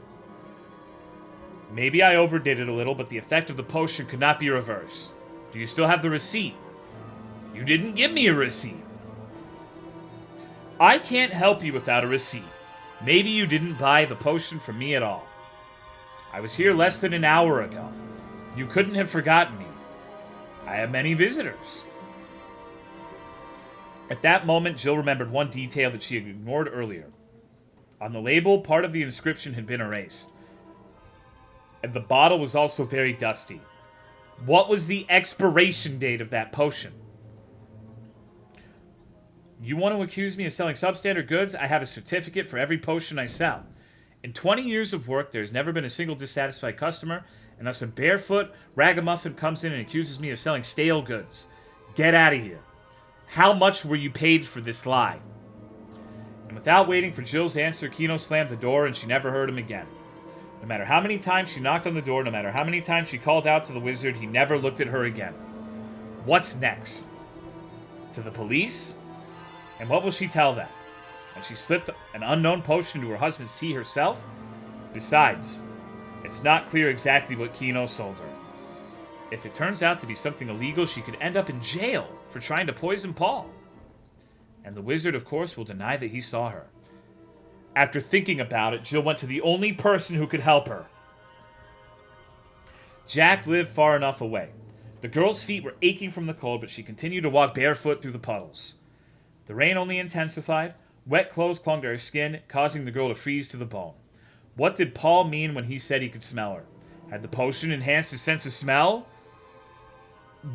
[SPEAKER 1] Maybe I overdid it a little, but the effect of the potion could not be reversed. Do you still have the receipt? You didn't give me a receipt. I can't help you without a receipt. Maybe you didn't buy the potion from me at all. I was here less than an hour ago. You couldn't have forgotten me. I have many visitors. At that moment, Jill remembered one detail that she had ignored earlier. On the label, part of the inscription had been erased. And the bottle was also very dusty. What was the expiration date of that potion? You want to accuse me of selling substandard goods? I have a certificate for every potion I sell. In 20 years of work, there's never been a single dissatisfied customer, unless a barefoot ragamuffin comes in and accuses me of selling stale goods. Get out of here. How much were you paid for this lie? And without waiting for Jill's answer, Kino slammed the door and she never heard him again. No matter how many times she knocked on the door, no matter how many times she called out to the wizard, he never looked at her again. What's next? To the police? And what will she tell them? And she slipped an unknown potion into her husband's tea herself? Besides, it's not clear exactly what Kino sold her. If it turns out to be something illegal, she could end up in jail for trying to poison Paul. And the wizard, of course, will deny that he saw her. After thinking about it, Jill went to the only person who could help her. Jack lived far enough away. The girl's feet were aching from the cold, but she continued to walk barefoot through the puddles. The rain only intensified. Wet clothes clung to her skin, causing the girl to freeze to the bone. What did Paul mean when he said he could smell her? Had the potion enhanced his sense of smell?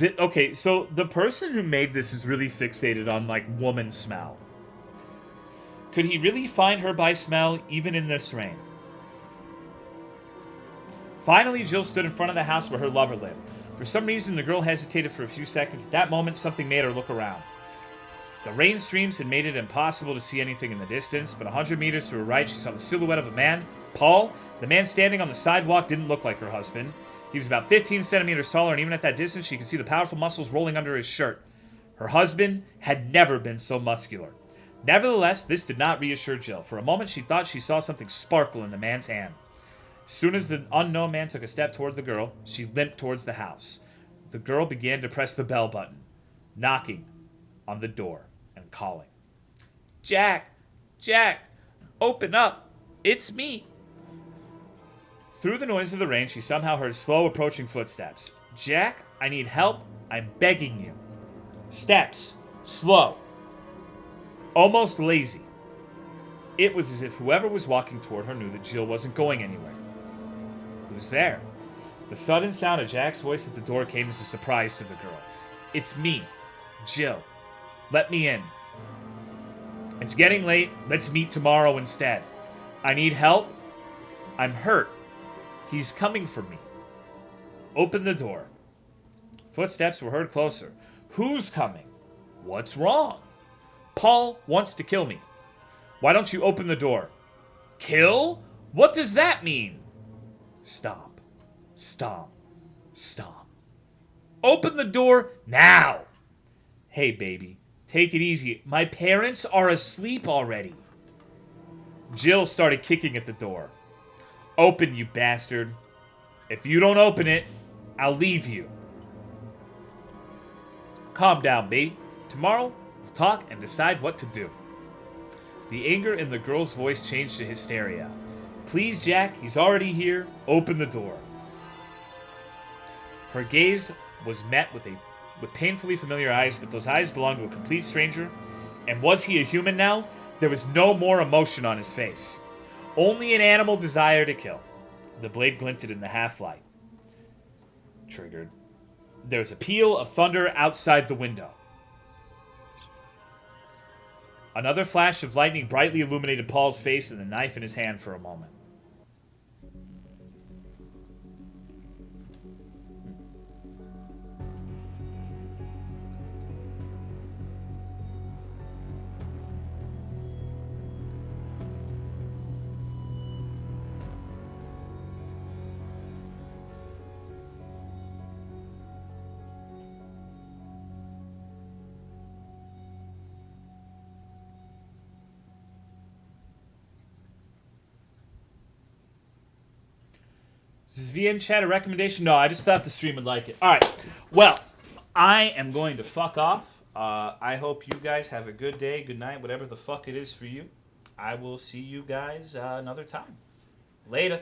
[SPEAKER 1] Okay, so the person who made this is really fixated on, like, woman smell. Could he really find her by smell, even in this rain? Finally, Jill stood in front of the house where her lover lived. For some reason, the girl hesitated for a few seconds. At that moment, something made her look around. The rain streams had made it impossible to see anything in the distance, but 100 meters to her right, she saw the silhouette of a man. Paul, the man standing on the sidewalk, didn't look like her husband. He was about 15 centimeters taller, and even at that distance, she could see the powerful muscles rolling under his shirt. Her husband had never been so muscular. Nevertheless, this did not reassure Jill. For a moment, she thought she saw something sparkle in the man's hand. As soon as the unknown man took a step toward the girl, she limped towards the house. The girl began to press the bell button, knocking on the door and calling. Jack! Jack! Open up! It's me! Through the noise of the rain, she somehow heard slow approaching footsteps. Jack, I need help. I'm begging you. Steps. Slow. Almost lazy. It was as if whoever was walking toward her knew that Jill wasn't going anywhere. Who's there? The sudden sound of Jack's voice at the door came as a surprise to the girl. It's me, Jill. Let me in. It's getting late. Let's meet tomorrow instead. I need help. I'm hurt. He's coming for me. Open the door. Footsteps were heard closer. Who's coming? What's wrong? Paul wants to kill me. Why don't you open the door? Kill? What does that mean? Stop. Stop. Stop. Open the door now. Hey, baby. Take it easy. My parents are asleep already. Jill started kicking at the door. Open, you bastard. If you don't open it, I'll leave you. Calm down, baby. Tomorrow, we'll talk and decide what to do. The anger in the girl's voice changed to hysteria. Please, Jack, he's already here. Open the door. Her gaze was met with painfully familiar eyes, but those eyes belonged to a complete stranger. And was he a human now? There was no more emotion on his face. Only an animal desire to kill. The blade glinted in the half-light. Triggered. There was a peal of thunder outside the window. Another flash of lightning brightly illuminated Paul's face and the knife in his hand for a moment. Is VN Chat a recommendation? No, I just thought the stream would like it. Alright, well, I am going to fuck off. I hope you guys have a good day, good night, whatever the fuck it is for you. I will see you guys another time. Later.